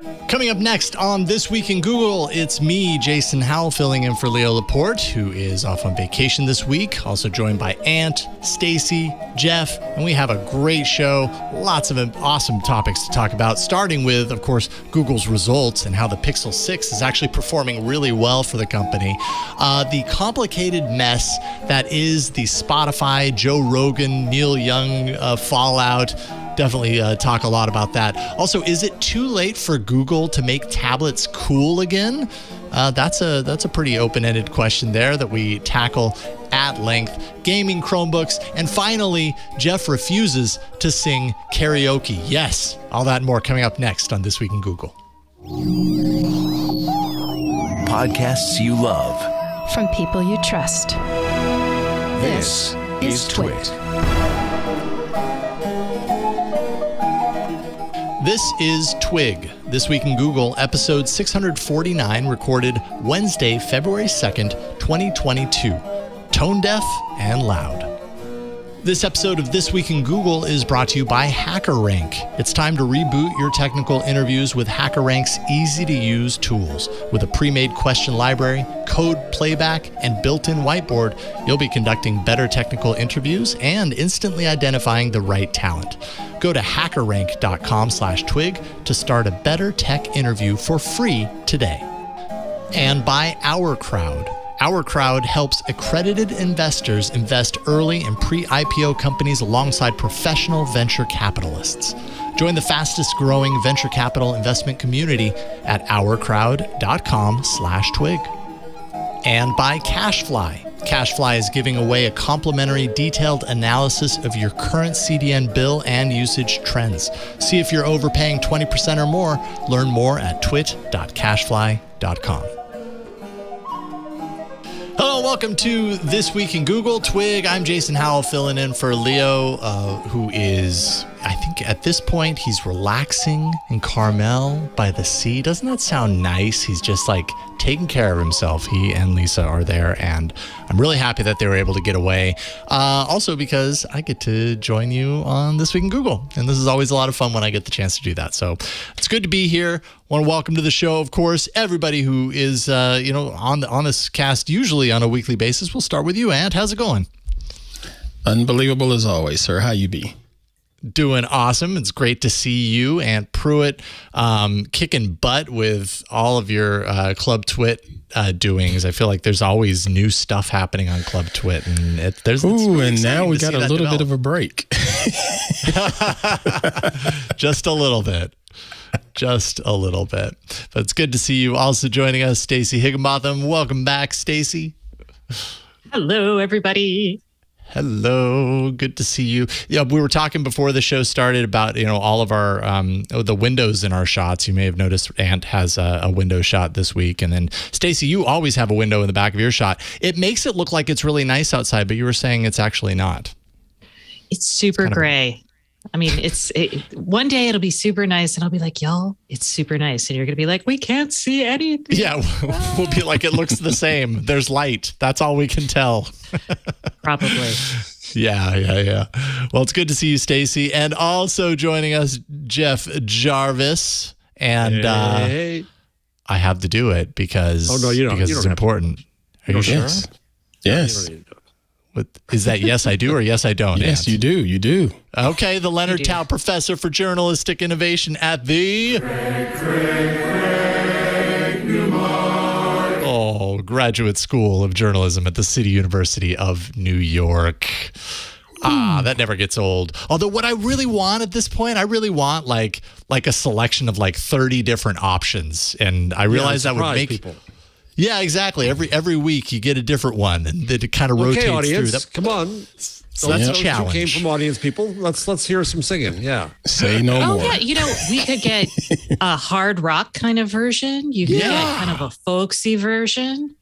Coming up next on This Week in Google, it's me, Jason Howell, filling in for Leo Laporte, who is off on vacation this week. Also joined by Ant, Stacy, Jeff, and we have a great show. Lots of awesome topics to talk about, starting with, of course, Google's results and how the Pixel 6 is actually performing really well for the company. The complicated mess that is the Spotify, Joe Rogan, Neil Young fallout. Definitely talk a lot about that. Also, is it too late for Google to make tablets cool again? That's a pretty open-ended question there that we tackle at length. Gaming Chromebooks. And finally, Jeff refuses to sing karaoke. Yes, all that and more coming up next on This Week in Google. Podcasts you love. From people you trust. This is Twit. This is Twig, This Week in Google, episode 649, recorded Wednesday, February 2nd, 2022. Tone deaf and loud. This episode of This Week in Google is brought to you by HackerRank. It's time to reboot your technical interviews with HackerRank's easy-to-use tools. With a pre-made question library, code playback, and built-in whiteboard, you'll be conducting better technical interviews and instantly identifying the right talent. Go to hackerrank.com/twig to start a better tech interview for free today. And by Our Crowd. Our Crowd helps accredited investors invest early in pre-IPO companies alongside professional venture capitalists. Join the fastest growing venture capital investment community at ourcrowd.com/twig. And by Cashfly. Cashfly is giving away a complimentary detailed analysis of your current CDN bill and usage trends. See if you're overpaying 20% or more. Learn more at twit.cashfly.com. Hello, welcome to This Week in Google Twig. I'm Jason Howell, filling in for Leo, who is, I think at this point, he's relaxing in Carmel by the sea. Doesn't that sound nice? He's just like taking care of himself. He and Lisa are there, and I'm really happy that they were able to get away. Also because I get to join you on This Week in Google, and this is always a lot of fun when I get the chance to do that. So it's good to be here. Want to welcome to the show, of course, everybody who is, on this cast, usually on a weekly basis. We'll start with you, Ant. How's it going? Unbelievable as always, sir. How you be? Doing awesome. It's great to see you, Ant Pruitt, kicking butt with all of your Club Twit doings. I feel like there's always new stuff happening on Club Twit, and it's really and now we got a little develop. bit of a break. Just a little bit. Just a little bit. But it's good to see you also joining us, Stacy Higginbotham. Welcome back, Stacy. Hello, everybody. Hello, good to see you. Yeah, we were talking before the show started about, all of our, the windows in our shots. You may have noticed Ant has a window shot this week. And then Stacy, you always have a window in the back of your shot. It makes it look like it's really nice outside, but you were saying it's actually not. It's super gray. I mean, one day it'll be super nice and I'll be like, y'all, it's super nice. And you're going to be like, we can't see anything. Yeah, we'll be like, it looks the same. There's light. That's all we can tell. Probably. Yeah. Well, it's good to see you, Stacy. And also joining us, Jeff Jarvis. And hey. I have to do it because, you don't it's important. Are you sure? Yes. Is that yes, I do, or yes, I don't? Yes, you do. You do. Okay, the Leonard Tao Professor for Journalistic Innovation at the Graduate School of Journalism at the City University of New York. That never gets old. Although what I really want at this point, I really want like a selection of like 30 different options, and I realize that would make people. Yeah, exactly. Every week you get a different one, and it kind of rotates audience, through. Come on. So that's a challenge. Came from audience people. Let's hear some singing. Yeah. Say no more. Oh yeah, we could get a hard rock kind of version. You could get kind of a folksy version.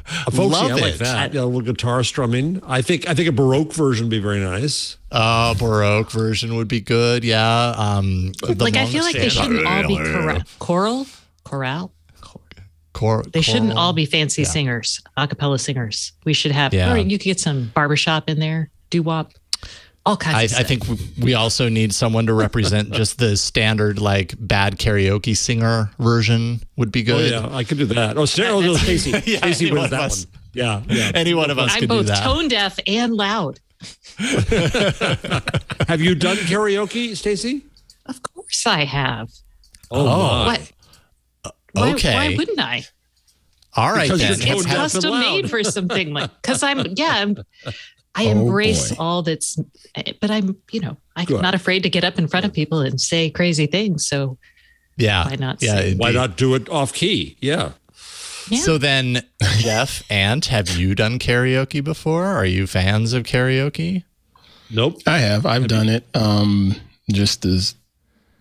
A folksy, Love I like it. that. Yeah, a little guitar strumming. I think a Baroque version would be very nice. Baroque version would be good. Yeah. I feel like they shouldn't all be chorale. They shouldn't all be fancy singers, a cappella singers. We should have, or you could get some barbershop in there, doo-wop. all kinds of I stuff. think we also need someone to represent just the standard, like, bad karaoke singer version would be good. Oh, yeah, I could do that. Oh, Stacey. Yeah, Stacey any wins one of that us. one. Yeah. Any one of us I'm could do both that. tone deaf and loud. Have you done karaoke, Stacey? Of course I have. Oh, my. What? Why, Okay. Why wouldn't I? All right, Because then. you're It's tone deaf and custom loud. made for something like, because I Oh, embrace boy. all that's, but I'm Good. not afraid to get up in front of people and say crazy things. So Yeah. why not Yeah. say- it'd Why be- not do it off key? Yeah. yeah. So then, Jeff, Ant, have you done karaoke before? Are you fans of karaoke? Nope. I have. I've done it. Just as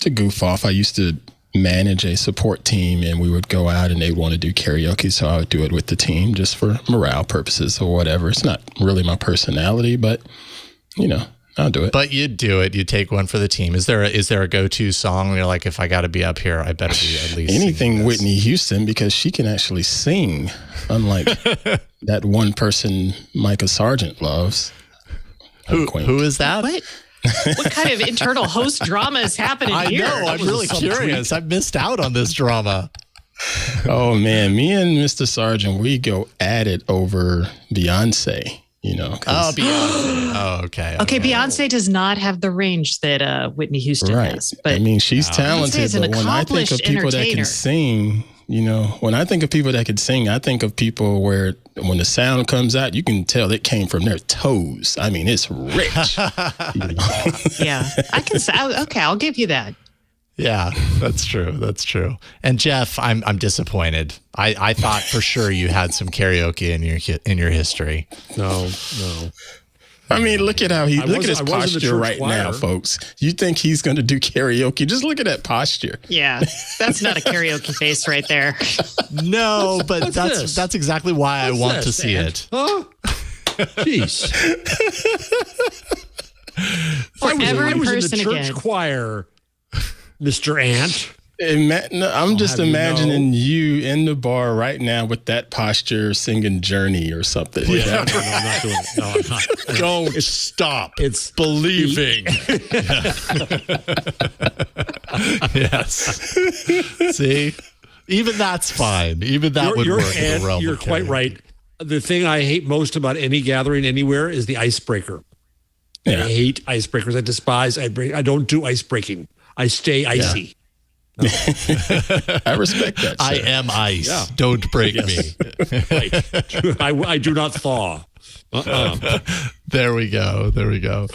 to goof off. I used to manage a support team, and we would go out and they'd want to do karaoke, so I would do it with the team just for morale purposes or whatever. It's not really my personality, but I'll do it. But you do it. You take one for the team. Is there a go-to song? You're like, if I got to be up here, I better be at least Anything singing this. Whitney Houston, because she can actually sing, unlike that one person Micah Sargent loves. Who is that? What kind of internal host drama is happening I here? know. I'm really curious. I've missed out on this drama. Oh man, me and Mr. Sargent, we go at it over Beyonce. 'cause- Oh, Beyonce. Oh, okay. Okay, Beyonce does not have the range that Whitney Houston right. has. But I mean, she's Beyonce talented, is an but when I think of accomplished people that entertainer. can sing, when I think of people that can sing, I think of people where when the sound comes out, you can tell it came from their toes. I mean, it's rich. yeah, I can say, okay, I'll give you that. Yeah, that's true. That's true. And Jeff, I'm disappointed. I thought for sure you had some karaoke in your history. No. I mean, look at how look at his I was in the posture church right choir. now, folks. You think he's going to do karaoke? Just look at that posture. Yeah, that's not a karaoke face right there. No, but What's that's this? that's exactly why I want to see it. Huh? Jeez. Forever I in was in person the church again. choir, Mr. Ant. No, I'm just have you imagining you in the bar right now with that posture singing Journey or something. No, I'm not doing it. No, I'm not. Don't stop. It's believing. Yes. See? Even that's fine. Even that would work in the realm You're of quite karaoke. right. The thing I hate most about any gathering anywhere is the icebreaker. Yeah. I hate icebreakers. I despise icebreakers. I don't do ice breaking. I stay icy. I respect that. I sir. am ice. Yeah. Don't break me. Right. I do not thaw. There we go.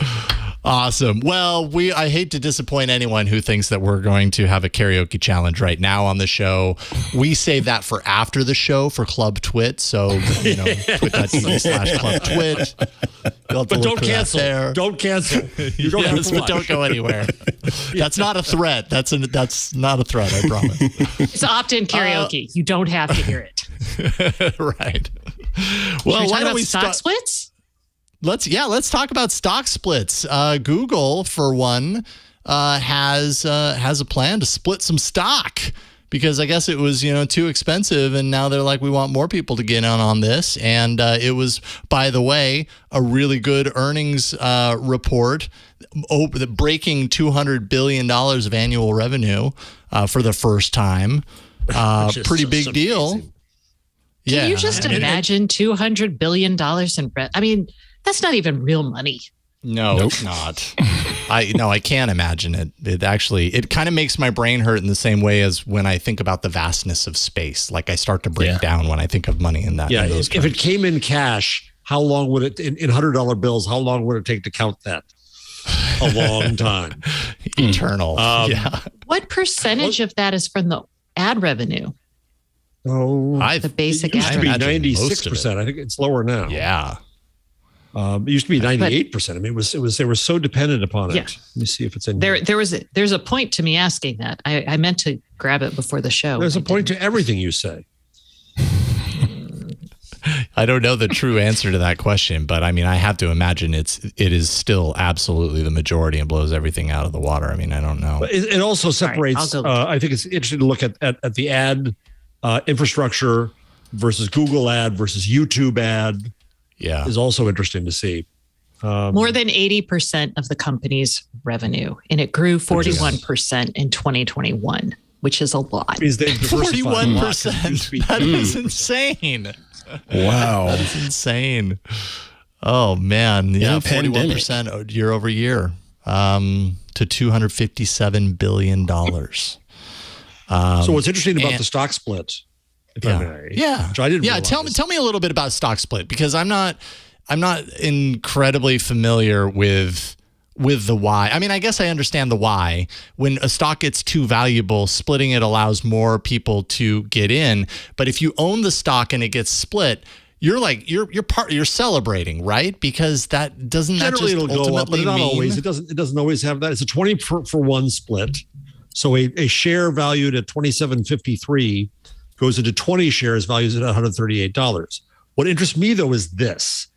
Awesome. Well, I hate to disappoint anyone who thinks that we're going to have a karaoke challenge right now on the show. We save that for after the show for Club Twit. So, twit.tv/Club Twit. But don't cancel. There. Don't cancel. You don't have Yes, to but don't watch. go anywhere. That's not a threat. That's not a threat, I promise. It's opt-in karaoke. You don't have to hear it. Right. Should Well, we why talk don't about we stock start? splits? Let's talk about stock splits. Google, for one, has a plan to split some stock because I guess it was too expensive, and now they're like, we want more people to get in on this. And it was, by the way, a really good earnings report, breaking $200 billion of annual revenue for the first time. Pretty big deal. Can you just imagine $200 billion in rent? I mean, that's not even real money. No, Nope. it's not. I can't imagine it. It kind of makes my brain hurt in the same way as when I think about the vastness of space. Like I start to break down when I think of money in that. Yeah, in those if it came in cash, how long would it in $100 bills? How long would it take to count that? A long time. eternal. Yeah. What percentage of that is from the ad revenue? Oh, The basic it used to be ad revenue. 96%. I think it's lower now. Yeah. It used to be 98%. I mean, it was they were so dependent upon it. Yeah. Let me see if it's in There's a point to me asking that. I meant to grab it before the show. There's a I point didn't. to everything you say. I don't know the true answer to that question, but I mean, I have to imagine it is still absolutely the majority and blows everything out of the water. I mean, I don't know. But it also separates. I'll go look. I think it's interesting to look at the ad infrastructure versus Google ad versus YouTube ad Yeah. is also interesting to see. More than 80% of the company's revenue, and it grew 41% in 2021, which is a lot. Means they've diversified 41%. That is insane. Wow. That is insane. Oh, man. Yeah, 41% year over year to $257 billion. So what's interesting about the stock split, if I may, which I didn't realize. Tell me a little bit about stock split, because I'm not incredibly familiar with the why. I mean, I guess I understand the why. When a stock gets too valuable, splitting it allows more people to get in. But if you own the stock and it gets split, you're celebrating, right? Because that doesn't generally it'll go up, but not always. It doesn't always have that. It's a 20 for 1 split. So a share valued at $27.53 goes into 20 shares valued at $138. What interests me though is this.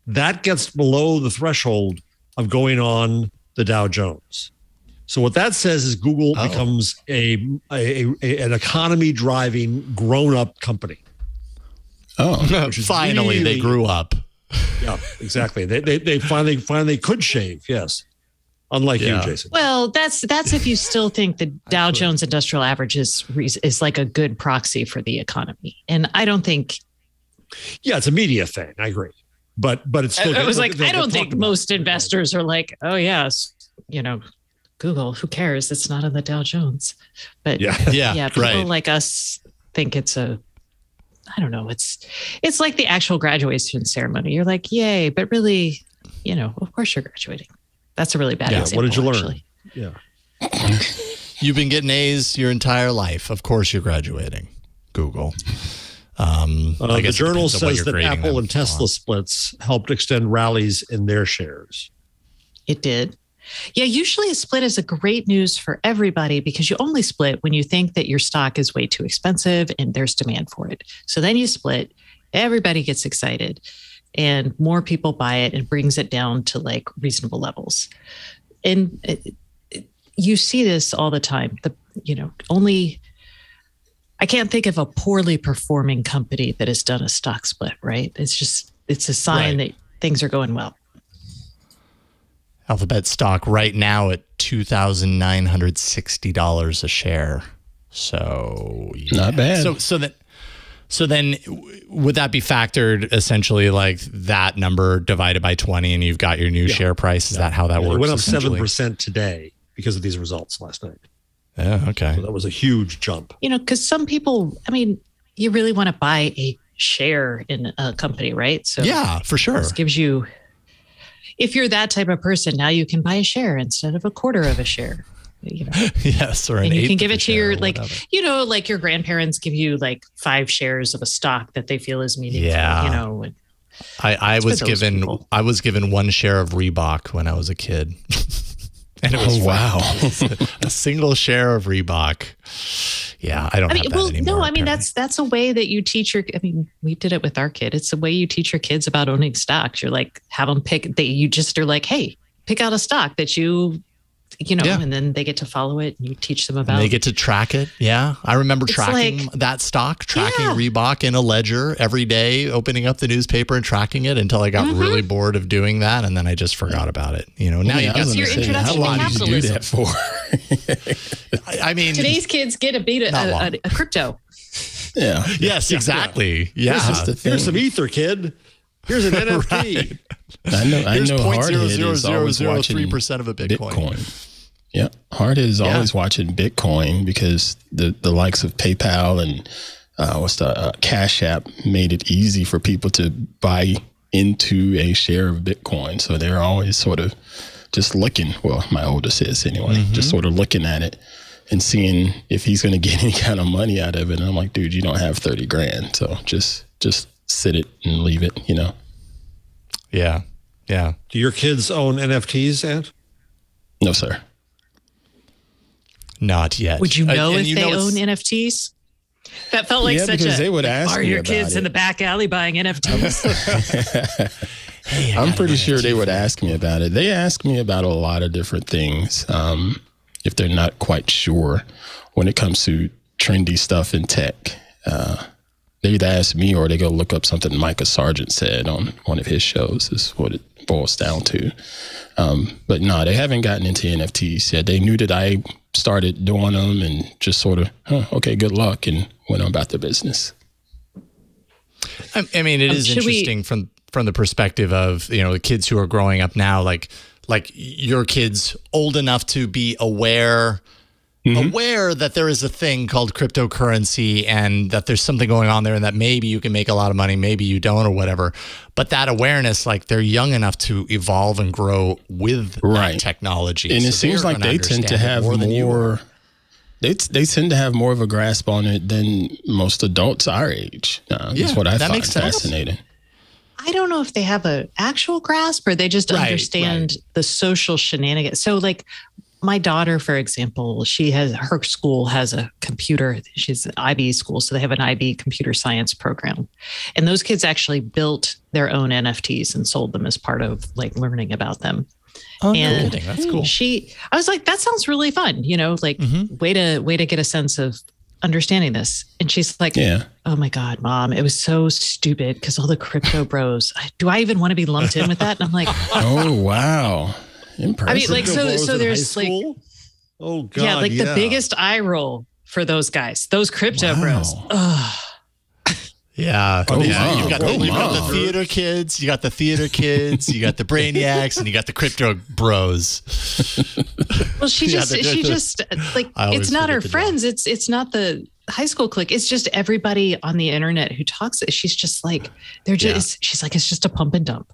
That gets below the threshold of going on the Dow Jones. So what that says is Google becomes an economy driving grown-up company. Oh, finally they grew up. Yeah, exactly. They finally could shave. Yes. Unlike you, Jason. Well, that's if you still think the Dow Jones Industrial Average is like a good proxy for the economy. And I don't think. Yeah, it's a media thing. I agree. But it's still. I was like, I don't think most investors are like, oh yes, Google. Who cares? It's not on the Dow Jones. But people like us think it's a. I don't know. It's like the actual graduation ceremony. You're like, yay, but really, of course you're graduating. That's a really bad example. What did you learn? Actually. Yeah. You've been getting A's your entire life. Of course you're graduating. Google. The journal says that Apple and Tesla splits helped extend rallies in their shares. It did. Yeah, usually a split is a great news for everybody because you only split when you think that your stock is way too expensive and there's demand for it. So then you split, everybody gets excited and more people buy it and brings it down to like reasonable levels. And you see this all the time. I can't think of a poorly performing company that has done a stock split, right? It's a sign that things are going well. Alphabet stock right now at $2,960 a share. So not bad. So then would that be factored essentially like that number divided by 20 and you've got your new share price? Is that how that works? It went up 7% today because of these results last night. Yeah, okay. So that was a huge jump. Because some people, you really want to buy a share in a company, right? So yeah, for sure. This gives you, if you're that type of person, now you can buy a share instead of a quarter of a share. Yes, or an eighth. And you can give it to your like your grandparents give you like 5 shares of a stock that they feel is meaningful. Yeah. I was given 1 share of Reebok when I was a kid. And it was a single share of Reebok. Yeah, I don't have that anymore. No, that's a way that you teach your. We did it with our kid. It's a way you teach your kids about owning stocks. You're like, have them pick. You just are like, hey, pick out a stock that you and then they get to follow it. And you teach them about. And they get to track it. Yeah, I remember tracking that stock, Reebok in a ledger every day, opening up the newspaper and tracking it until I got really bored of doing that, and then I just forgot about it. Now you got your introduction how long to capitalism. Did you do that for? Today's kids get a crypto. Yeah. Yes, exactly. Yeah. Here's some ether, kid. Here's an NFT. I know. Hardhead is always watching 0.0003% of a Bitcoin. Yeah, Hardhead is always watching Bitcoin because the likes of PayPal and Cash App made it easy for people to buy into a share of Bitcoin. So they're always sort of just looking. Well, my oldest is anyway, just sort of looking at it and seeing if he's going to get any kind of money out of it. And I'm like, dude, you don't have 30 grand, so just sit it and leave it. Yeah. Yeah. Do your kids own NFTs, Ant? No, sir. Not yet. Would you know if they own NFTs? That felt like such they would ask are me your about kids it. in the back alley buying NFTs? I'm pretty sure they would ask me about it. They ask me about a lot of different things if they're not quite sure when it comes to trendy stuff in tech. they either ask me or they go look up something Micah Sargent said on one of his shows is what it boils down to. But no, they haven't gotten into NFTs yet. They knew that I started doing them and just sort of, okay, good luck, and went on about their business. I mean, it is interesting from the perspective of, the kids who are growing up now, like your kids old enough to be aware that there is a thing called cryptocurrency and that there's something going on there and that maybe you can make a lot of money, maybe you don't or whatever. But that awareness, like they're young enough to evolve and grow with that technology. And it seems like they tend to have more, they tend to have more of a grasp on it than most adults our age. That's what I find fascinating. I don't know if they have an actual grasp or they just understand the social shenanigans. So like, my daughter, for example, her school has a computer. She's an IB school, so they have an IB computer science program. And those kids actually built their own NFTs and sold them as part of like learning about them. Oh, and no, that's cool. I was like, that sounds really fun, way to get a sense of understanding this. And she's like, oh my God, Mom, it was so stupid because all the crypto bros, do I even want to be lumped in with that? And I'm like, oh, wow. Impressive. I mean, like, so there's like, oh God, the biggest eye roll for those guys, those crypto bros. Ugh. Yeah. You've got the theater kids, you got the brainiacs, and you got the crypto bros. Well, she just like, it's not her friends. It's not the high school clique. It's just everybody on the internet who talks. She's just like, she's like, it's just a pump and dump.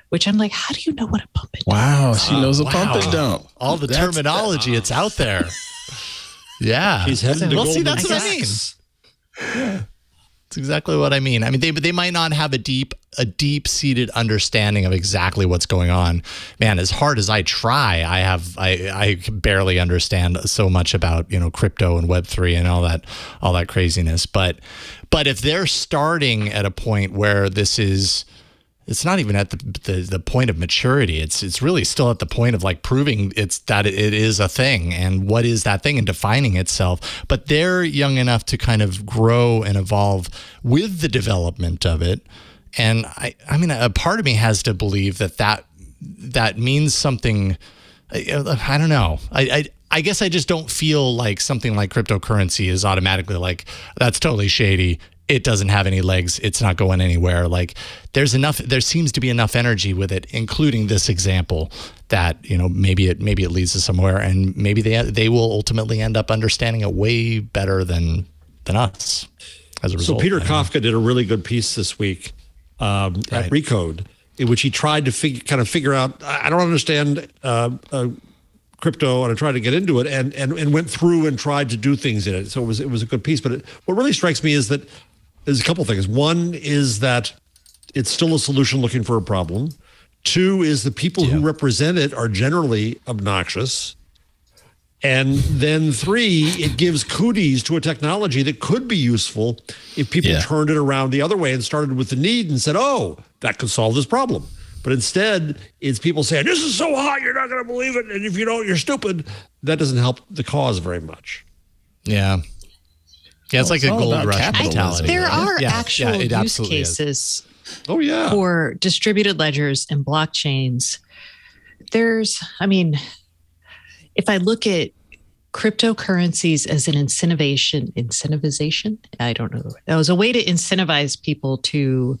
Which I'm like, how do you know what a pump and dump? Wow, she knows a pump and dump. All the terminology, it's out there. Yeah. She's heading to Goldman that's what I mean. Yeah. That's exactly what I mean. I mean, they might not have a deep-seated understanding of exactly what's going on. Man, as hard as I try, I barely understand so much about, crypto and Web3 and all that craziness. But if they're starting at a point where it's not even at the point of maturity. It's really still at the point of like proving that it is a thing and what is that thing and defining itself. But they're young enough to kind of grow and evolve with the development of it. And I mean, a part of me has to believe that means something. I don't know. I guess I just don't feel like something like cryptocurrency is automatically like, that's totally shady. It doesn't have any legs. It's not going anywhere. Like there seems to be enough energy with it, including this example, that, maybe it leads to somewhere, and maybe they will ultimately end up understanding it way better than us as a result. So Peter Kafka did a really good piece this week at Recode, in which he tried to figure out, I don't understand crypto, and I tried to get into it and went through and tried to do things in it. So it was a good piece. But what really strikes me is that there's a couple of things. One is that it's still a solution looking for a problem. Two is the people who represent it are generally obnoxious. And then three, it gives cooties to a technology that could be useful if people turned it around the other way and started with the need and said, oh, that could solve this problem. But instead, it's people saying, this is so hot, you're not going to believe it. And if you don't, you're stupid. That doesn't help the cause very much. Yeah. Yeah, it's like a gold rush mentality. There are actual use cases Oh, for distributed ledgers and blockchains. If I look at cryptocurrencies as an incentivization, I don't know. That was a way to incentivize people to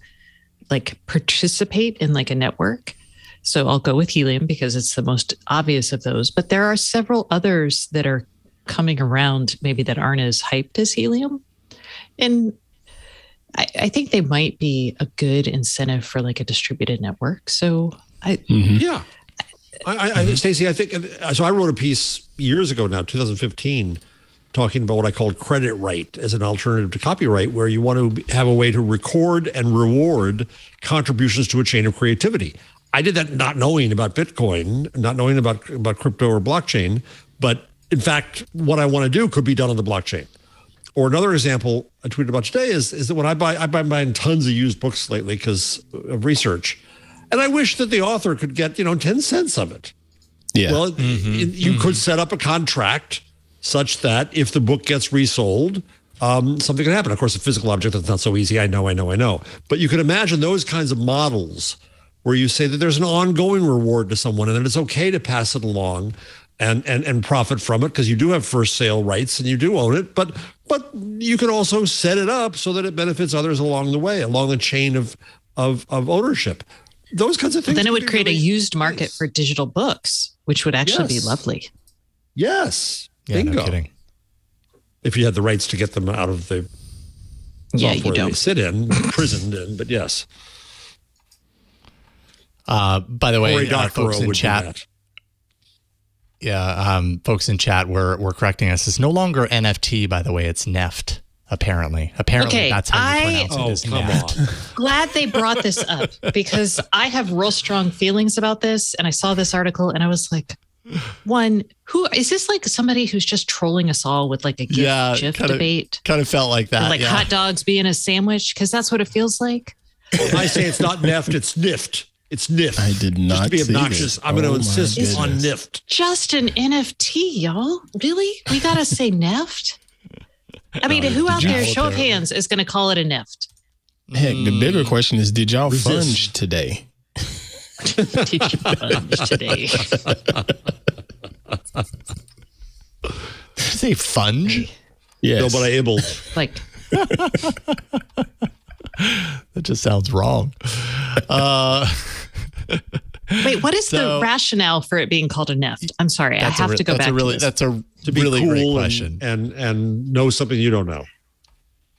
like participate in like a network. So I'll go with Helium because it's the most obvious of those. But there are several others that are coming around maybe that aren't as hyped as Helium. And I think they might be a good incentive for like a distributed network. So Stacey, I think, so I wrote a piece years ago now, 2015, talking about what I called credit right as an alternative to copyright, where you want to have a way to record and reward contributions to a chain of creativity. I did that not knowing about Bitcoin, not knowing about crypto or blockchain, but in fact, what I want to do could be done on the blockchain. Or another example I tweeted about today is that when I've been buying tons of used books lately because of research, and I wish that the author could get 10 cents of it. Yeah. Well, you could set up a contract such that if the book gets resold something can happen. Of course, a physical object, that's not so easy. I know. But you can imagine those kinds of models where you say that there's an ongoing reward to someone and that it's okay to pass it along and profit from it because you do have first sale rights and you do own it. But you can also set it up so that it benefits others along the way, along the chain of ownership. Those kinds of things. But then it would create a used market for digital books, which would actually be lovely. Yes. Yeah, Bingo. no kidding. If you had the rights to get them out of the software they sit in, imprisoned in, but yes. By the way, folks in would chat. Yeah, folks in chat were correcting us. It's no longer NFT, by the way. It's NEFT, apparently. Apparently, that's how you pronounce it. Come on. Glad they brought this up because I have real strong feelings about this. And I saw this article and I was like, one, who is this, like somebody who's just trolling us all with like a GIF debate? Kind of felt like that. And like hot dogs being a sandwich, because that's what it feels like. I say it's not NEFT, it's NIFT. It's NIFT. I did not. Just to be obnoxious, I'm going to insist on NIFT. Just an NFT, y'all. Really? We got to say NEFT? I mean, who out there, show of hands, is going to call it a NEFT? Heck, the bigger question is, did y'all funge today? Did you funge today? Did you say funge? Yes. No, but I able. Like. That just sounds wrong. Wait, what is the rationale for it being called a NEFT? I'm sorry, I have to go back to this. That's a To be really cool great question. and know something you don't know.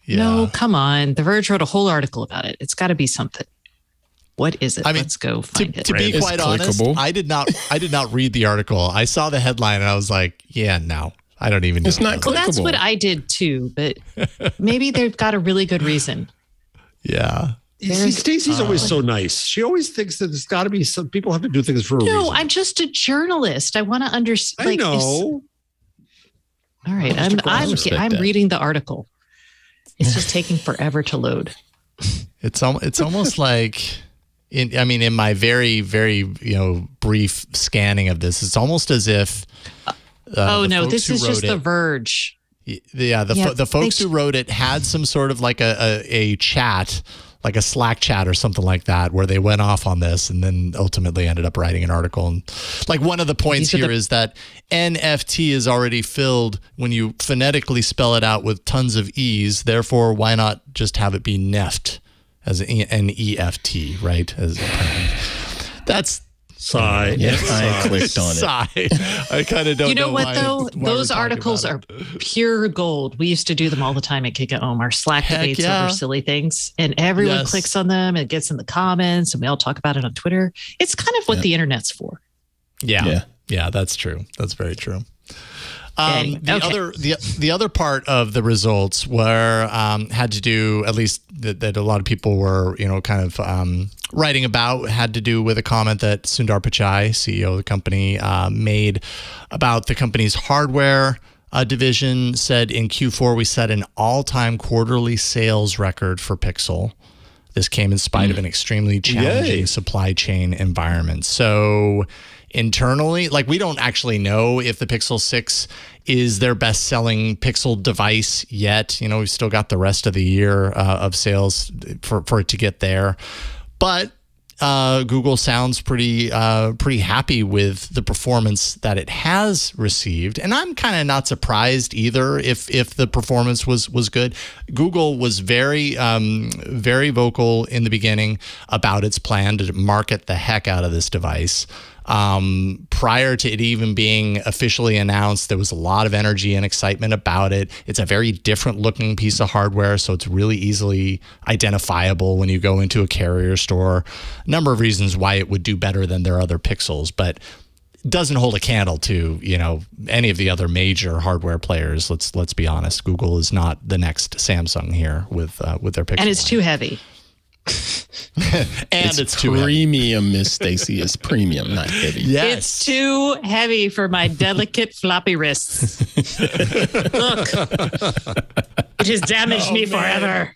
Yeah. No, come on. The Verge wrote a whole article about it. It's got to be something. What is it? I mean, let's go find it. To be quite honest, I did not read the article. I saw the headline and I was like, yeah, no, I don't even know. It's not clickable. Well, that's what I did too, but maybe they've got a really good reason. Yeah. You see, Stacey's always so nice. She always thinks that there's got to be some people have to do things for a reason. No, I'm just a journalist. I want to understand. I know. All right, I'm reading the article. It's just taking forever to load. It's almost like, in my very, very brief scanning of this, it's almost as if. This is just The Verge. The folks who wrote it had some sort of like a chat, like a Slack chat or something like that, where they went off on this and then ultimately ended up writing an article. And like one of the points here is that NFT is already filled when you phonetically spell it out with tons of E's. Therefore, why not just have it be NEFT as an EFT, right? That's sigh. Yes, I clicked on it. Sigh. I kind of don't know. You know what, why though? Those articles are pure gold. We used to do them all the time at Kick It Home, our Slack debates over silly things. And everyone clicks on them. It gets in the comments and we all talk about it on Twitter. It's kind of what the internet's for. Yeah, that's true. That's very true. The other part of the results had to do, at least that a lot of people were, kind of writing about, had to do with a comment that Sundar Pichai, CEO of the company, made about the company's hardware division. Said in Q4 we set an all-time quarterly sales record for Pixel. This came in spite of an extremely challenging supply chain environment. So internally, like, we don't actually know if the Pixel 6 is their best-selling Pixel device yet. We've still got the rest of the year of sales for it to get there. But Google sounds pretty happy with the performance that it has received, and I'm kind of not surprised either if the performance was good. Google was very very vocal in the beginning about its plan to market the heck out of this device. Prior to it even being officially announced, there was a lot of energy and excitement about it. It's a very different looking piece of hardware, so it's really easily identifiable when you go into a carrier store. A number of reasons why it would do better than their other Pixels, but it doesn't hold a candle to, any of the other major hardware players. Let's be honest. Google is not the next Samsung here with their Pixel. And it's too heavy. And it's too premium, Miss Stacey. It's premium, not heavy. Yes. It's too heavy for my delicate floppy wrists. Look, it has damaged me forever.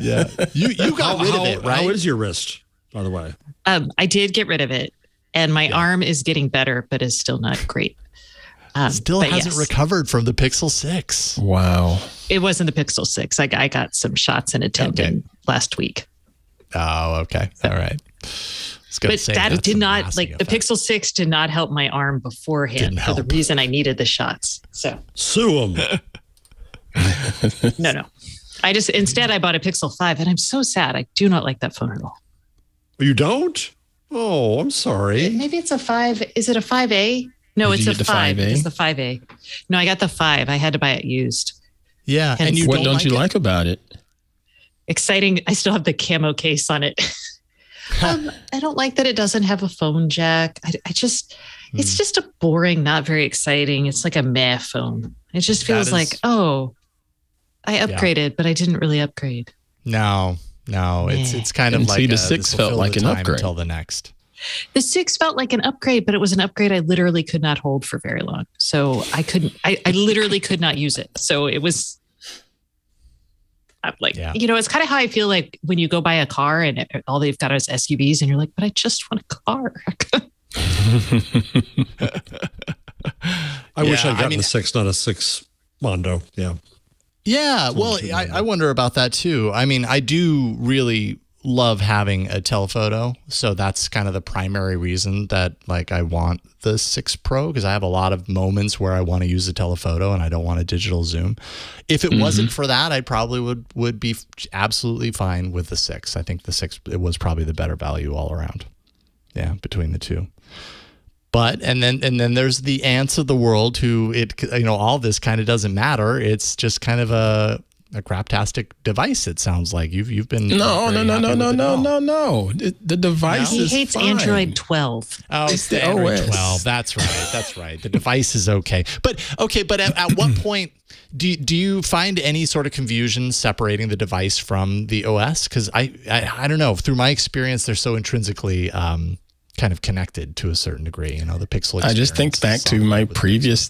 Yeah, you got rid of it, right? How is your wrist, by the way? I did get rid of it, and my arm is getting better, but is still not great. Still hasn't recovered from the Pixel 6. Wow. It wasn't the Pixel 6. I got some shots in a tendon last week. Oh, okay. All right. But that did not, like, the Pixel 6 did not help my arm beforehand for the reason I needed the shots. So sue them. No. Instead I bought a Pixel 5, and I'm so sad. I do not like that phone at all. You don't? Oh, I'm sorry. Maybe it's a 5. Is it a 5A? No, it's a 5. It's the 5A. No, I got the 5. I had to buy it used. Yeah. And what don't you like about it? Exciting. I still have the camo case on it. I don't like that it doesn't have a phone jack. It's just a boring, not very exciting. It's like a meh phone. It just feels like, I upgraded, but I didn't really upgrade. No, it's kind of like the 6 felt like an upgrade until the next. The 6 felt like an upgrade, but it was an upgrade I literally could not hold for very long. So I literally could not use it. So it was like, it's kind of how I feel like when you go buy a car and all they've got is SUVs and you're like, but I just want a car. I wish I'd gotten a 6, not a 6 Mondo. Yeah. Yeah. Well, I wonder about that too. I mean, I do really love having a telephoto. So that's kind of the primary reason that like I want the 6 Pro, because I have a lot of moments where I want to use a telephoto and I don't want a digital zoom. If it wasn't for that, I probably would be absolutely fine with the 6. I think the 6, it was probably the better value all around. Yeah, between the two. But and then there's the ants of the world who all this kind of doesn't matter. It's just kind of a craptastic device. It sounds like you've been no. The device is hates fine. Android 12. Oh, it's the Android 12. That's right. The device is okay. But at what point do you find any sort of confusion separating the device from the OS? Because I don't know. Through my experience, they're so intrinsically kind of connected to a certain degree. The Pixel experience. I just think back to my previous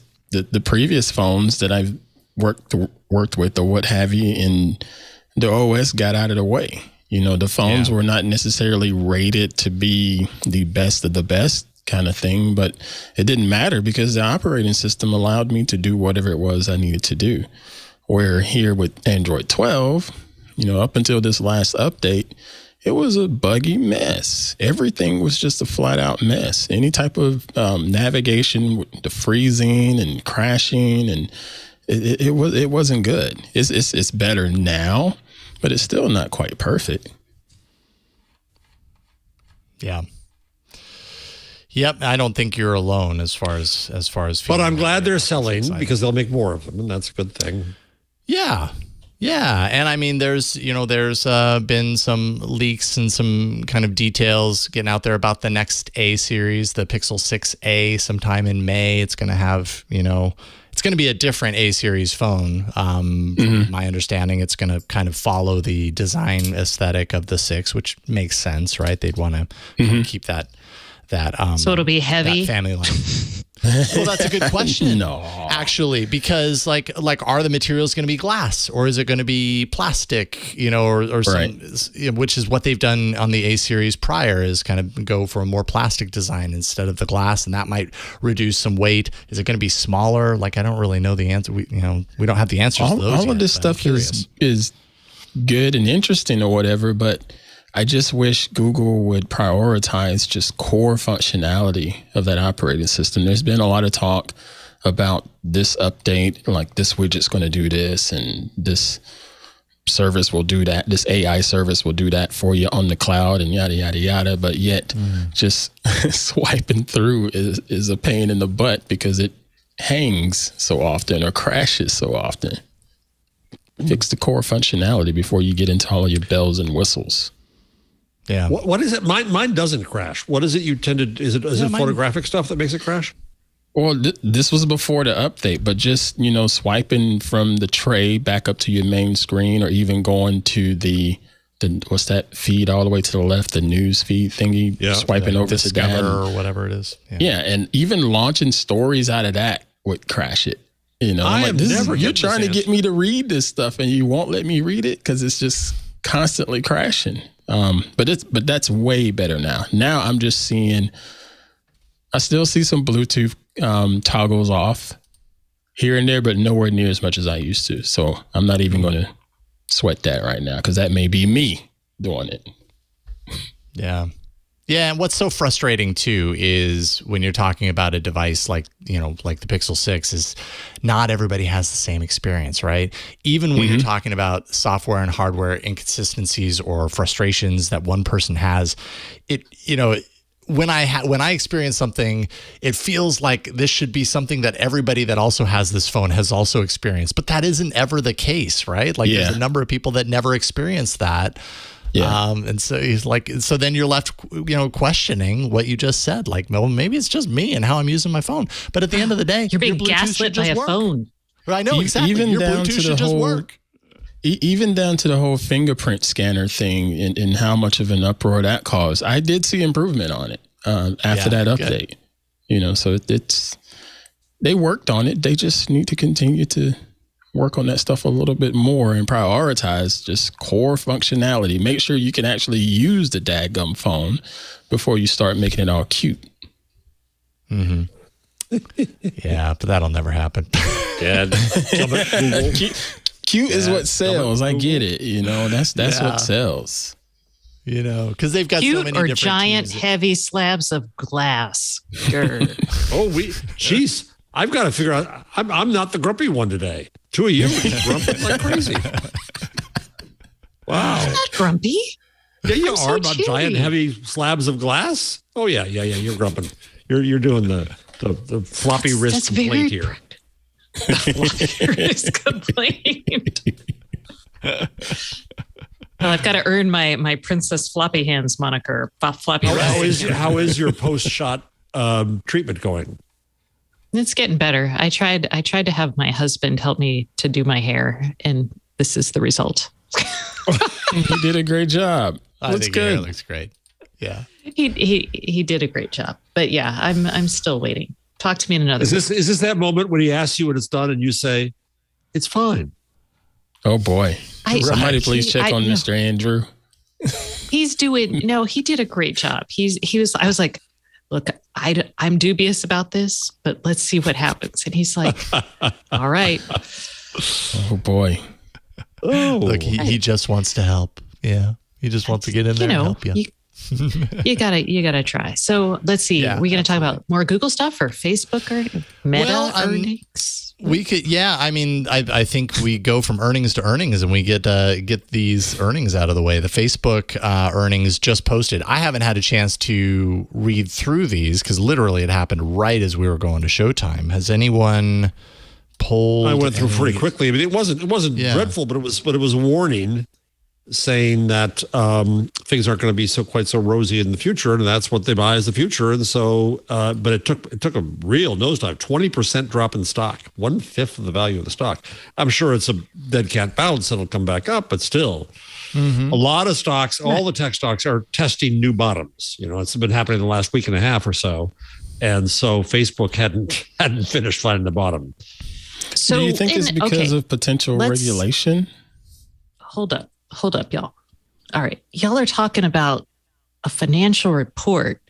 phones that I've worked with or what have you, and the OS got out of the way. The phones were not necessarily rated to be the best of the best kind of thing, but it didn't matter because the operating system allowed me to do whatever it was I needed to do. Where here with Android 12, up until this last update, it was a buggy mess. Everything was just a flat out mess. Any type of navigation, the freezing and crashing, and it wasn't good. It's better now, but it's still not quite perfect. Yeah. Yep. I don't think you're alone as far as. But I'm glad they're selling because they'll make more of them, and that's a good thing. Yeah. Yeah, and I mean, there's been some leaks and some kind of details getting out there about the next A series, the Pixel 6a, sometime in May. It's going to have, it's going to be a different A series phone. From my understanding, it's going to kind of follow the design aesthetic of the 6, which makes sense, right? They'd want to keep that. So it'll be heavy. That family line. Well, that's a good question. No, actually, because like, are the materials going to be glass or is it going to be plastic? Or some, which is what they've done on the A series prior, is kind of go for a more plastic design instead of the glass, and that might reduce some weight. Is it going to be smaller? Like, I don't really know the answer. We don't have the answers to those. All of this stuff is good and interesting or whatever, but I just wish Google would prioritize just core functionality of that operating system. There's been a lot of talk about this update, like this widget's going to do this and this service will do that. This AI service will do that for you on the cloud and yada, yada, yada. But yet just swiping through is a pain in the butt because it hangs so often or crashes so often. Fix the core functionality before you get into all of your bells and whistles. Yeah. What is it? Mine doesn't crash. What is it you tend to? Is it photographic stuff that makes it crash? Well, this was before the update, but just swiping from the tray back up to your main screen, or even going to the what's that feed all the way to the left, the news feed thingy, swiping over to that or whatever it is. Yeah, and even launching stories out of that would crash it. You're trying to get me to read this stuff, and you won't let me read it because it's just constantly crashing. But that's way better now. Now I'm just seeing, I still see some Bluetooth toggles off here and there, but nowhere near as much as I used to. So I'm not even going to sweat that right now because that may be me doing it. Yeah. Yeah, and what's so frustrating too is when you're talking about a device like the Pixel 6 is not everybody has the same experience, right? Even when you're talking about software and hardware inconsistencies or frustrations that one person has, when I experience something, it feels like this should be something that everybody that also has this phone has also experienced, but that isn't ever the case, right? Like there's a number of people that never experience that. Yeah. And so he's like, so then you're left, questioning what you just said. Like, well, maybe it's just me and how I'm using my phone. But at the end of the day, you're being gaslit by a phone. I know, exactly. Even your down Bluetooth to should just work. Even down to the whole fingerprint scanner thing and how much of an uproar that caused. I did see improvement on it after that update. Good. So they worked on it. They just need to continue to work on that stuff a little bit more and prioritize just core functionality. Make sure you can actually use the dadgum phone before you start making it all cute. Mm-hmm. Yeah, but that'll never happen. Yeah. Cute is what sells. I get it. That's what sells. Because they've got cute so many or different giant teams. Heavy slabs of glass. Sure. Jeez, I've got to figure out. I'm not the grumpy one today. Two of you are grumpy like crazy. Wow. I'm not grumpy. Yeah, you I'm are about so giant, heavy slabs of glass. Oh yeah. You're grumping. You're doing the floppy wrist complaint here. The floppy wrist complaint. Well, I've got to earn my Princess Floppy Hands moniker. Floppy wrist. How is your post-shot treatment going? It's getting better. I tried to have my husband help me to do my hair, and this is the result. He did a great job. I think your hair looks great. Yeah. He did a great job. But yeah, I'm still waiting. Talk to me in another week. Is this that moment when he asks you when it's done and you say, it's fine? Oh boy. Somebody please check on Mr. Andrew. He did a great job. I was like, look, I'm dubious about this, but let's see what happens. And he's like, all right. Oh boy. Look, he just wants to help. Yeah. He just wants to get in there and help you. You gotta try. So let's see. Are we gonna talk about more Google stuff or Facebook or Meta earnings? We could, I think we go from earnings to earnings and we get these earnings out of the way. The Facebook earnings just posted. I haven't had a chance to read through these because literally it happened right as we were going to showtime. Has anyone pulled? I went through pretty quickly. I mean, it wasn't dreadful, but it was a warning saying that things aren't going to be quite so rosy in the future, and that's what they buy as the future. And so, but it took a real nosedive, 20% drop in stock, 1/5 of the value of the stock. I'm sure it's a dead cat bounce; it'll come back up, but still, a lot of stocks, all the tech stocks, are testing new bottoms. It's been happening the last week and a half or so, and so Facebook hadn't finished finding the bottom. So, do you think it's because of potential regulation? Hold up, y'all. All right. Y'all are talking about a financial report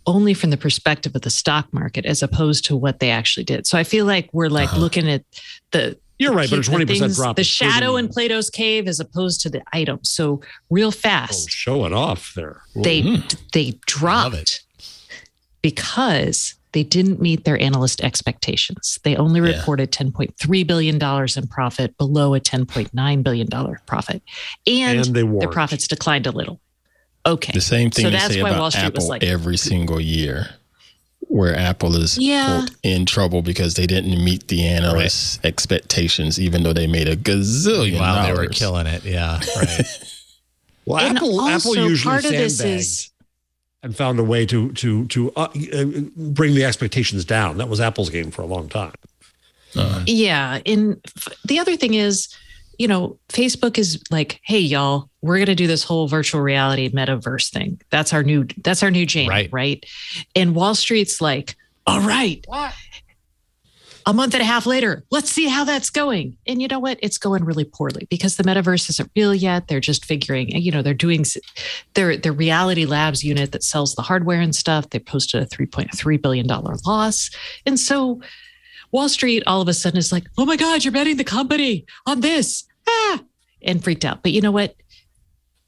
only from the perspective of the stock market as opposed to what they actually did. So I feel like we're looking at You're right, but a 20% drop. The shadow in Plato's cave as opposed to the item. So real fast. Show it off there. They dropped because they didn't meet their analyst expectations. They only reported $10.3 billion in profit, below a $10.9 billion profit. And their profits declined a little. Okay. The same thing they say about Apple every single year, where Apple is quote, in trouble because they didn't meet the analysts' expectations, even though they made a gazillion dollars. They were killing it. Yeah, right. Well, Apple usually sandbags and found a way to bring the expectations down. That was Apple's game for a long time. Yeah. And the other thing is, Facebook is like, hey, y'all, we're going to do this whole virtual reality metaverse thing. That's our new jam, right? And Wall Street's like, all right. What? a month and a half later, let's see how that's going. And you know what? It's going really poorly because the metaverse isn't real yet. They're just figuring, they're doing their Reality Labs unit that sells the hardware and stuff. They posted a $3.3 billion loss. And so Wall Street all of a sudden is like, oh my God, you're betting the company on this, and freaked out. But you know what?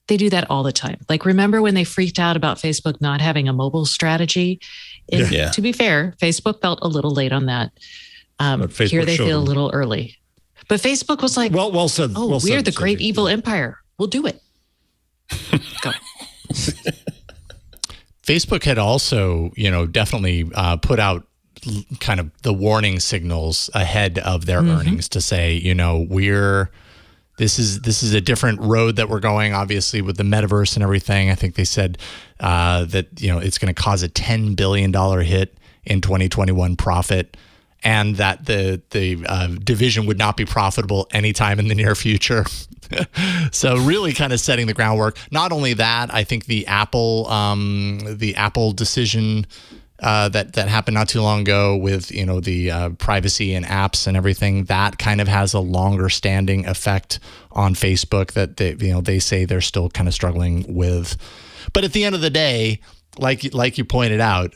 They do that all the time. Like, remember when they freaked out about Facebook not having a mobile strategy? And to be fair, Facebook felt a little late on that. Here they feel a little early. But Facebook was like, well said. Oh, well we're the great evil empire. We'll do it. Go. Facebook had also, definitely put out kind of the warning signals ahead of their earnings to say, this is a different road that we're going, obviously, with the metaverse and everything. I think they said that, it's going to cause a $10 billion hit in 2021 profit, and that the division would not be profitable anytime in the near future. So really kind of setting the groundwork. Not only that, I think the Apple decision that happened not too long ago with the privacy and apps and everything, that kind of has a longer standing effect on Facebook that they say they're still kind of struggling with. But at the end of the day, like you pointed out,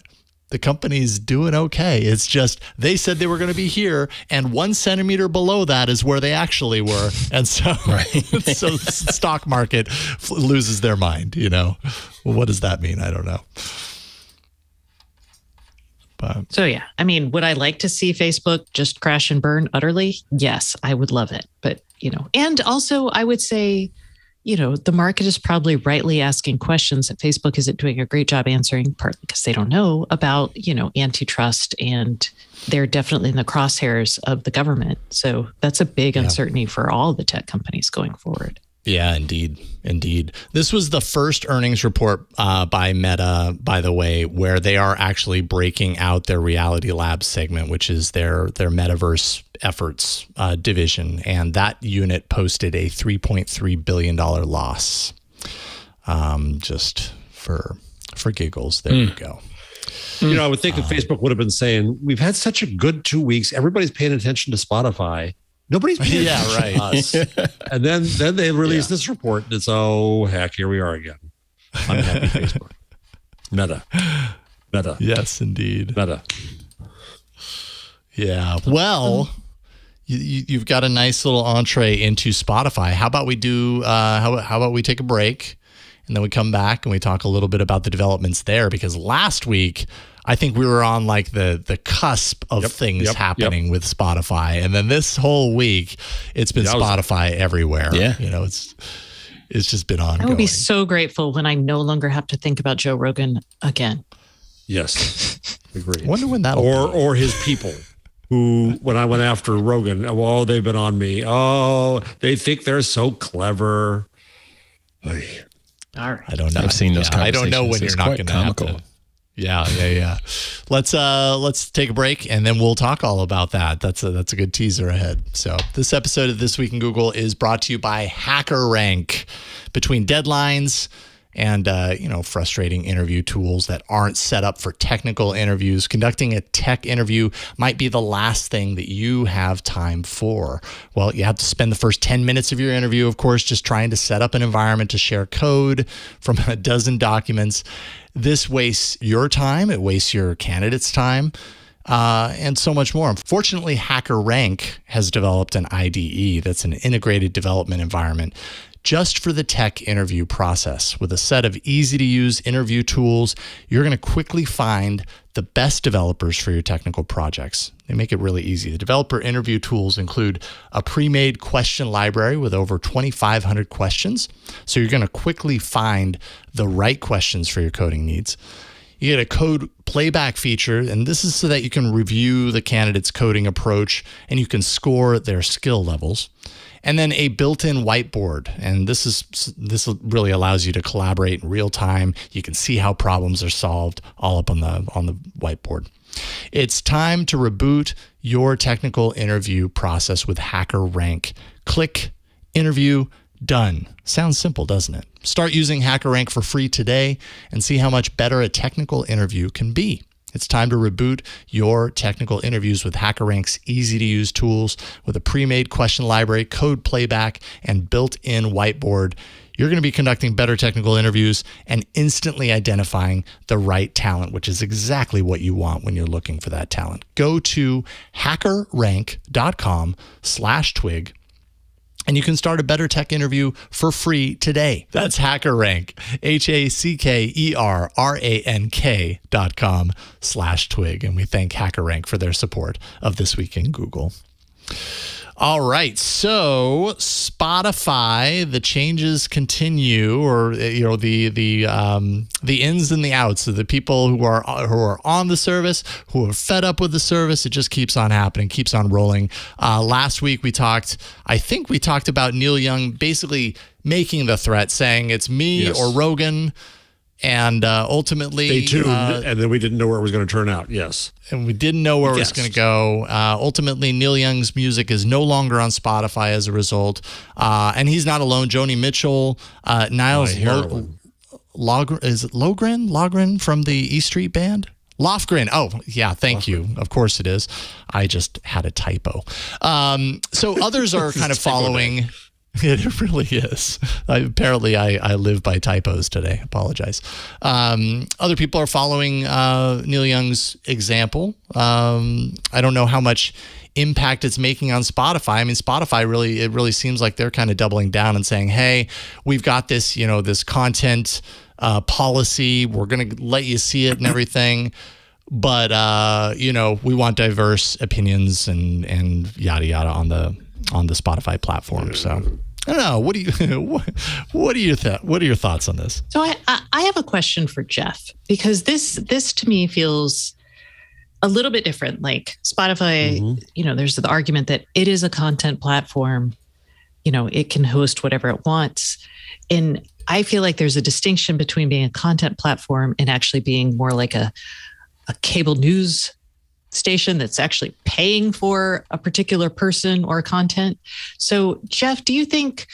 the company's doing okay. It's just they said they were going to be here, and 1 centimeter below that is where they actually were, and so so the stock market loses their mind. Well, what does that mean? I don't know. But so yeah, I mean, would I like to see Facebook just crash and burn utterly? Yes, I would love it. But and also I would say, the market is probably rightly asking questions that Facebook isn't doing a great job answering, partly because they don't know about, antitrust, and they're definitely in the crosshairs of the government. So that's a big uncertainty for all the tech companies going forward. Yeah, indeed. This was the first earnings report by Meta, by the way, where they are actually breaking out their Reality Labs segment, which is their metaverse efforts division. And that unit posted a $3.3 billion loss. Just for giggles. There you go. I would think that Facebook would have been saying, we've had such a good 2 weeks. Everybody's paying attention to Spotify. Nobody's paying attention to us. And then they released this report, and it's, oh, heck, here we are again. Unhappy Facebook. Meta. Yes, indeed. Meta. Yeah. Well, you've got a nice little entree into Spotify. How about we do? How about we take a break, and then we come back and we talk a little bit about the developments there? Because last week, I think we were on like the cusp of things happening with Spotify, and then this whole week it's been Spotify everywhere. Yeah, it's just been ongoing. I would be so grateful when I no longer have to think about Joe Rogan again. Yes, agreed. Wonder when that or his people who, when I went after Rogan, oh, they've been on me. Oh, they think they're so clever. All right, I don't know. I've seen those. I don't know when you're not going to have to. Yeah. Let's take a break, and then we'll talk all about that. That's a good teaser ahead. So this episode of This Week in Google is brought to you by HackerRank. Between deadlines and frustrating interview tools that aren't set up for technical interviews, conducting a tech interview might be the last thing that you have time for. Well, you have to spend the first 10 minutes of your interview, of course, just trying to set up an environment to share code from a dozen documents. This wastes your time, it wastes your candidate's time, and so much more. Fortunately, HackerRank has developed an IDE that's an integrated development environment just for the tech interview process. With a set of easy-to-use interview tools, you're going to quickly find the best developers for your technical projects. They make it really easy. The developer interview tools include a pre-made question library with over 2,500 questions. So you're going to quickly find the right questions for your coding needs. You get a code playback feature, and this is so that you can review the candidate's coding approach and you can score their skill levels. And then a built-in whiteboard, and this really allows you to collaborate in real time. You can see how problems are solved all up on the whiteboard. It's time to reboot your technical interview process with HackerRank. Click, interview, done. Sounds simple, doesn't it? Start using HackerRank for free today and see how much better a technical interview can be. It's time to reboot your technical interviews with HackerRank's easy-to-use tools with a pre-made question library, code playback, and built-in whiteboard. You're going to be conducting better technical interviews and instantly identifying the right talent, which is exactly what you want when you're looking for that talent. Go to hackerrank.com/twig. And you can start a better tech interview for free today. That's HackerRank, HackerRank.com/twig. And we thank HackerRank for their support of This Week in Google. All right, so Spotify, the changes continue, or the ins and the outs of the people who are on the service, who are fed up with the service. It just keeps on happening, keeps on rolling. Last week I think we talked about Neil Young basically making the threat, saying it's me or Rogan. And ultimately, stay tuned, and then we didn't know where it was going to turn out. Yes, and we didn't know where it was going to go. Ultimately, Neil Young's music is no longer on Spotify as a result, and he's not alone. Joni Mitchell, Niles Logren from the E Street Band. Lofgren. Oh, yeah. Thank you. Of course it is. I just had a typo. So others are kind of following. It really is. Apparently, I live by typos today. Apologize. Other people are following Neil Young's example. I don't know how much impact it's making on Spotify. I mean, Spotify it really seems like they're kind of doubling down and saying, "Hey, we've got this, this content policy. We're going to let you see it and everything." But we want diverse opinions and yada yada on the Spotify platform. So I don't know. What are your thoughts on this? So I have a question for Jeff, because this to me feels a little bit different. Like Spotify, there's the argument that it is a content platform. It can host whatever it wants. And I feel like there's a distinction between being a content platform and actually being more like a cable news station that's actually paying for a particular person or content. So, Jeff, do you think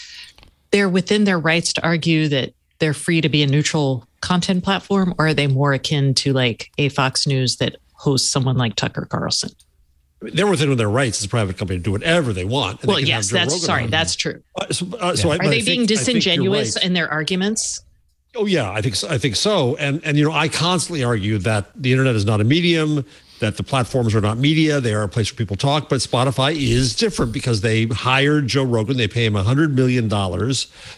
they're within their rights to argue that they're free to be a neutral content platform, or are they more akin to like a Fox News that hosts someone like Tucker Carlson? They're within their rights as a private company to do whatever they want. Well, yes, that's true. Are they being disingenuous in their arguments? Oh yeah, I think so. And I constantly argue that the internet is not a medium, that the platforms are not media, they are a place where people talk. But Spotify is different because they hired Joe Rogan. They pay him $100 million.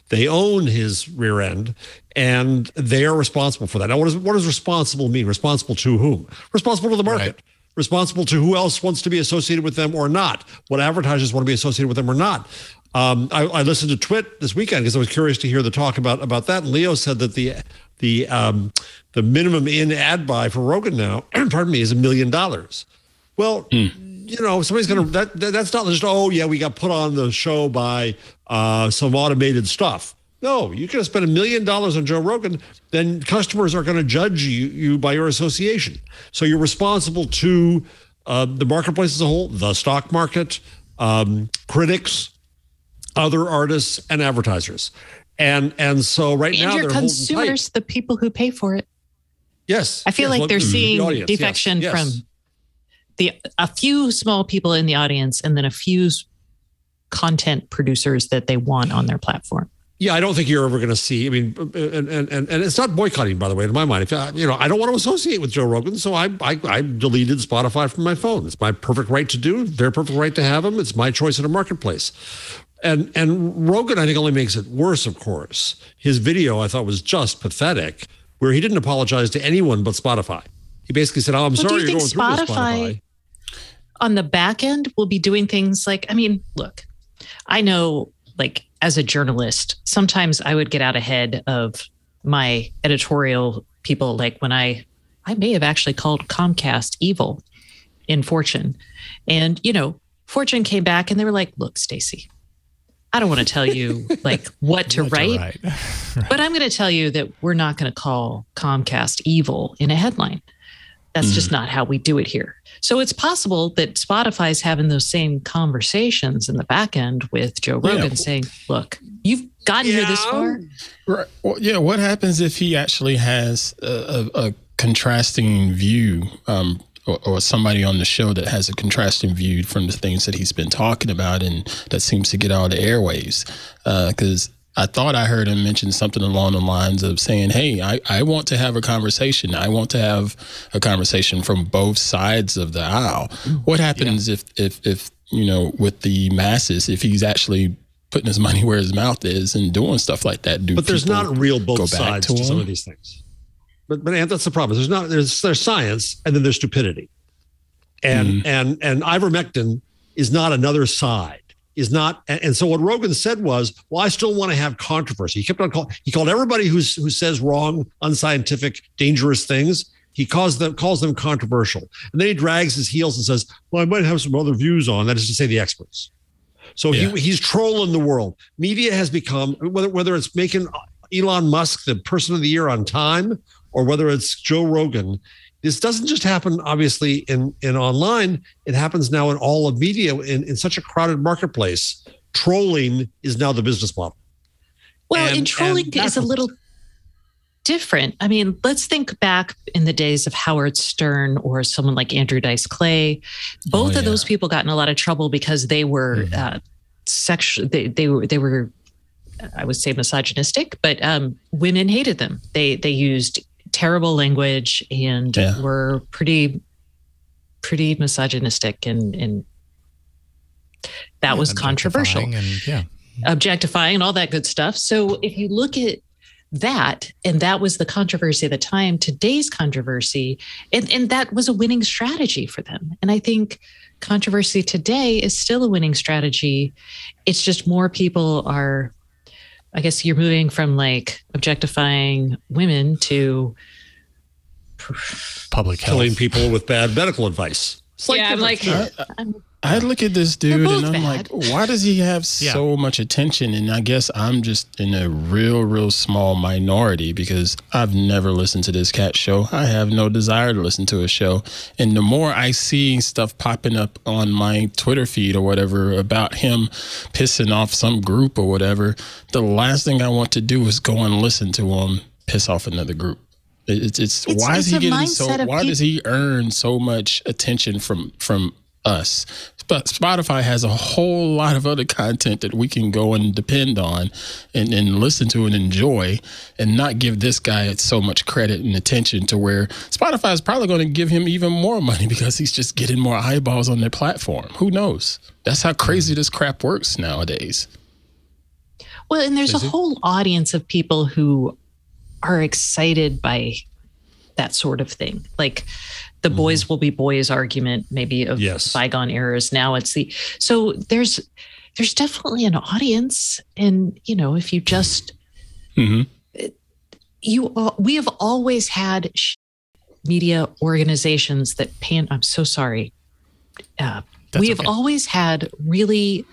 They own his rear end, and they are responsible for that. Now, what does responsible mean? Responsible to whom? Responsible to the market. Right. Responsible to who else wants to be associated with them or not. What advertisers want to be associated with them or not. I listened to Twit this weekend because I was curious to hear the talk about that. And Leo said that the minimum in ad buy for Rogan now, pardon me, is $1 million. Well, somebody's going to, that's not just, we got put on the show by some automated stuff. No, you could have spent $1 million on Joe Rogan, then customers are going to judge you by your association. So you're responsible to the marketplace as a whole, the stock market, critics, other artists, and advertisers. And so now your consumers, the people who pay for it. Yes. I feel like they're seeing defection from a few small people in the audience and then a few content producers that they want on their platform. Yeah, I don't think you're ever going to see. I mean, and it's not boycotting, by the way, in my mind. If I don't want to associate with Joe Rogan, so I deleted Spotify from my phone. It's my perfect right to do. Their perfect right to have them. It's my choice in a marketplace. And Rogan, I think, only makes it worse. Of course, his video I thought was just pathetic, where he didn't apologize to anyone but Spotify. He basically said, "Oh, I'm sorry you're going through this, Spotify." On the back end, will be doing things like, look, I know, like, as a journalist, sometimes I would get out ahead of my editorial people. Like when I may have actually called Comcast evil in Fortune. And, Fortune came back and they were like, look, Stacey, I don't want to tell you like what to write, but I'm going to tell you that we're not going to call Comcast evil in a headline. That's just not how we do it here. So it's possible that Spotify's having those same conversations in the back end with Joe Rogan saying, look, you've gotten here this far. Right. Well, what happens if he actually has a contrasting view, or somebody on the show that has a contrasting view from the things that he's been talking about, and that seems to get all the airwaves. Because I thought I heard him mention something along the lines of saying, hey, I want to have a conversation. I want to have a conversation from both sides of the aisle. What happens if with the masses, if he's actually putting his money where his mouth is and doing stuff like that? But there's not real both sides to some of these things. But that's the problem. There's science, and then there's stupidity. And ivermectin is not another side. And so what Rogan said was, well, I still want to have controversy. He kept on he called everybody who says wrong, unscientific, dangerous things, he calls them controversial. And then he drags his heels and says, well, I might have some other views on that, is to say the experts. So he's trolling the world. Media has become, whether it's making Elon Musk the person of the year on Time, or whether it's Joe Rogan, this doesn't just happen, obviously, in online. It happens now in all of media in such a crowded marketplace. Trolling is now the business model. Well, and trolling is a little different. I mean, let's think back in the days of Howard Stern or someone like Andrew Dice Clay. Both of those people got in a lot of trouble because they were they were, I would say, misogynistic, but women hated them. They used terrible language and were pretty misogynistic, and that was controversial, and objectifying and all that good stuff. So if you look at that, and that was the controversy at the time, today's controversy, and that was a winning strategy for them. And I think controversy today is still a winning strategy. It's just more people are, I guess you're moving from like objectifying women to public health, killing people with bad medical advice. I look at this dude and I'm like, why does he have so much attention? And I guess I'm just in a real small minority because I've never listened to this cat show. I have no desire to listen to a show. And the more I see stuff popping up on my Twitter feed or whatever about him pissing off some group or whatever, the last thing I want to do is go and listen to him piss off another group. It's why is he getting so? Why does he earn so much attention from us? But Spotify has a whole lot of other content that we can go and depend on and listen to and enjoy, and not give this guy so much credit and attention to where Spotify is probably going to give him even more money because he's just getting more eyeballs on their platform. Who knows? That's how crazy this crap works nowadays. Well, and there's a whole audience of people who are excited by that sort of thing. Like the boys will be boys argument, maybe of bygone eras. Now it's so there's definitely an audience. And, if you just, we have always had media organizations that I'm so sorry. We have always had really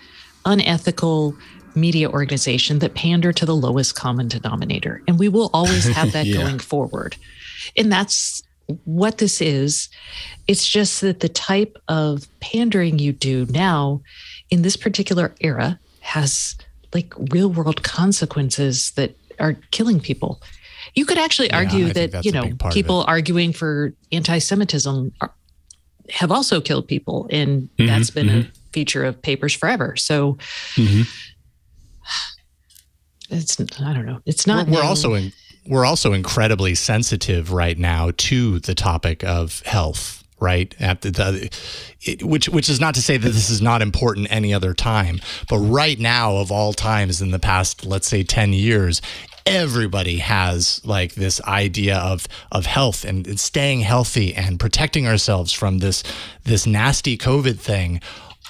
unethical media organization that pander to the lowest common denominator. And we will always have that going forward. And that's what this is. It's just that the type of pandering you do now in this particular era has like real world consequences that are killing people. You could actually argue that, people arguing for anti-Semitism have also killed people. And that's been a feature of papers forever. So I don't know. It's not. We're also incredibly sensitive right now to the topic of health, right? Which is not to say that this is not important any other time, but right now, of all times in the past, let's say 10 years, everybody has like this idea of health and staying healthy and protecting ourselves from this nasty COVID thing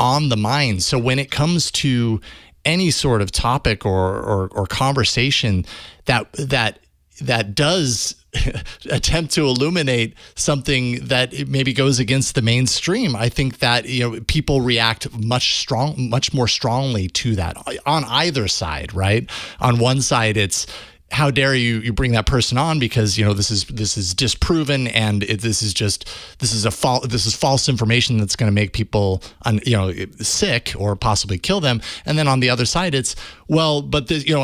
on the mind. So when it comes to any sort of topic or conversation that does attempt to illuminate something that maybe goes against the mainstream, I think that people react much more strongly to that on either side, right? On one side, it's how dare you bring that person on because this is disproven and this is false information that's going to make people sick or possibly kill them. And then on the other side, it's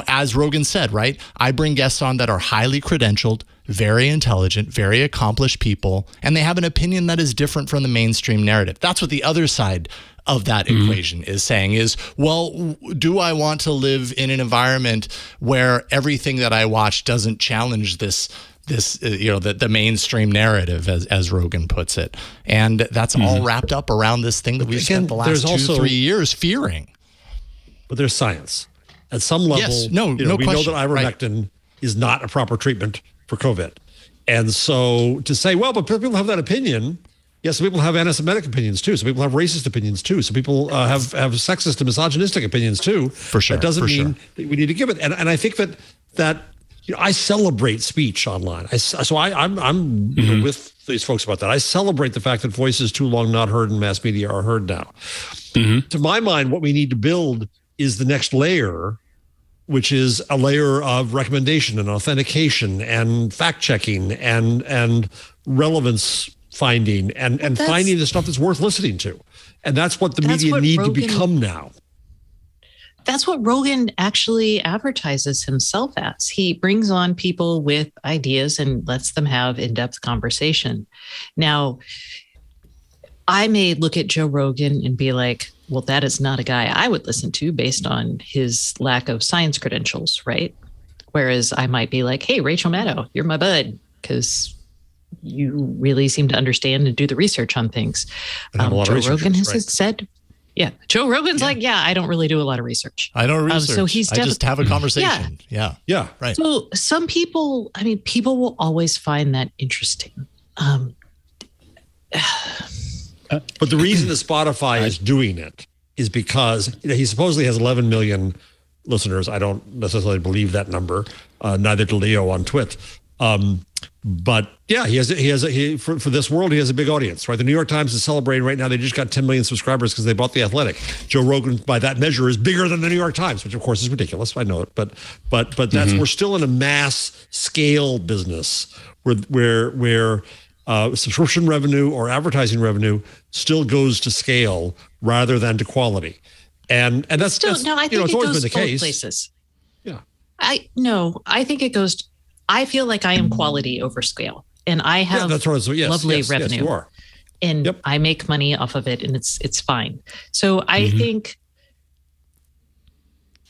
as Rogan said, right? I bring guests on that are highly credentialed, very intelligent, very accomplished people, and they have an opinion that is different from the mainstream narrative. That's what the other side of that equation is saying is, well, do I want to live in an environment where everything that I watch doesn't challenge the mainstream narrative, as Rogan puts it? And that's all wrapped up around this thing that we've spent the last 2-3 years fearing. But there's science. At some level, yes, we know that ivermectin is not a proper treatment for COVID. And so to say, well, but people have that opinion. Yes, some people have anti-Semitic opinions too. Some people have racist opinions too. Some people have sexist and misogynistic opinions too. For sure. That doesn't mean that we need to give it. And I think that I celebrate speech online. I'm with these folks about that. I celebrate the fact that voices too long not heard in mass media are heard now. To my mind, what we need to build is the next layer, which is a layer of recommendation and authentication and fact checking and relevance finding and finding the stuff that's worth listening to. And that's what the media need to become now. That's what Rogan actually advertises himself as. He brings on people with ideas and lets them have in-depth conversation. Now, I may look at Joe Rogan and be like, well, that is not a guy I would listen to based on his lack of science credentials, right? Whereas I might be like, hey, Rachel Maddow, you're my bud, because you really seem to understand and do the research on things. Joe Rogan has said, Joe Rogan's like, I don't really do a lot of research. I don't research. So I just have a conversation. Yeah. Right. So some people, people will always find that interesting. But the reason that Spotify is doing it is because he supposedly has 11 million listeners. I don't necessarily believe that number. Neither do Leo on Twit. But for this world, he has a big audience, right? The New York Times is celebrating right now. They just got 10 million subscribers because they bought The Athletic. Joe Rogan, by that measure, is bigger than the New York Times, which of course is ridiculous. I know it, but that's we're still in a mass scale business where subscription revenue or advertising revenue still goes to scale rather than to quality, and that's still no. I think it's it always goes been the both case. Places. Yeah, I think it goes. I feel like I am quality over scale, and I have lovely revenue. Yes, you are. And I make money off of it, and it's fine. So I think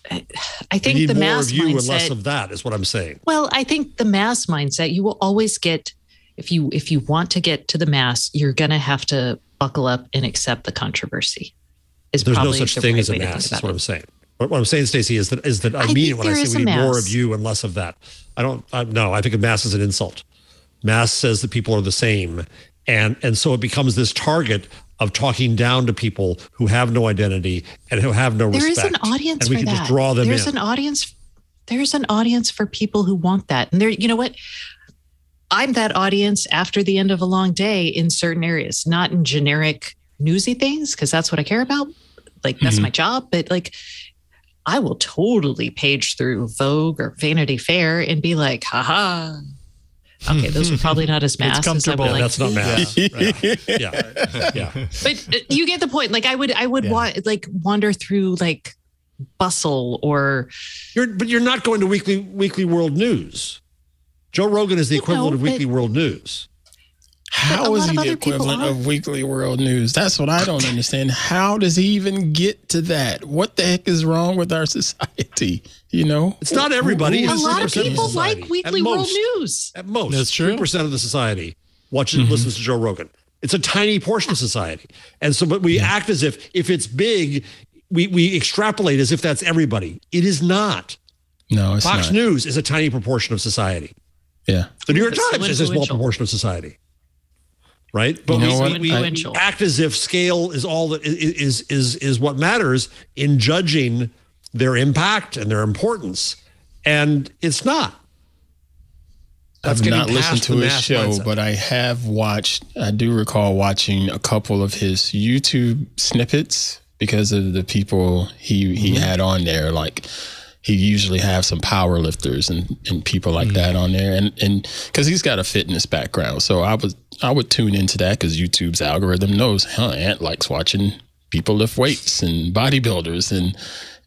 the mass mindset, more of you and less of that is what I'm saying. Well, I think the mass mindset, you will always get, if you want to get to the mass, you're going to have to buckle up and accept the controversy. There's no such thing as a mass. That's what I'm saying. What I'm saying, Stacey, is that I mean it when I say we need more of you and less of that. I think a mass is an insult. Mass says that people are the same. And so it becomes this target of talking down to people who have no identity and who have no respect. There is an audience for that. And we can just draw them in. There's an audience for people who want that. And you know what? I'm that audience after the end of a long day in certain areas, not in generic newsy things, because that's what I care about. Like, that's my job. But I will totally page through Vogue or Vanity Fair and be like, haha. Okay, those are probably not as mass. It's comfortable. That's not mass. Yeah. But you get the point. I would wander through Bustle or. But you're not going to Weekly World News. Joe Rogan is the equivalent of Weekly World News. How is he the equivalent of Weekly World News? That's what I don't understand. How does he even get to that? What the heck is wrong with our society? It's not everybody. A lot of people like Weekly World News. At most, that's true. 3% of the society listens to Joe Rogan. It's a tiny portion of society, and so but we act as if it's big. We extrapolate as if that's everybody. It is not. No, it's Fox not. News is a tiny proportion of society. Yeah, the New York Times is a small proportion of society. Right, but we act as if scale is all that is what matters in judging their impact and their importance, and it's not. I've not listened to his show, mindset. But I do recall watching a couple of his YouTube snippets because of the people he had on there. He usually have some power lifters and people like that on there, and because he's got a fitness background, so I would tune into that because YouTube's algorithm knows, Ant likes watching people lift weights and bodybuilders,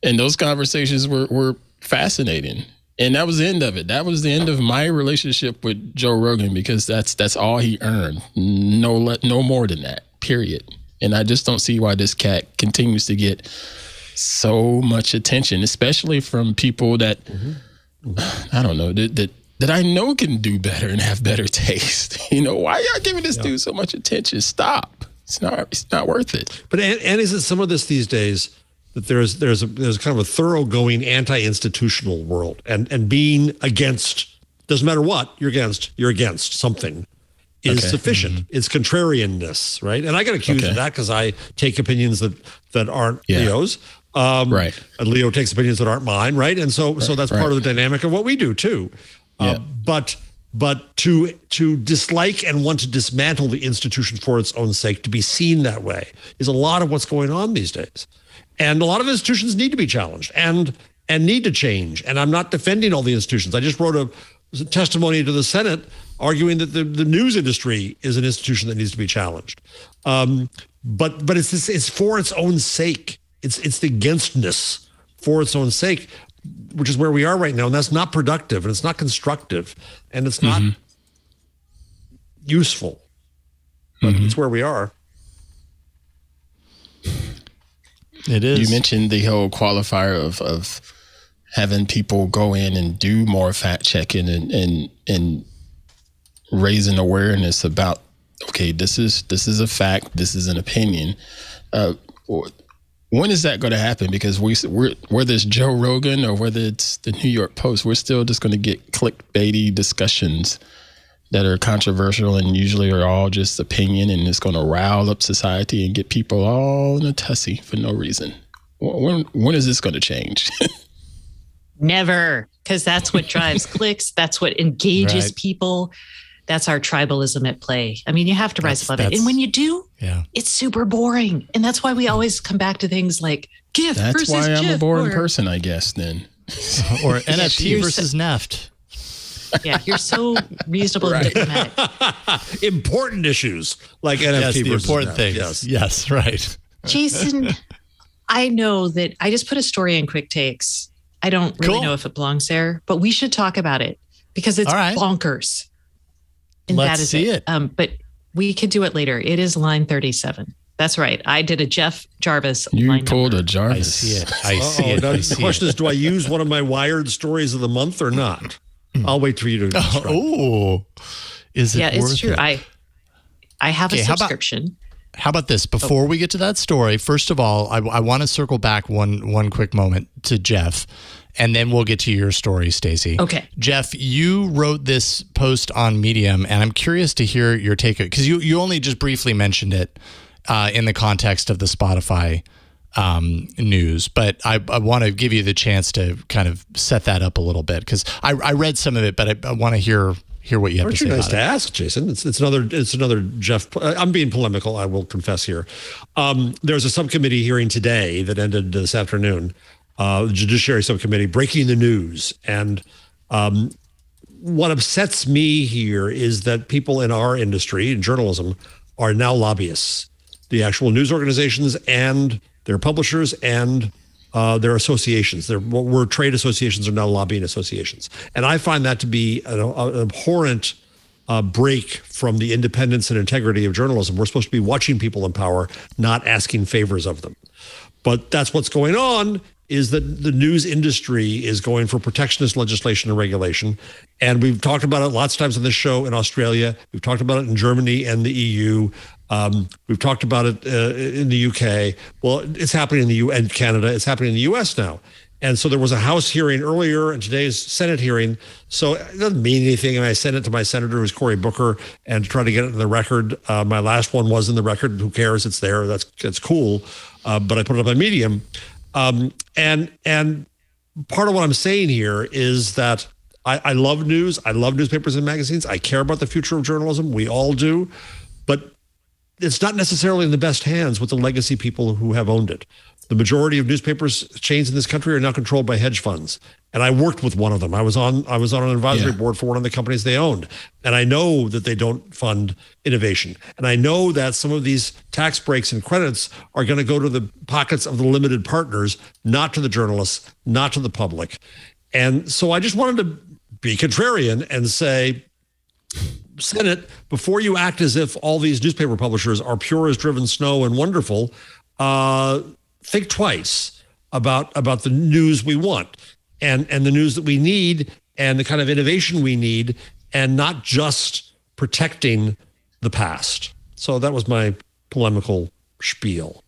and those conversations were fascinating. And that was the end of it. That was the end of my relationship with Joe Rogan, because that's all he earned. No more than that, period. And I just don't see why this cat continues to get so much attention, especially from people that, I don't know, that I know can do better and have better taste. Why y'all giving this dude so much attention? Stop. It's not worth it. But and is it some of this these days that there's kind of a thoroughgoing anti-institutional world, and being against, doesn't matter what you're against something is sufficient. It's contrarianness, right? And I get accused of that because I take opinions that aren't Leo's. Right. And Leo takes opinions that aren't mine, right? And so that's part of the dynamic of what we do too. But to dislike and want to dismantle the institution for its own sake, to be seen that way, is a lot of what's going on these days. And a lot of institutions need to be challenged and need to change. And I'm not defending all the institutions. I just wrote a testimony to the Senate arguing that the news industry is an institution that needs to be challenged. But it's for its own sake. It's the againstness for its own sake, which is where we are right now. And that's not productive, and it's not constructive, and it's not useful. But it's where we are. It is. You mentioned the whole qualifier of having people go in and do more fact checking and raising awareness about, okay, this is a fact, this is an opinion. When is that going to happen? Because whether it's Joe Rogan or whether it's the New York Post, we're still just going to get clickbaity discussions that are controversial and usually are all just opinion, and it's going to rile up society and get people all in a tussy for no reason. When is this going to change? Never, because that's what drives clicks. That's what engages people. That's our tribalism at play. I mean, you have to rise above it. And when you do, it's super boring. And that's why we always come back to things like GIF versus GIF. That's why I'm a boring person, I guess, then. Or NFT versus Neft. Yeah, you're so reasonable and diplomatic. Important issues like NFT versus important Neft. things. Yes, right. Jason, I know that I just put a story in Quick Takes. I don't really know if it belongs there, but we should talk about it because it's bonkers. And Let's see it. But we could do it later. It is line 37. That's right. I did a Jeff Jarvis. You pulled a Jarvis. I see it. I see it. The question is, do I use one of my Wired stories of the month or not? I'll wait for you to. Is it? Yeah, worth it's true. It? I have a subscription. How about this? Before we get to that story, first of all, I want to circle back one quick moment to Jeff, and then we'll get to your story, Stacey. Okay. Jeff, you wrote this post on Medium, and I'm curious to hear your take, because you only just briefly mentioned it in the context of the Spotify news, but I want to give you the chance to kind of set that up a little bit, because I read some of it, but I want to hear what you have to say about it. Nice to ask, Jason. It's another Jeff. I'm being polemical, I will confess here. There's a subcommittee hearing today that ended this afternoon. The Judiciary Subcommittee breaking the news, and what upsets me here is that people in our industry, in journalism, are now lobbyists. The actual news organizations and their publishers and their associations. Where trade associations are now lobbying associations. And I find that to be an abhorrent break from the independence and integrity of journalism. We're supposed to be watching people in power, not asking favors of them. But that's what's going on, is that the news industry is going for protectionist legislation and regulation. And we've talked about it lots of times on this show in Australia. We've talked about it in Germany and the EU. We've talked about it in the UK. Well, it's happening in the EU and Canada. It's happening in the US now. And so there was a House hearing earlier and today's Senate hearing. So it doesn't mean anything. And I sent it to my senator, who's Cory Booker, and to try to get it in the record. My last one was in the record. Who cares? It's there. That's cool. But I put it up on Medium. And part of what I'm saying here is that I love news. I love newspapers and magazines. I care about the future of journalism. We all do. But it's not necessarily in the best hands with the legacy people who have owned it. The majority of newspapers chains in this country are now controlled by hedge funds. And I worked with one of them. I was on an advisory board for one of the companies they owned. And I know that they don't fund innovation. And I know that some of these tax breaks and credits are going to go to the pockets of the limited partners, not to the journalists, not to the public. And so I just wanted to be contrarian and say, Senate, before you act as if all these newspaper publishers are pure as driven snow and wonderful, think twice about the news we want and the news that we need and the kind of innovation we need, and not just protecting the past. So that was my polemical spiel.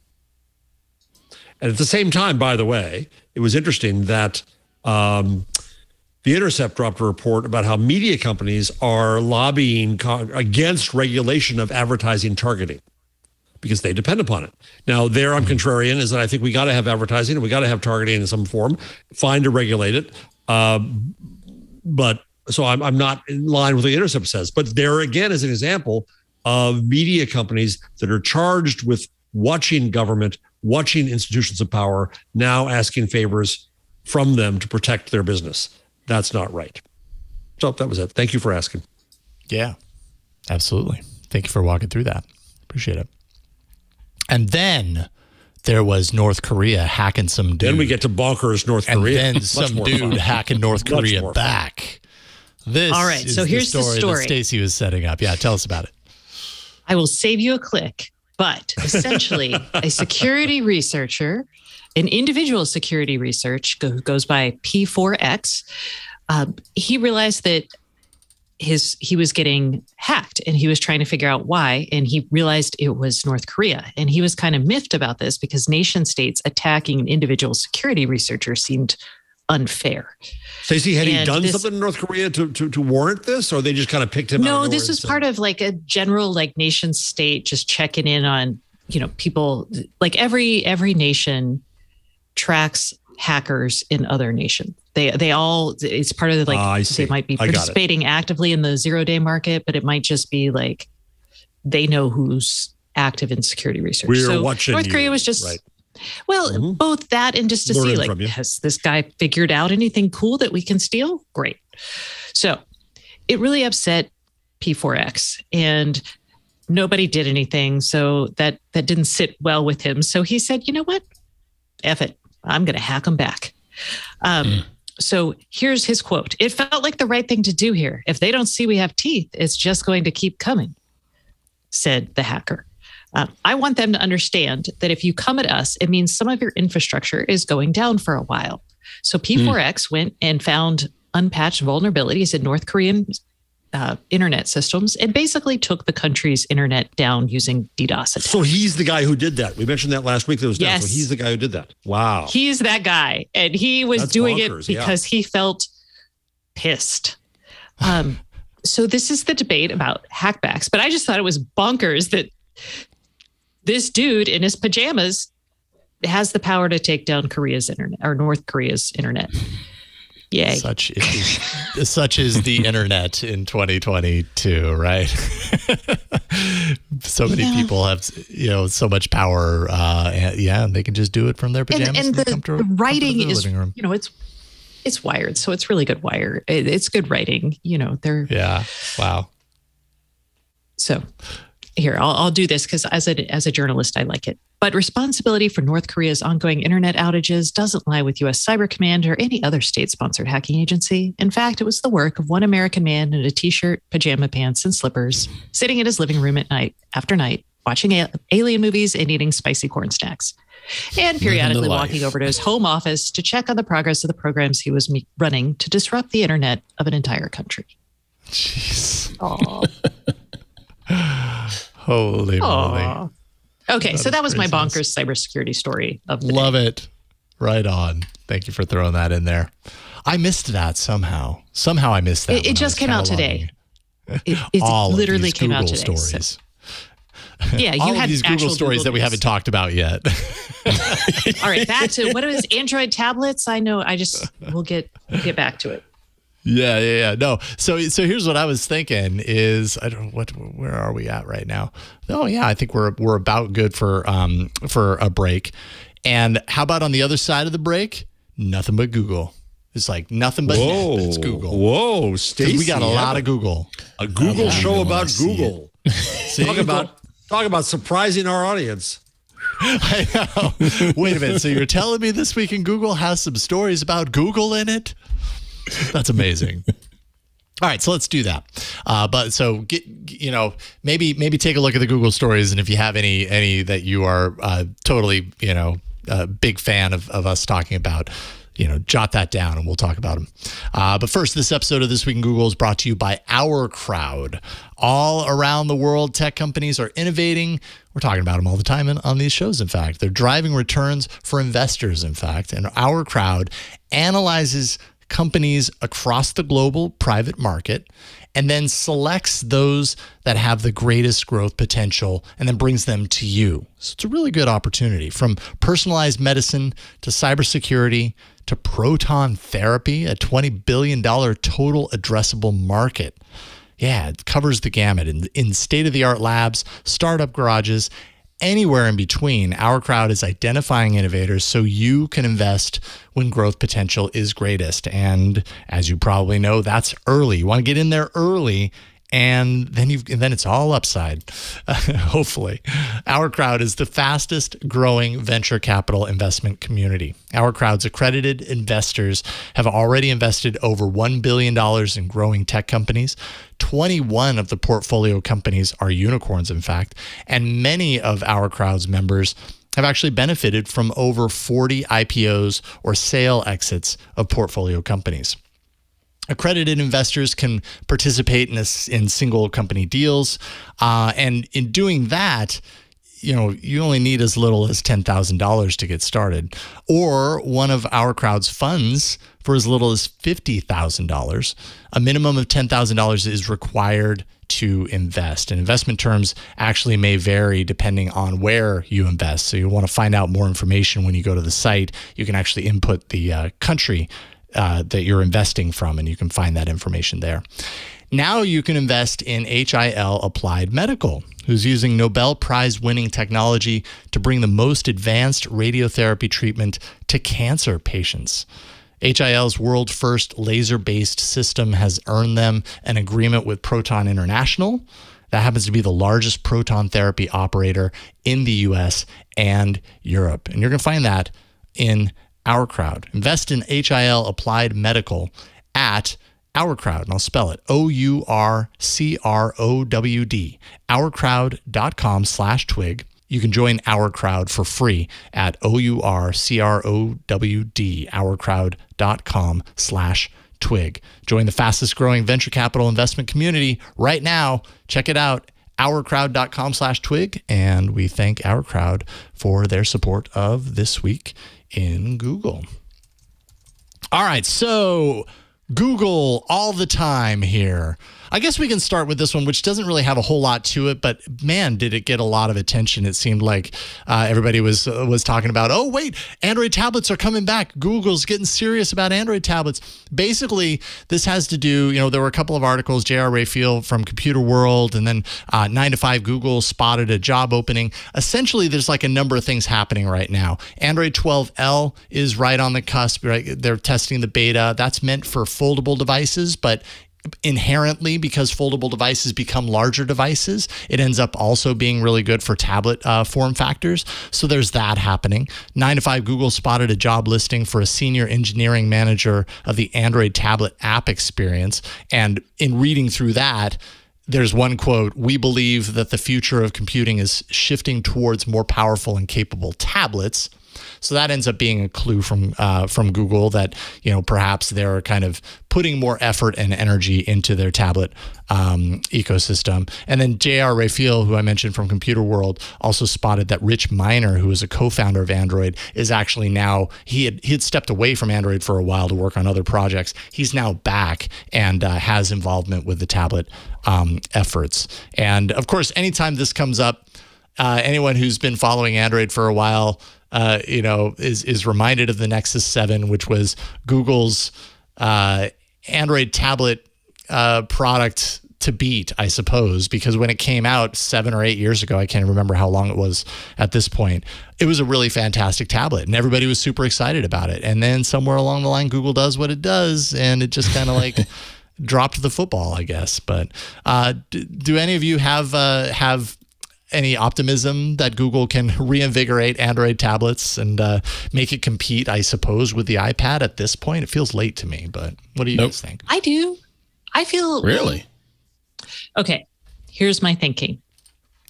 And at the same time, by the way, it was interesting that The Intercept dropped a report about how media companies are lobbying against regulation of advertising targeting because they depend upon it. Now, there I'm contrarian, is that I think we got to have advertising and we got to have targeting in some form, fine to regulate it. But so I'm not in line with what The Intercept says. But there again is an example of media companies that are charged with watching government, watching institutions of power, now asking favors from them to protect their business. That's not right. So that was it. Thank you for asking. Yeah, absolutely. Thank you for walking through that. Appreciate it. And then there was North Korea hacking some dude. Then we get to bonkers North Korea. And then some dude hacking North Korea back. This all right, is so here's the story that Stacey was setting up. Yeah, tell us about it. I will save you a click, but essentially a security researcher, an individual security research who goes by P4X, he realized that he was getting hacked and he was trying to figure out why. And he realized it was North Korea. And he was kind of miffed about this because nation states attacking an individual security researcher seemed unfair. Stacey, had he done something in North Korea to warrant this, or they just kind of picked him out? No, this was part of like a general like nation state just checking in on, people. Like every nation tracks hackers in other nations. They all, it's part of the they might be participating actively in the 0-day market, but it might just be like they know who's active in security research. We're watching North Korea was just right. Well, both that and just to see like, has this guy figured out anything cool that we can steal? Great. So it really upset P4X and nobody did anything. So that didn't sit well with him. So he said, you know what? F it. I'm going to hack him back. So here's his quote. It felt like the right thing to do here. If they don't see we have teeth, it's just going to keep coming, said the hacker. I want them to understand that if you come at us, it means some of your infrastructure is going down for a while. So P4X went and found unpatched vulnerabilities in North Korean internet systems and basically took the country's internet down using DDoS attacks. So he's the guy who did that. We mentioned that last week. That was yes. So he's the guy who did that. Wow. He's that guy. And he was doing bonkers, it because he felt pissed. So this is the debate about hackbacks. But I just thought it was bonkers that this dude in his pajamas has the power to take down Korea's internet or North Korea's internet. Yay. Such is the internet in 2022, right? So many people have, so much power. And they can just do it from their pajamas. And the writing is, it's wired. So it's really good wire. It's good writing, Yeah. Wow. So here, I'll do this because as a journalist, I like it. But responsibility for North Korea's ongoing internet outages doesn't lie with U.S. Cyber Command or any other state-sponsored hacking agency. In fact, it was the work of one American man in a t-shirt, pajama pants, and slippers, sitting in his living room at night after night, watching alien movies and eating spicy corn snacks, and periodically walking over to his home office to check on the progress of the programs he was running to disrupt the internet of an entire country. Jeez. Aww. Holy moly. Okay, so that was my bonkers cybersecurity story of the Love day. it. Right on. Thank you for throwing that in there. I missed that somehow. Somehow I missed that. It just came out today. It literally came out today. Stories. So. Yeah, you had these Google stories that we haven't talked about yet. All right, back to what is Android tablets? I know. We'll get back to it. Yeah. No. So here's what I was thinking is where are we at right now? Oh yeah, I think we're about good for a break. And how about on the other side of the break? Nothing but Google. It's like nothing but net, it's Google. Whoa, Stacey. We got a lot of Google. A Google show about Google. Talk about surprising our audience. I know. Wait a minute. So you're telling me This Week in Google has some stories about Google in it? That's amazing. All right, so let's do that. But so maybe take a look at the Google stories, and if you have any that you are totally a big fan of us talking about, jot that down and we'll talk about them. But first, this episode of This Week in Google is brought to you by Our Crowd. All around the world, tech companies are innovating. We're talking about them all the time on these shows, in fact. They're driving returns for investors, in fact. And Our Crowd analyzes companies across the global private market and then selects those that have the greatest growth potential and then brings them to you. So it's a really good opportunity, from personalized medicine to cybersecurity to proton therapy, a $20 billion total addressable market. Yeah, it covers the gamut in state-of-the-art labs, startup garages, anywhere in between. Our Crowd is identifying innovators so you can invest when growth potential is greatest. And as you probably know, that's early. You want to get in there early, and then it's all upside, hopefully. Our Crowd is the fastest growing venture capital investment community. Our Crowd's accredited investors have already invested over $1 billion in growing tech companies. 21 of the portfolio companies are unicorns, in fact, and many of Our Crowd's members have actually benefited from over 40 IPOs or sale exits of portfolio companies. Accredited investors can participate in single company deals, and in doing that, you only need as little as $10,000 to get started, or one of Our Crowd's funds for as little as $50,000. A minimum of $10,000 is required to invest, and investment terms actually may vary depending on where you invest. So you'll want to find out more information when you go to the site. You can actually input the country that you're investing from, and you can find that information there. Now you can invest in HIL Applied Medical, who's using Nobel Prize winning technology to bring the most advanced radiotherapy treatment to cancer patients. HIL's world first laser-based system has earned them an agreement with Proton International. That happens to be the largest proton therapy operator in the US and Europe. And you're going to find that in Our Crowd. Invest in HIL Applied Medical at Our Crowd, and I'll spell it OURCROWD, ourcrowd.com/twig. You can join Our Crowd for free at OURCROWD, ourcrowd.com/twig. Join the fastest growing venture capital investment community right now. Check it out, ourcrowd.com/twig. And we thank Our Crowd for their support of This Week in Google. All right, so Google all the time here. I guess we can start with this one, which doesn't really have a whole lot to it, but man, did it get a lot of attention. It seemed like everybody was talking about, oh, wait, Android tablets are coming back. Google's getting serious about Android tablets. Basically, this has to do, there were a couple of articles, J.R. Raphael from Computer World, and then 9 to 5 Google spotted a job opening. Essentially, there's like a number of things happening right now. Android 12L is right on the cusp, right? They're testing the beta. That's meant for foldable devices, but inherently, because foldable devices become larger devices, it ends up also being really good for tablet form factors. So there's that happening. 9 to 5 Google spotted a job listing for a senior engineering manager of the Android tablet app experience. And in reading through that, there's one quote: "We believe that the future of computing is shifting towards more powerful and capable tablets." So that ends up being a clue from Google that, perhaps they're kind of putting more effort and energy into their tablet ecosystem. And then J.R. Raphael, who I mentioned from Computer World, also spotted that Rich Miner, who is a co-founder of Android, is actually now, he had stepped away from Android for a while to work on other projects. He's now back and has involvement with the tablet efforts. And of course, anytime this comes up, anyone who's been following Android for a while, is reminded of the Nexus 7, which was Google's Android tablet product to beat, I suppose, because when it came out 7 or 8 years ago, I can't remember how long it was at this point, it was a really fantastic tablet and everybody was super excited about it. And then somewhere along the line, Google does what it does, and it just kind of like dropped the football, I guess. But do any of you have any optimism that Google can reinvigorate Android tablets and make it compete, I suppose, with the iPad at this point? It feels late to me, but what do you guys think? I do. I feel... Really? Okay, here's my thinking.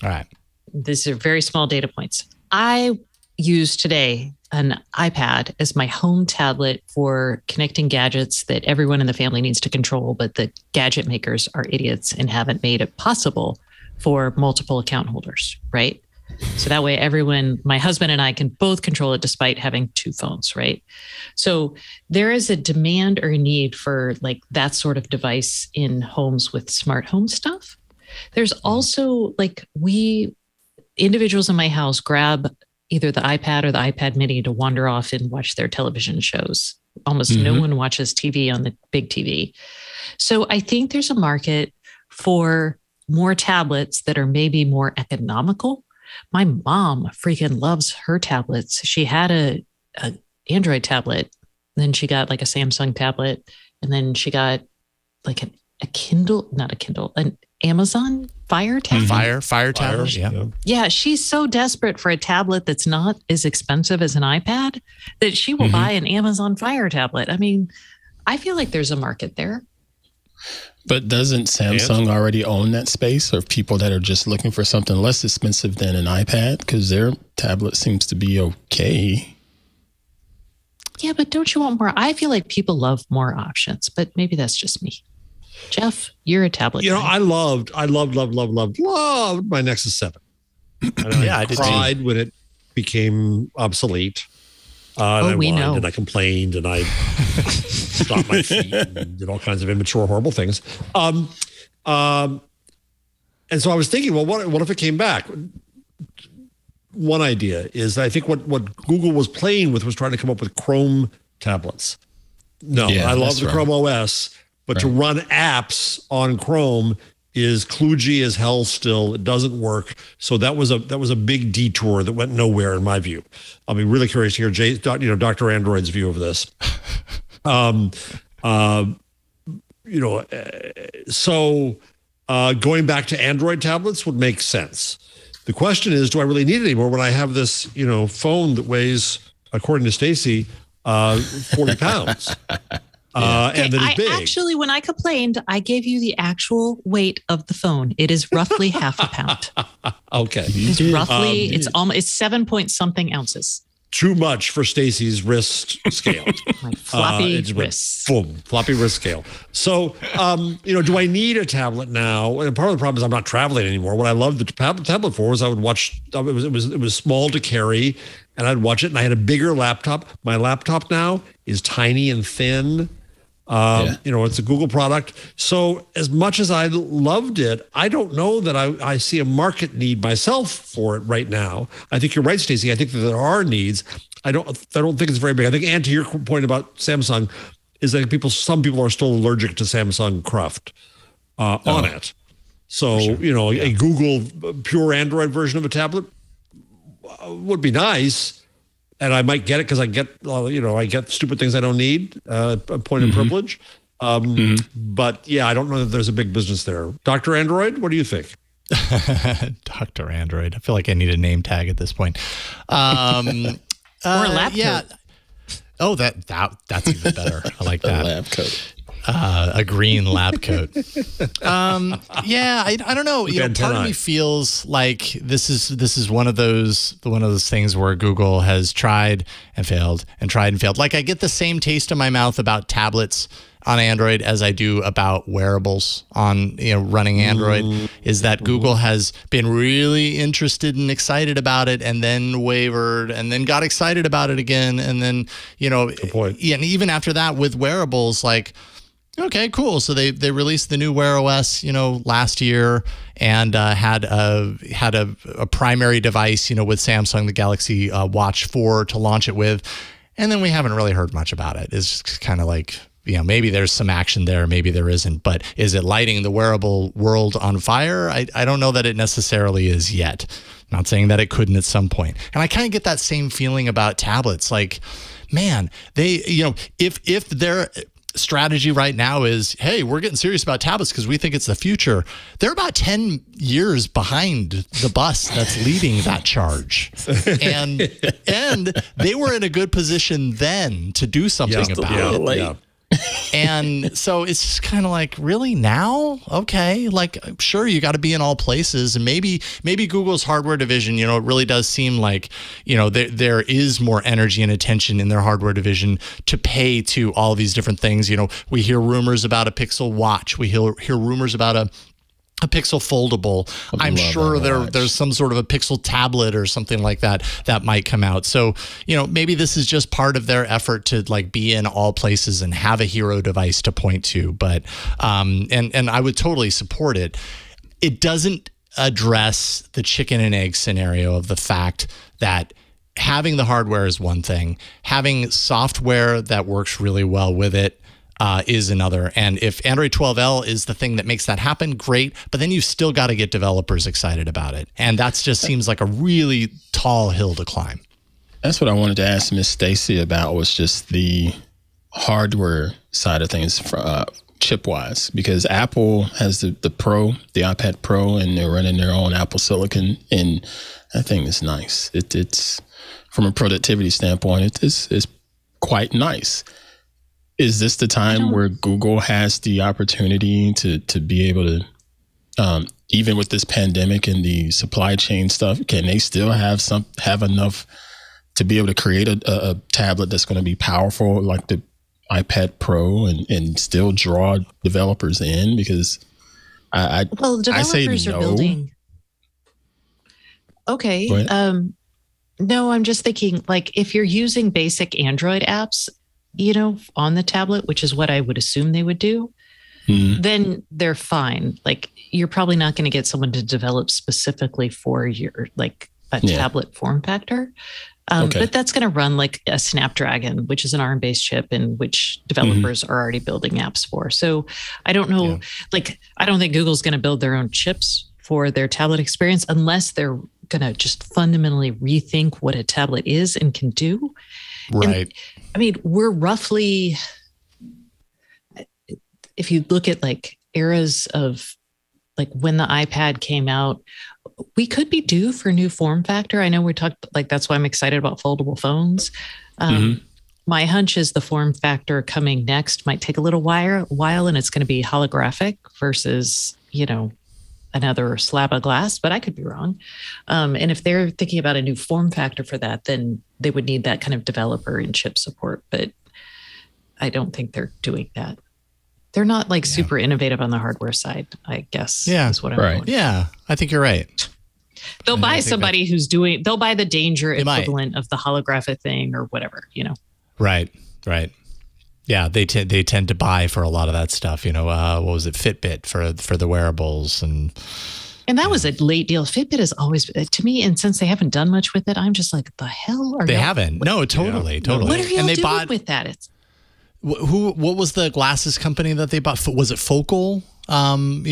All right. These are very small data points. I use today an iPad as my home tablet for connecting gadgets that everyone in the family needs to control, but the gadget makers are idiots and haven't made it possible for multiple account holders, right? So that way everyone, my husband and I, can both control it despite having two phones, right? So there is a demand or a need for like that sort of device in homes with smart home stuff. There's also like individuals in my house grab either the iPad or the iPad mini to wander off and watch their television shows. Almost no one watches TV on the big TV. So I think there's a market for more tablets that are maybe more economical. My mom freaking loves her tablets. She had a Android tablet, then she got like a Samsung tablet, and then she got like an Amazon Fire tablet. Fire tablet. Yeah. Yeah. She's so desperate for a tablet that's not as expensive as an iPad that she will buy an Amazon Fire tablet. I mean, I feel like there's a market there. But doesn't Samsung already own that space, or people that are just looking for something less expensive than an iPad? Because their tablet seems to be okay. Yeah, but don't you want more? I feel like people love more options, but maybe that's just me. Jeff, you're a tablet guy. I loved my Nexus 7. And I cried when it became obsolete. And I whined and I complained and I stomped my feet and did all kinds of immature, horrible things. And so I was thinking, well, what if it came back? One idea is I think what Google was playing with was trying to come up with Chrome tablets. No, I love the Chrome OS. But to run apps on Chrome is kludgy as hell still. It doesn't work. So that was a big detour that went nowhere in my view. I'll be really curious to hear Dr. Android's view of this. So going back to Android tablets would make sense. The question is, do I really need it anymore when I have this, phone that weighs, according to Stacy, 40 pounds? And that is big. Actually, when I complained, I gave you the actual weight of the phone. It is roughly half a pound. Okay. It's roughly, it's 7 point something ounces. Too much for Stacy's wrist scale. My floppy wrist. Boom, floppy wrist scale. So, do I need a tablet now? And part of the problem is I'm not traveling anymore. What I loved the tablet for was I would watch, it was small to carry, and I'd watch it, and I had a bigger laptop. My laptop now is tiny and thin. It's a Google product. So as much as I loved it, I don't know that I see a market need myself for it right now. I think you're right, Stacey. I think that there are needs. I don't think it's very big. I think, and to your point about Samsung, is that some people are still allergic to Samsung cruft on it. So, a Google pure Android version of a tablet would be nice. And I might get it because I get stupid things I don't need, a point of privilege. But yeah, I don't know that there's a big business there. Dr. Android, what do you think? Dr. Android. I feel like I need a name tag at this point. Or a lab coat. Yeah. Oh, that's even better. I like that. A lab coat. A green lab coat. I don't know. Part of me feels like this is one of those things where Google has tried and failed and tried and failed. Like I get the same taste in my mouth about tablets on Android as I do about wearables on running Android. Is that Google has been really interested and excited about it, and then wavered, and then got excited about it again, and then Good point. And even after that with wearables, like. Okay, cool. So they released the new Wear OS, last year, and had a primary device, with Samsung, the Galaxy Watch 4 to launch it with, and then we haven't really heard much about it. It's just kind of like, maybe there's some action there, maybe there isn't. But is it lighting the wearable world on fire? I don't know that it necessarily is yet. I'm not saying that it couldn't at some point. And I kind of get that same feeling about tablets. Like, man, they, if they're strategy right now is, hey, we're getting serious about tablets because we think it's the future. They're about 10 years behind the bus that's leading that charge. And they were in a good position then to do something about it. Yeah. And so it's just kind of like, really now? Okay. Like, sure, you got to be in all places. And maybe Google's hardware division, it really does seem like, there is more energy and attention in their hardware division to pay to all these different things. We hear rumors about a Pixel Watch. We hear rumors about a Pixel foldable. I'm sure there's some sort of a Pixel tablet or something like that might come out. So, maybe this is just part of their effort to like be in all places and have a hero device to point to. But, and I would totally support it. It doesn't address the chicken and egg scenario of the fact that having the hardware is one thing, having software that works really well with it is another. And if Android 12L is the thing that makes that happen, great. But then you still got to get developers excited about it. And that just seems like a really tall hill to climb. That's what I wanted to ask Miss Stacy about, was just the hardware side of things, chip-wise, because Apple has the iPad Pro, and they're running their own Apple Silicon, and that thing is nice. It's from a productivity standpoint, it's quite nice. Is this the time where Google has the opportunity to be able to, even with this pandemic and the supply chain stuff, can they still have enough to be able to create a tablet that's going to be powerful like the iPad Pro and still draw developers in? Because developers are building. Okay. No, I'm just thinking, like, if you're using basic Android apps, on the tablet, which is what I would assume they would do, then they're fine. Like, you're probably not going to get someone to develop specifically for your, like, a tablet form factor. But that's going to run like a Snapdragon, which is an ARM-based chip, and which developers are already building apps for. So I don't know, I don't think Google's going to build their own chips for their tablet experience unless they're going to just fundamentally rethink what a tablet is and can do. Right. And, we're roughly, if you look at like eras of like when the iPad came out, we could be due for a new form factor. I know we talked, like, that's why I'm excited about foldable phones. My hunch is the form factor coming next might take a little while, and it's going to be holographic versus, another slab of glass, but I could be wrong. And if they're thinking about a new form factor for that, then they would need that kind of developer and chip support. But I don't think they're doing that. They're not like super innovative on the hardware side, I guess. Yeah. Is what I'm going. Yeah, I think you're right. They'll buy somebody they'll buy the danger equivalent of the holographic thing or whatever, Right. Yeah, they tend to buy for a lot of that stuff. What was it? Fitbit for the wearables, and that was a late deal. Fitbit is always, to me, and since they haven't done much with it, I'm just like, the hell are they haven't? No, totally. What are you doing with that? It's what was the glasses company that they bought? Was it Focal? And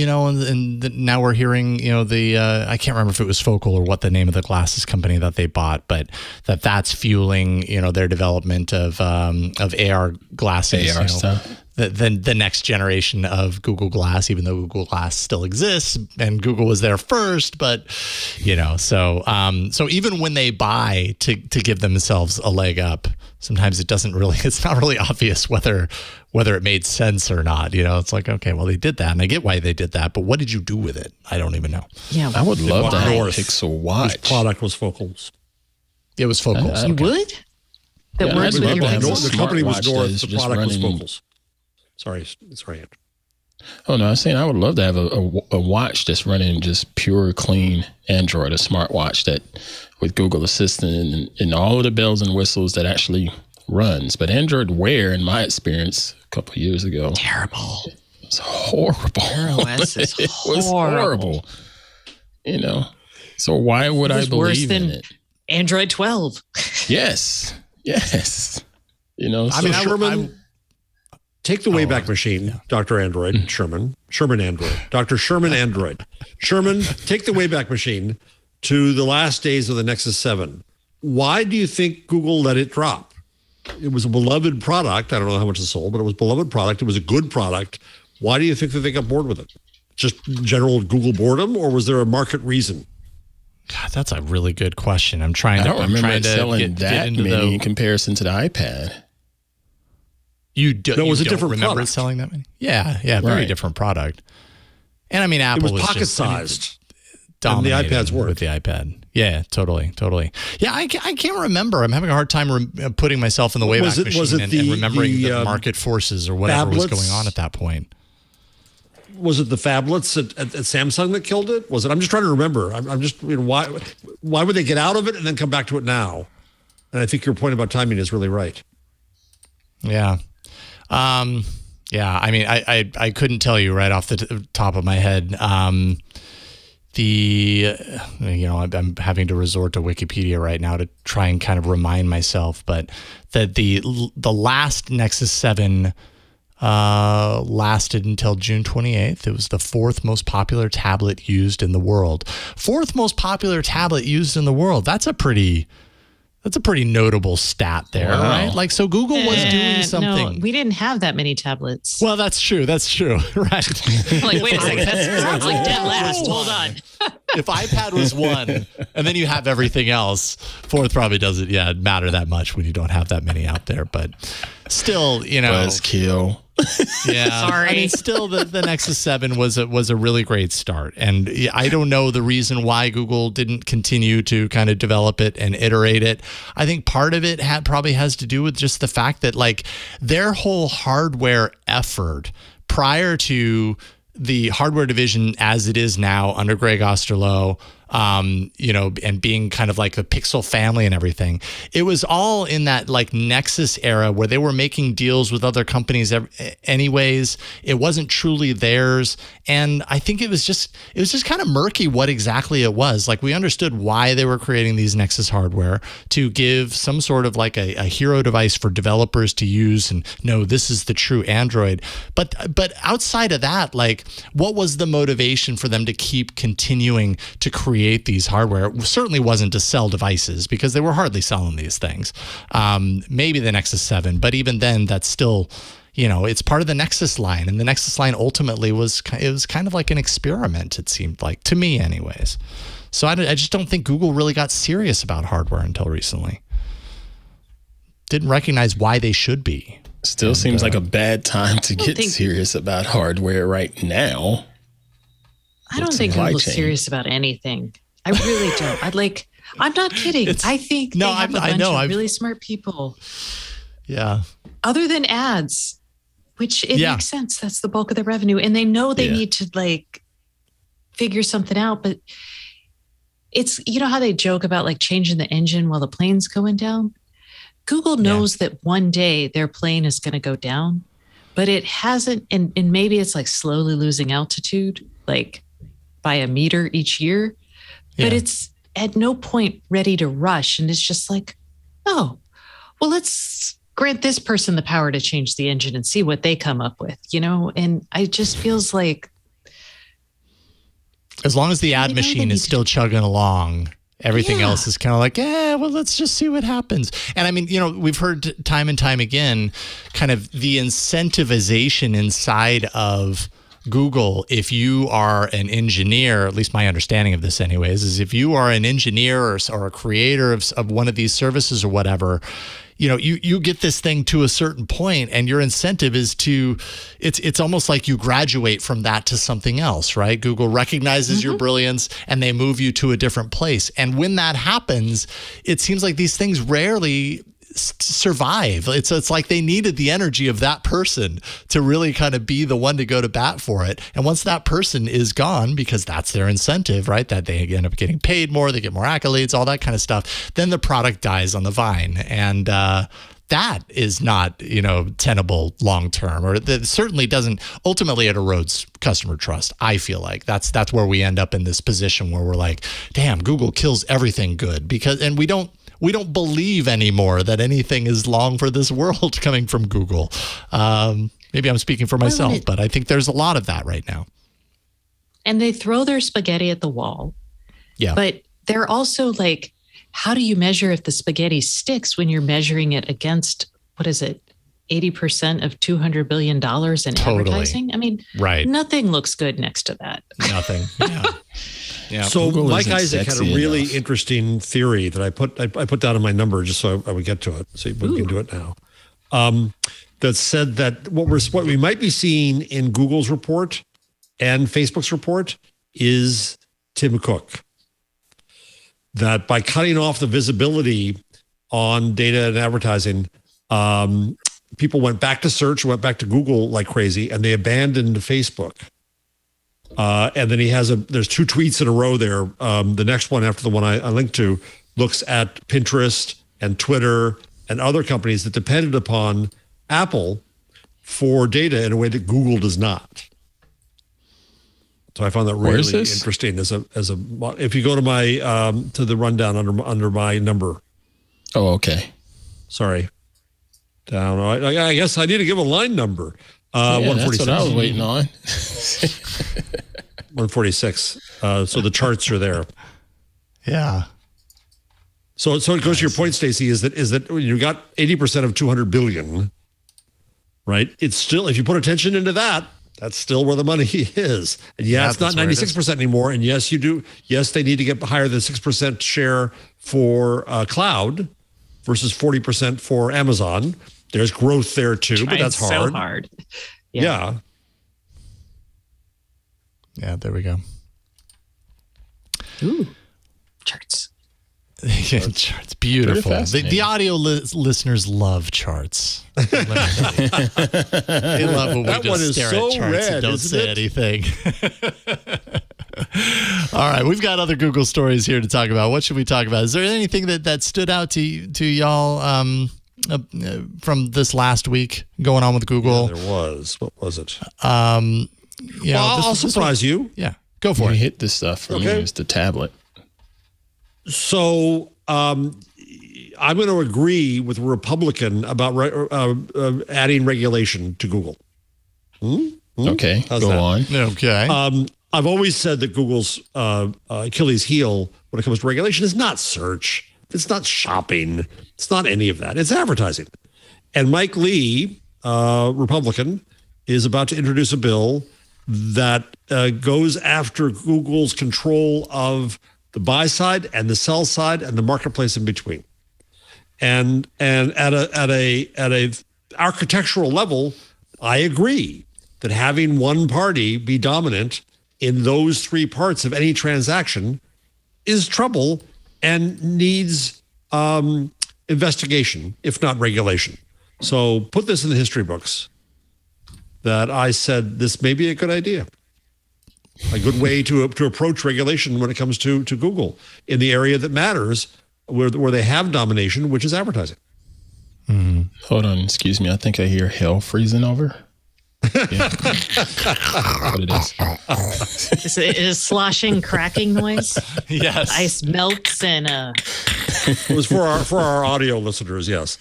now we're hearing, I can't remember if it was Focal or what the name of the glasses company that they bought, but that's fueling, their development of AR glasses, AR stuff. The next generation of Google Glass, even though Google Glass still exists and Google was there first, but so even when they buy to give themselves a leg up, sometimes it's not really obvious whether it made sense or not. It's like, okay, well, they did that, and I get why they did that, but what did you do with it? I don't even know. Yeah, I would love to have a Pixel Watch. His product was Focals. It was Focals. You would? That works with your Pixel? The company was North. The product was running... Focals. Sorry. Oh, no, I was saying I would love to have a watch that's running just pure, clean Android, a smartwatch that with Google Assistant and all of the bells and whistles that actually runs. But Android Wear, in my experience a couple of years ago, terrible. It was horrible. iOS is it was horrible. So why would I believe in it? Android 12. Yes. Sherman, take the Wayback Machine, Dr. Android, Sherman Android, Dr. Sherman Android. Sherman, take the Wayback Machine to the last days of the Nexus 7. Why do you think Google let it drop? It was a beloved product. I don't know how much it sold, but it was a beloved product. It was a good product. Why do you think that they got bored with it? Just general Google boredom, or was there a market reason? God, that's a really good question. I don't remember it selling that many in comparison to the iPad. No, it was a different remember product. It selling that many? Yeah, very different product. And I mean, Apple it was pocket just, sized. And the iPads were with the iPad. Yeah, totally. Yeah, I can't remember. I'm having a hard time putting myself in the Wayback Machine and remembering the market forces or whatever was going on at that point. Was it the phablets at Samsung that killed it? Was it? I'm just trying to remember. I'm just, why would they get out of it and then come back to it now? And I think your point about timing is really right. Yeah. Yeah. I mean, I couldn't tell you right off the top of my head. I'm having to resort to Wikipedia right now to try and kind of remind myself, but that the last Nexus 7 lasted until June 28th. It was the fourth most popular tablet used in the world. Fourth most popular tablet used in the world. That's a pretty notable stat there, right? Like, so Google was doing something. No, we didn't have that many tablets. Well, that's true. Right. Like, wait a second. That sounds like dead last. Hold on. If iPad was one, and then you have everything else, fourth probably doesn't matter that much when you don't have that many out there. But still, buzzkill. Yeah, sorry. I mean, still, the Nexus 7 was a really great start, and I don't know the reason why Google didn't continue to kind of develop it and iterate it. I think part of it probably has to do with just the fact that like their whole hardware effort prior to the hardware division as it is now under Greg Osterloh, and being kind of like the Pixel family and everything, it was all in that like Nexus era where they were making deals with other companies anyways. It wasn't truly theirs. And I think it was just kind of murky what exactly it was. Like, we understood why they were creating these Nexus hardware to give some sort of like a hero device for developers to use and know this is the true Android. But outside of that, like, what was the motivation for them to keep continuing to create these hardware? It certainly wasn't to sell devices, because they were hardly selling these things. Maybe the Nexus 7, but even then, that's still, it's part of the Nexus line, and the Nexus line ultimately was kind of like an experiment, it seemed like, to me anyways. So I just don't think Google really got serious about hardware until recently. Didn't recognize why they should be. Still seems like a bad time to get serious about hardware right now. I don't think Google's serious about anything. I really don't. I'm not kidding. I think they have a bunch of really smart people. Yeah. Other than ads, which it makes sense. That's the bulk of the revenue. And they know they need to like figure something out. But it's, how they joke about like changing the engine while the plane's going down? Google knows that one day their plane is going to go down, but it hasn't. And maybe it's like slowly losing altitude, like by a meter each year, but it's at no point ready to rush. And it's just like, oh, well, let's grant this person the power to change the engine and see what they come up with, and I just feels like as long as the ad machine is still chugging along, everything else is kind of like, well, let's just see what happens. And I mean, we've heard time and time again, kind of the incentivization inside of Google. If you are an engineer, at least my understanding of this anyways, is if you are an engineer or a creator of one of these services or whatever, you get this thing to a certain point, and your incentive is it's almost like you graduate from that to something else, right? Google recognizes your brilliance and they move you to a different place. And when that happens, it seems like these things rarely survive. It's like they needed the energy of that person to really kind of be the one to go to bat for it. And once that person is gone, because that's their incentive, right? That they end up getting paid more, they get more accolades, all that kind of stuff, then the product dies on the vine. And that is not, tenable long term, or that certainly doesn't. Ultimately, it erodes customer trust. I feel like that's where we end up in this position where we're like, damn, Google kills everything good, and we don't believe anymore that anything is long for this world coming from Google. Maybe I'm speaking for myself, but I think there's a lot of that right now. And they throw their spaghetti at the wall. Yeah. But they're also like, how do you measure if the spaghetti sticks when you're measuring it against what is it? 80% of $200 billion in advertising. I mean, nothing looks good next to that. Nothing. Yeah. So Google Mike isn't Isaac had a sexy really enough. interesting theory that I put down in my number just so I would get to it. So we can do it now. That said that what we might be seeing in Google's report and Facebook's report is Tim Cook. That by cutting off the visibility on data and advertising, people went back to search, went back to Google like crazy, and they abandoned Facebook. And then there's 2 tweets in a row there. The next one after the one I linked to looks at Pinterest and Twitter and other companies that depended upon Apple for data in a way that Google does not. So I found that really interesting if you go to my to the rundown under my number. Oh, okay. Sorry. Down. I guess I need to give a line number. 146. That's what I was waiting on. 146. So the charts are there. Yeah. So it goes to your point, Stacey, is that when you got 80% of 200 billion, right? It's still, if you put attention into that, that's still where the money is. And it's not 96% anymore. And yes, you do. Yes, they need to get higher than 6% share for cloud versus 40% for Amazon. There's growth there too, but that's hard. So hard. Yeah. Yeah, there we go. Ooh, charts. Charts, beautiful. The audio listeners love charts. They love when we just stare at charts and don't say anything. All right, we've got other Google stories here to talk about. What should we talk about? Is there anything that stood out to y'all from this last week going on with Google? Yeah, there was. What was it? I'll surprise you. Yeah, go for it. Hit this stuff for me. It's the tablet. So I'm going to agree with a Republican about adding regulation to Google. Okay, How's go that? on. Okay. I've always said that Google's Achilles heel when it comes to regulation is not search. It's not shopping. It's not any of that. It's advertising. And Mike Lee, Republican, is about to introduce a bill that goes after Google's control of the buy side and the sell side and the marketplace in between. And at a architectural level, I agree that having one party be dominant in those 3 parts of any transaction is trouble and needs investigation, if not regulation. So put this in the history books that I said this may be a good idea. A good way to approach regulation when it comes to Google in the area that matters, where they have domination, which is advertising. Mm-hmm. Hold on, excuse me. I think I hear hell freezing over. Yeah. What it is? It is sloshing, cracking noise. Yes. Ice melts and It was for our audio listeners. Yes.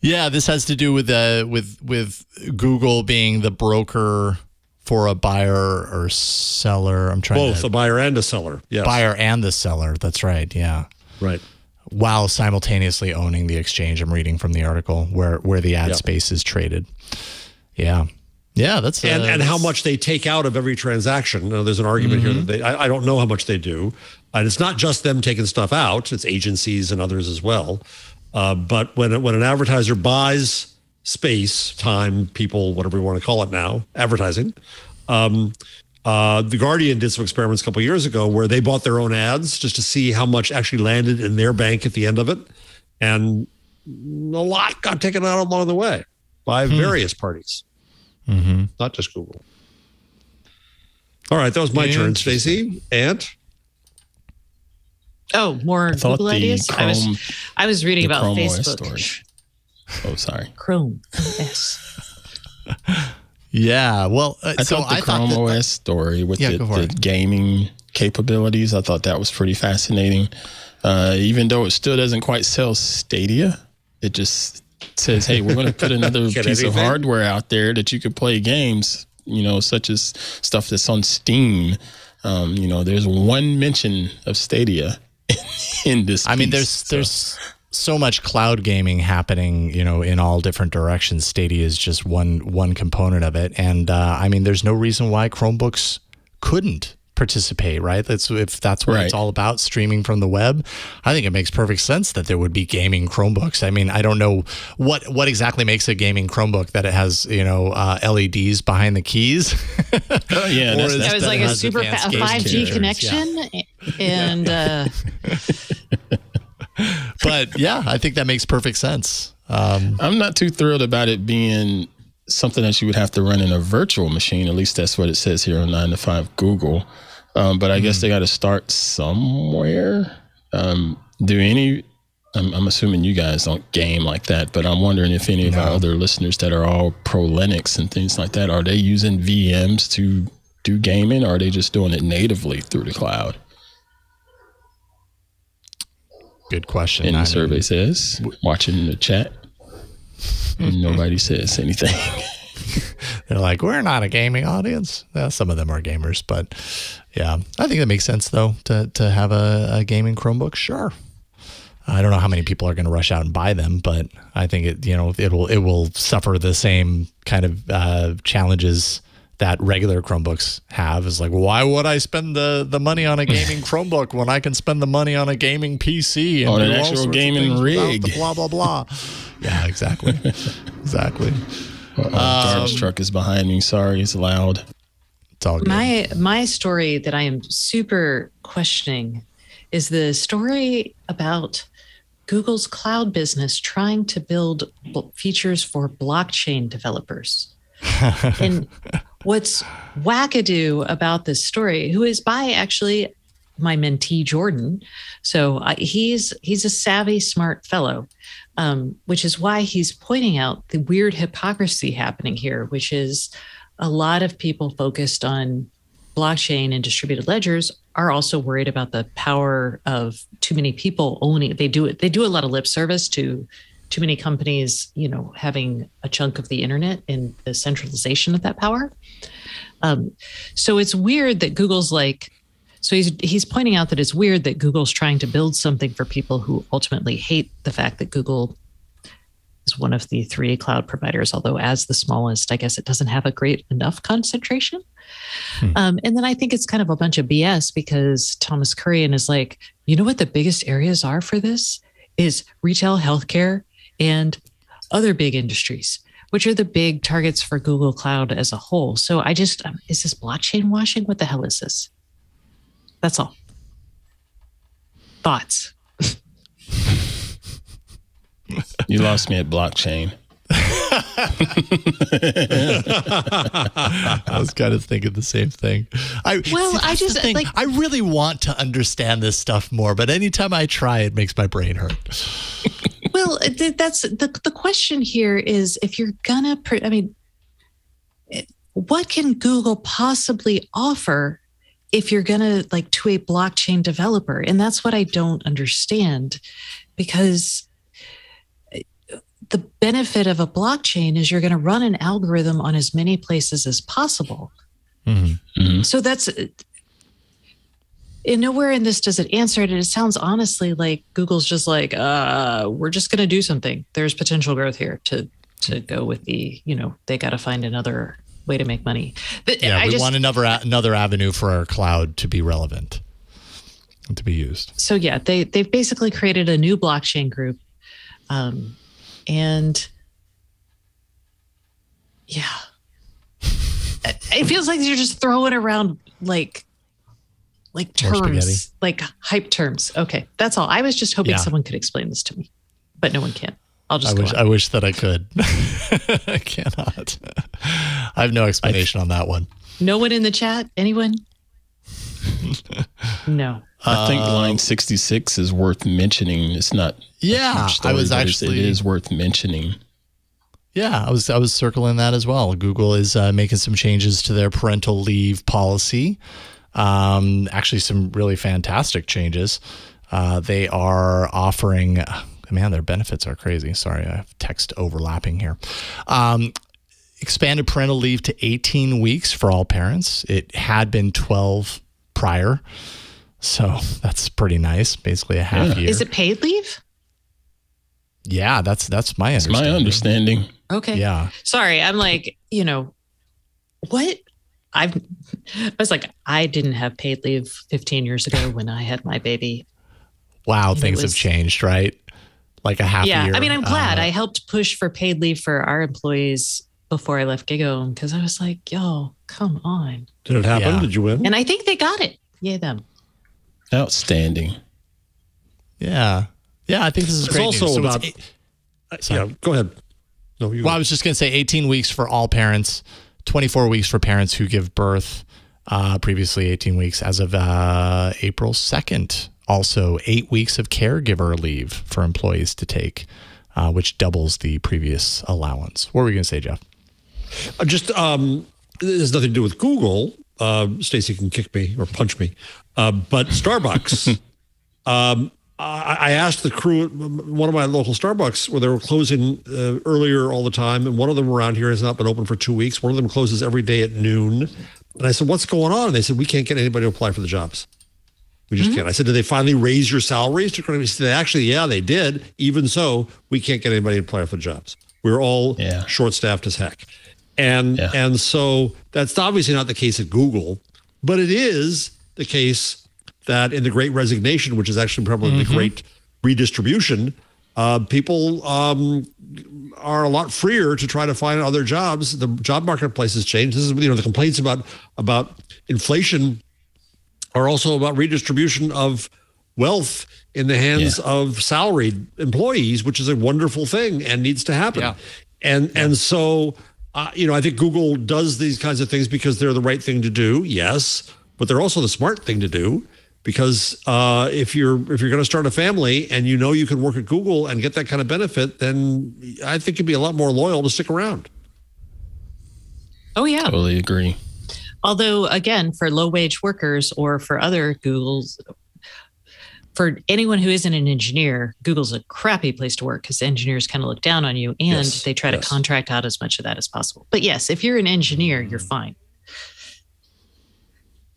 Yeah, this has to do with Google being the broker for a buyer or seller. I'm trying both a buyer and a seller. Yes. Buyer and the seller. That's right. Yeah. Right. While simultaneously owning the exchange. I'm reading from the article where the ad space is traded. Yeah. Yeah. That's and how much they take out of every transaction. Now, there's an argument here that I don't know how much they do. And it's not just them taking stuff out. It's agencies and others as well. But when an advertiser buys space, time, people, whatever you want to call it now, advertising. The Guardian did some experiments a couple of years ago where they bought their own ads just to see how much actually landed in their bank at the end of it. And a lot got taken out along the way by various parties, not just Google. All right, that was my turn, Stacey. And? Oh, more Google ideas? I was reading about Chrome Facebook. OS oh, sorry. Chrome OS. Yeah, well, I thought the Chrome OS story with the gaming capabilities, I thought that was pretty fascinating. Even though it still doesn't quite sell Stadia, it just says, hey, we're going to put another piece of hardware out there that you could play games, such as stuff that's on Steam. There's one mention of Stadia in this piece. I mean, there's so much cloud gaming happening, in all different directions. Stadia is just one component of it. And I mean, there's no reason why Chromebooks couldn't participate, right? If that's what it's all about, streaming from the web. I think it makes perfect sense that there would be gaming Chromebooks. I mean, I don't know what exactly makes a gaming Chromebook, that it has LEDs behind the keys. Oh yeah, that was like a 5G connection, and but yeah, I think that makes perfect sense. I'm not too thrilled about it being something that you would have to run in a virtual machine. At least that's what it says here on 9 to 5 Google. But I guess they got to start somewhere. I'm assuming you guys don't game like that, but I'm wondering if any of our other listeners that are all pro Linux and things like that, are they using VMs to do gaming, or are they just doing it natively through the cloud? Good question. And the survey says, watching the chat, nobody says anything. They're like, we're not a gaming audience. Well, some of them are gamers, but yeah, I think that makes sense though, to have a gaming Chromebook. Sure. I don't know how many people are going to rush out and buy them, but I think it will suffer the same kind of challenges that regular Chromebooks have. Is like, why would I spend the money on a gaming Chromebook when I can spend the money on a gaming PC and on an actual gaming rig? Blah blah blah. Yeah, exactly, exactly. Garbage truck is behind me. Sorry, it's loud. It's all good. My story that I am super questioning is the story about Google's cloud business trying to build features for blockchain developers. And what's wackadoo about this story, who is by actually my mentee Jordan, so he's a savvy, smart fellow, which is why he's pointing out the weird hypocrisy happening here, which is a lot of people focused on blockchain and distributed ledgers are also worried about the power of too many people owning. They do a lot of lip service to too many companies, having a chunk of the internet and the centralization of that power. So it's weird that Google's he's pointing out that it's weird that Google's trying to build something for people who ultimately hate the fact that Google is one of the 3 cloud providers, although as the smallest, I guess it doesn't have a great enough concentration. And then I think it's kind of a bunch of BS, because Thomas Kurian is like, what the biggest areas are for this is retail, healthcare, and other big industries, which are the big targets for Google Cloud as a whole. So is this blockchain washing? What the hell is this? That's all. Thoughts? You lost me at blockchain. I was kind of thinking the same thing. I really want to understand this stuff more, but anytime I try, it makes my brain hurt. Well, that's the question here is, if you're gonna, what can Google possibly offer if you're gonna to a blockchain developer? And that's what I don't understand, because the benefit of a blockchain is you're going to run an algorithm on as many places as possible. Mm-hmm. Mm-hmm. So that's, and nowhere in this does it answer it. And it sounds honestly like Google's just like, we're just going to do something. There's potential growth here to go with the, they got to find another way to make money. But yeah, we want another avenue for our cloud to be relevant and to be used. So yeah, they've basically created a new blockchain group. And yeah, it feels like you're just throwing around like terms, like hype terms. Okay, that's all. I was just hoping someone could explain this to me, but no one can. I wish that I could. I cannot. I have no explanation on that one. No one in the chat? Anyone? No. I think line 66 is worth mentioning. It's not. Yeah, story, it is worth mentioning. Yeah, I was circling that as well. Google is making some changes to their parental leave policy. Actually, some really fantastic changes. They are offering. Man, their benefits are crazy. Sorry, I have text overlapping here. Expanded parental leave to 18 weeks for all parents. It had been 12 prior. So that's pretty nice. Basically a half year. Is it paid leave? Yeah, that's my understanding. My understanding. Okay. Yeah. Sorry, I'm like, what? I was like, I didn't have paid leave 15 years ago when I had my baby. Wow, things have changed, right? Like a half year. Yeah, I mean, I'm glad I helped push for paid leave for our employees before I left Gig-O because I was like, yo, come on. Did it happen? Yeah. Did you win? And I think they got it. Yay, them. Outstanding. Yeah. Yeah, I think this is It's great also news. So about. Yeah, go ahead. No, you. Well, I was just going to say 18 weeks for all parents, 24 weeks for parents who give birth, previously 18 weeks as of April 2nd. Also, 8 weeks of caregiver leave for employees to take, which doubles the previous allowance. What were you going to say, Jeff? Just it has nothing to do with Google. Stacey can kick me or punch me, but Starbucks. I asked the crew at one of my local Starbucks where they were closing earlier all the time, and one of them around here has not been open for 2 weeks. One of them closes every day at noon, and I said, "What's going on?" And they said, "We can't get anybody to apply for the jobs. We just can't." I said, "Did they finally raise your salaries?" They said, "Actually, yeah, they did. Even so, we can't get anybody to apply for the jobs. We're all short-staffed as heck." And so that's obviously not the case at Google, but it is the case that in the Great Resignation, which is actually probably the Great Redistribution, people are a lot freer to try to find other jobs. The job marketplace has changed. This is, the complaints about inflation are also about redistribution of wealth in the hands of salaried employees, which is a wonderful thing and needs to happen. Yeah. And so, I think Google does these kinds of things because they're the right thing to do. Yes, but they're also the smart thing to do. Because if you're going to start a family and you can work at Google and get that kind of benefit, then I think you'd be a lot more loyal to stick around. Oh, yeah. Totally agree. Although, again, for low-wage workers or for other Googles, for anyone who isn't an engineer, Google's a crappy place to work because engineers kind of look down on you and they try to contract out as much of that as possible. But yes, if you're an engineer, you're fine.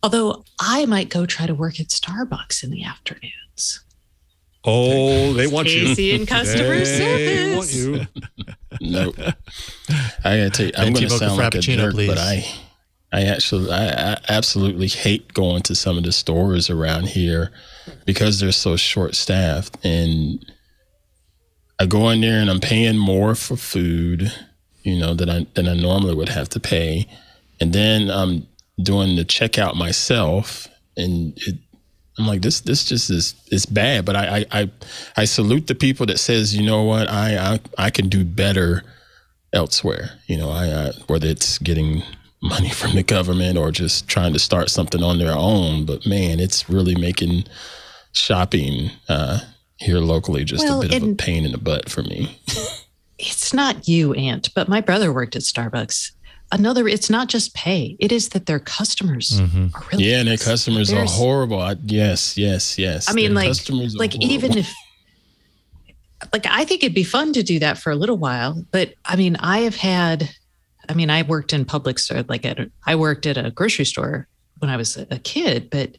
Although I might go try to work at Starbucks in the afternoons. Oh, they want you. Casey in customer service. Want you. Nope. I gotta tell you, I'm going to sound like a jerk, please. But I absolutely hate going to some of the stores around here because they're so short-staffed. And I go in there and I'm paying more for food, than I normally would have to pay, and then I'm doing the checkout myself, and I'm like, this just is, it's bad. But I salute the people that says, you know what, I can do better elsewhere. Whether it's getting money from the government or just trying to start something on their own. But man, it's really making shopping here locally just a bit of a pain in the butt for me. It's not you, Ant, but my brother worked at Starbucks. It's not just pay. It is that their customers are really and their customers are horrible. Yes. I mean, even if, I think it'd be fun to do that for a little while. But I mean, I worked in public store, I worked at a grocery store when I was a kid. But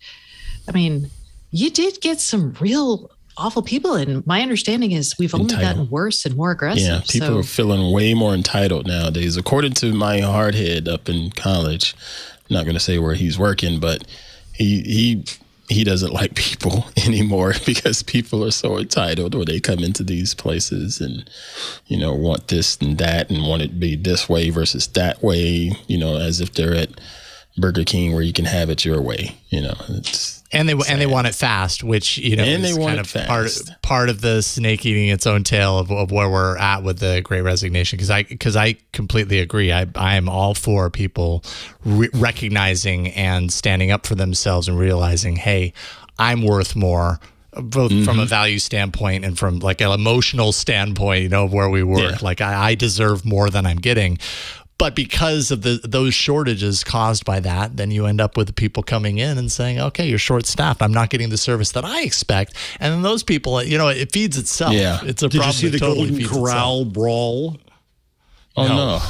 I mean, you did get some real awful people, and my understanding is we've only gotten worse and more aggressive. Yeah, people are feeling way more entitled nowadays. According to my hard head up in college, I'm not going to say where he's working, but he doesn't like people anymore because people are so entitled, or they come into these places and want this and that and want it to be this way versus that way. As if they're at Burger King where you can have it your way. And they want it fast, which is kind of part of the snake eating its own tail of where we're at with the Great Resignation. Because I completely agree. I am all for people recognizing and standing up for themselves and realizing, hey, I'm worth more, both from a value standpoint and from an emotional standpoint. Of where we work. Yeah. I deserve more than I'm getting. But because of those shortages caused by that, then you end up with people coming in and saying, okay, you're short-staffed. I'm not getting the service that I expect. And then those people, it feeds itself. Yeah. It's a problem. Did you see the Golden Corral brawl? No.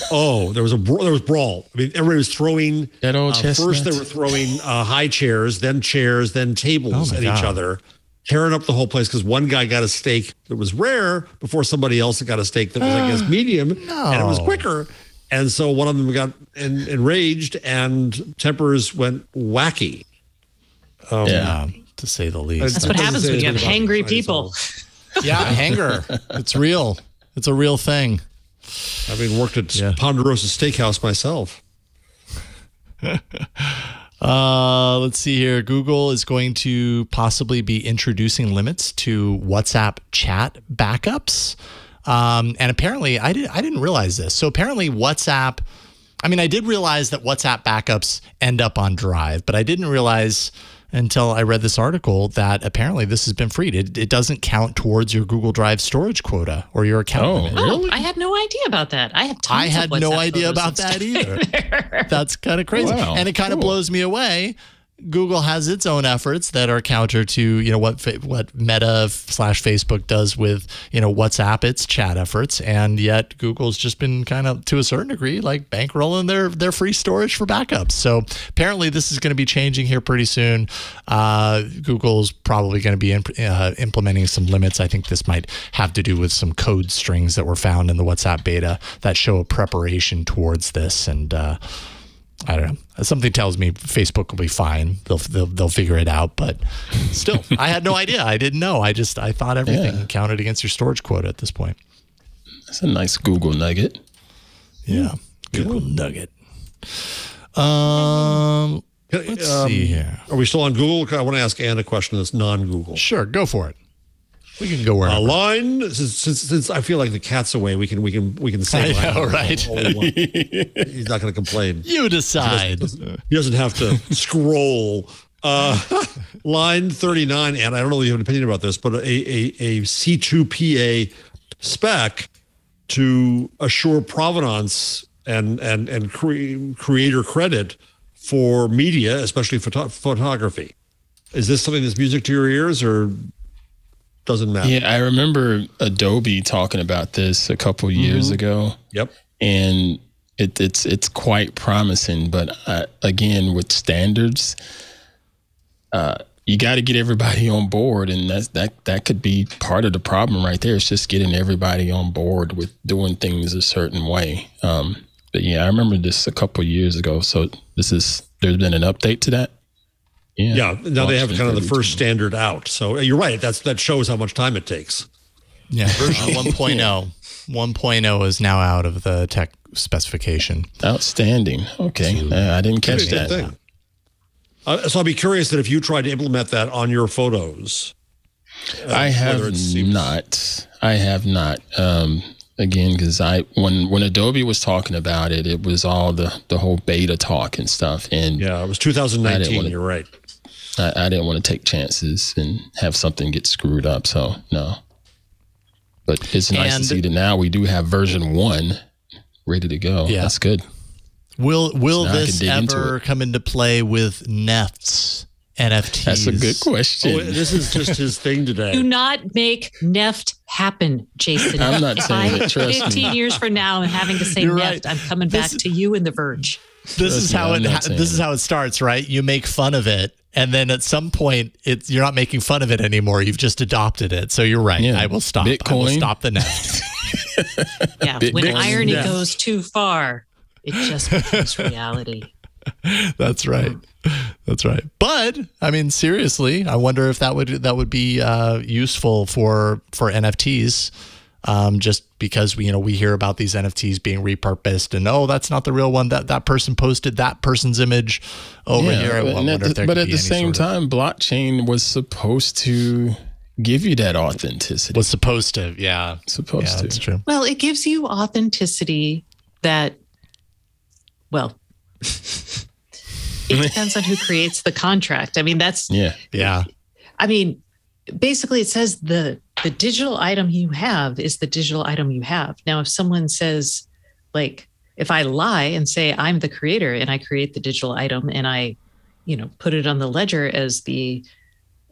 There was brawl. I mean, everybody was throwing. That old chestnut. First, they were throwing high chairs, then tables at each other. tearing up the whole place because one guy got a steak that was rare before somebody else got a steak that was, I guess, medium, and it was quicker. And so one of them got enraged, and tempers went wacky. To say the least. That's what happens when you have hangry people. Yeah, hanger. It's real. It's a real thing. Having worked at Ponderosa Steakhouse myself. Let's see here. Google is going to possibly be introducing limits to WhatsApp chat backups. And apparently, I didn't realize this. So apparently WhatsApp, I did realize that WhatsApp backups end up on Drive, but I didn't realize until I read this article that apparently this has been freed. It doesn't count towards your Google Drive storage quota or your account limit. Really? I had no idea about that. I had no idea about that either. That's kind of crazy. Wow. And it kind of blows me away. Google has its own efforts that are counter to, what Meta / Facebook does with, WhatsApp, its chat efforts. And yet Google's just been kind of, to a certain degree, like bankrolling their free storage for backups. So apparently this is going to be changing here pretty soon. Google's probably going to be implementing some limits. I think this might have to do with some code strings that were found in the WhatsApp beta that show a preparation towards this. And, I don't know. Something tells me Facebook will be fine. They'll figure it out. But still, I had no idea. I didn't know. I thought everything counted against your storage quota at this point. That's a nice Google nugget. Yeah, Google nugget. Let's see here. Are we still on Google? I want to ask Ann a question that's non-Google. Sure, go for it. We can go wherever. Line, since I feel like the cat's away, we can say. I know, right? He's not going to complain. You decide. He doesn't have to scroll. Line 39, and I don't know if you have an opinion about this, but a C2PA spec to assure provenance and creator credit for media, especially photography. Is this something that's music to your ears, or doesn't matter? Yeah, I remember Adobe talking about this a couple years ago. Yep. And it's quite promising, but again, with standards, you got to get everybody on board, and that could be part of the problem right there. It's just getting everybody on board with doing things a certain way. But yeah, I remember this a couple years ago. So there's been an update to that. Yeah. Now they have kind of the first standard out. So you're right. That shows how much time it takes. Yeah. Version 1.0. 1.0 is now out of the tech specification. Outstanding. Okay. I didn't catch that. Thing. So I'd be curious that if you tried to implement that on your photos. I have not. Again, because when Adobe was talking about it, it was all the whole beta talk and stuff. And yeah, it was 2019. You're right. I didn't want to take chances and have something get screwed up. So no. But it's nice to see that now we do have version 1 ready to go. Yeah. That's good. Will this ever come into play with NFTs? That's a good question. Oh, this is just his thing today. Do not make NEFT happen, Jason. I'm not saying it. Trust 15 me. years from now and having to say You're NEFT, right. I'm coming back to you and The Verge. This is how it starts, right? You make fun of it, and then at some point, you're not making fun of it anymore. You've just adopted it. So you're right. Yeah. I will stop. Bitcoin. I will stop the NEFT. Yeah. When irony goes too far, it just becomes reality. That's right. That's right. But I mean, seriously, I wonder if that would be useful for NFTs. Just because we hear about these NFTs being repurposed, and that's not the real one. That person posted that person's image over here. But at the same time, blockchain was supposed to give you that authenticity. Was supposed to, yeah. Supposed to. That's true. Well, it gives you authenticity that, well, it depends on who creates the contract. I mean, that's... Yeah. I mean, basically it says the digital item you have is the digital item you have. Now, if someone says, like, if I lie and say I'm the creator and I create the digital item and I, put it on the ledger as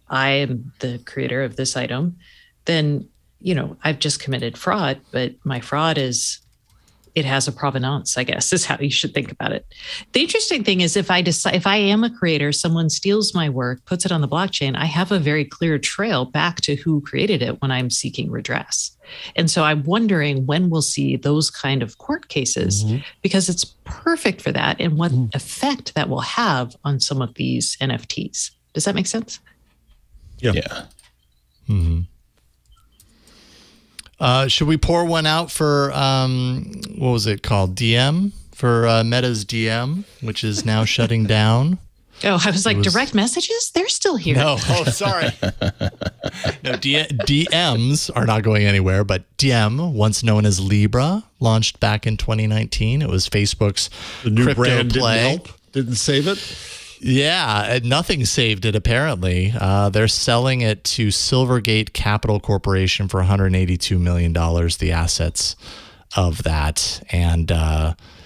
I am the creator of this item, then, I've just committed fraud, but my fraud is it has a provenance, I guess, is how you should think about it. The interesting thing is if I am a creator, someone steals my work, puts it on the blockchain, I have a very clear trail back to who created it when I'm seeking redress. And so I'm wondering when we'll see those kind of court cases, because it's perfect for that and what effect that will have on some of these NFTs. Does that make sense? Yeah. Should we pour one out for, what was it called? DM? For Meta's DM, which is now shutting down. Oh, I was like, direct messages? They're still here. No, sorry. No, DMs are not going anywhere, but DM, once known as Libra, launched back in 2019. It was Facebook's the new crypto brand play. Didn't save it? Yeah, nothing saved it, apparently. They're selling it to Silvergate Capital Corporation for $182 million, the assets of that. And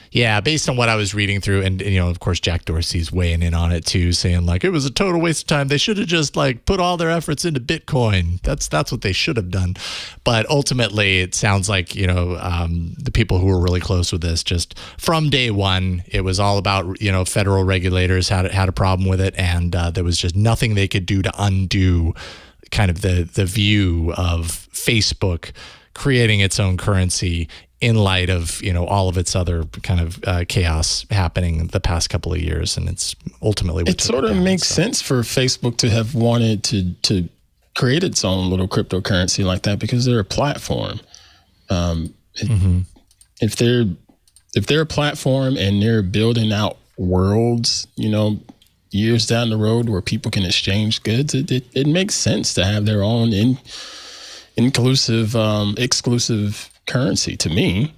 yeah, based on what I was reading through, and of course, Jack Dorsey's weighing in on it too, saying like it was a total waste of time. They should have just like put all their efforts into Bitcoin. That's what they should have done. But ultimately, it sounds like the people who were really close with this, just from day one, it was all about federal regulators had a problem with it, and there was just nothing they could do to undo kind of the view of Facebook creating its own currency in light of all of its other kind of chaos happening the past couple of years, and it's ultimately what it sort of makes sense for Facebook to have wanted to create its own little cryptocurrency like that, because they're a platform. If they're a platform and they're building out worlds, years down the road where people can exchange goods, it makes sense to have their own inclusive, exclusive currency to me.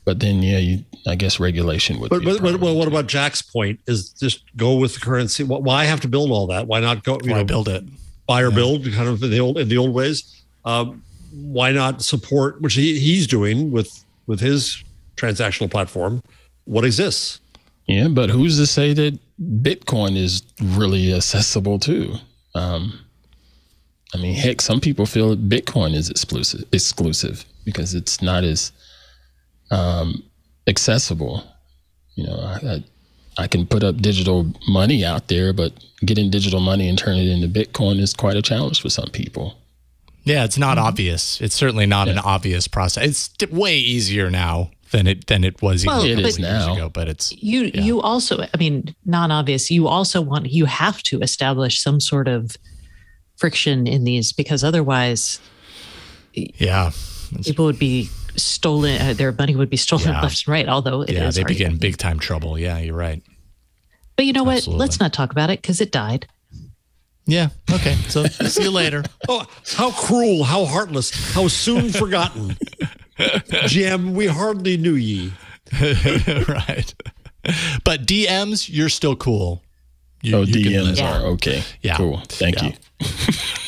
But then, I guess regulation would. But what about Jack's point? Is just go with the currency? Why have to build all that? Why not go? Build it, buy or build, kind of in the old ways. Why not support, which he's doing with his transactional platform, what exists? Yeah, but who's to say that Bitcoin is really accessible too? I mean, heck, some people feel that Bitcoin is exclusive because it's not as accessible. I can put up digital money out there, but getting digital money and turning it into Bitcoin is quite a challenge for some people. Yeah, it's not obvious. It's certainly not an obvious process. It's way easier now than it was even years ago. But it's you also, I mean, not obvious. You have to establish some sort of friction in these, because otherwise, people would be stolen. Their money would be stolen left and right. Although they begin big time trouble. Yeah, you're right. But you know what? Let's not talk about it because it died. Yeah. Okay. So see you later. Oh, how cruel! How heartless! How soon forgotten! Jim, we hardly knew ye. Right. But DMs, you're still cool. DMs are okay. Yeah. Cool. Thank you.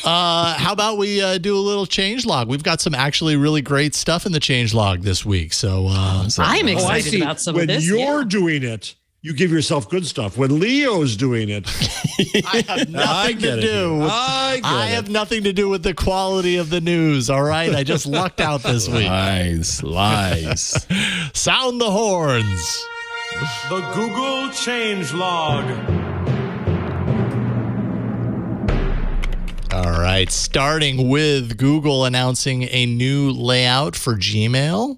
How about we do a little changelog? We've got some actually really great stuff in the changelog this week. So I'm excited about some of this. When you're doing it, you give yourself good stuff. When Leo's doing it, I have nothing to do. I have nothing to do with the quality of the news. All right. I just lucked out this week. Lies. Sound the horns. The Google changelog. All right, starting with Google announcing a new layout for Gmail.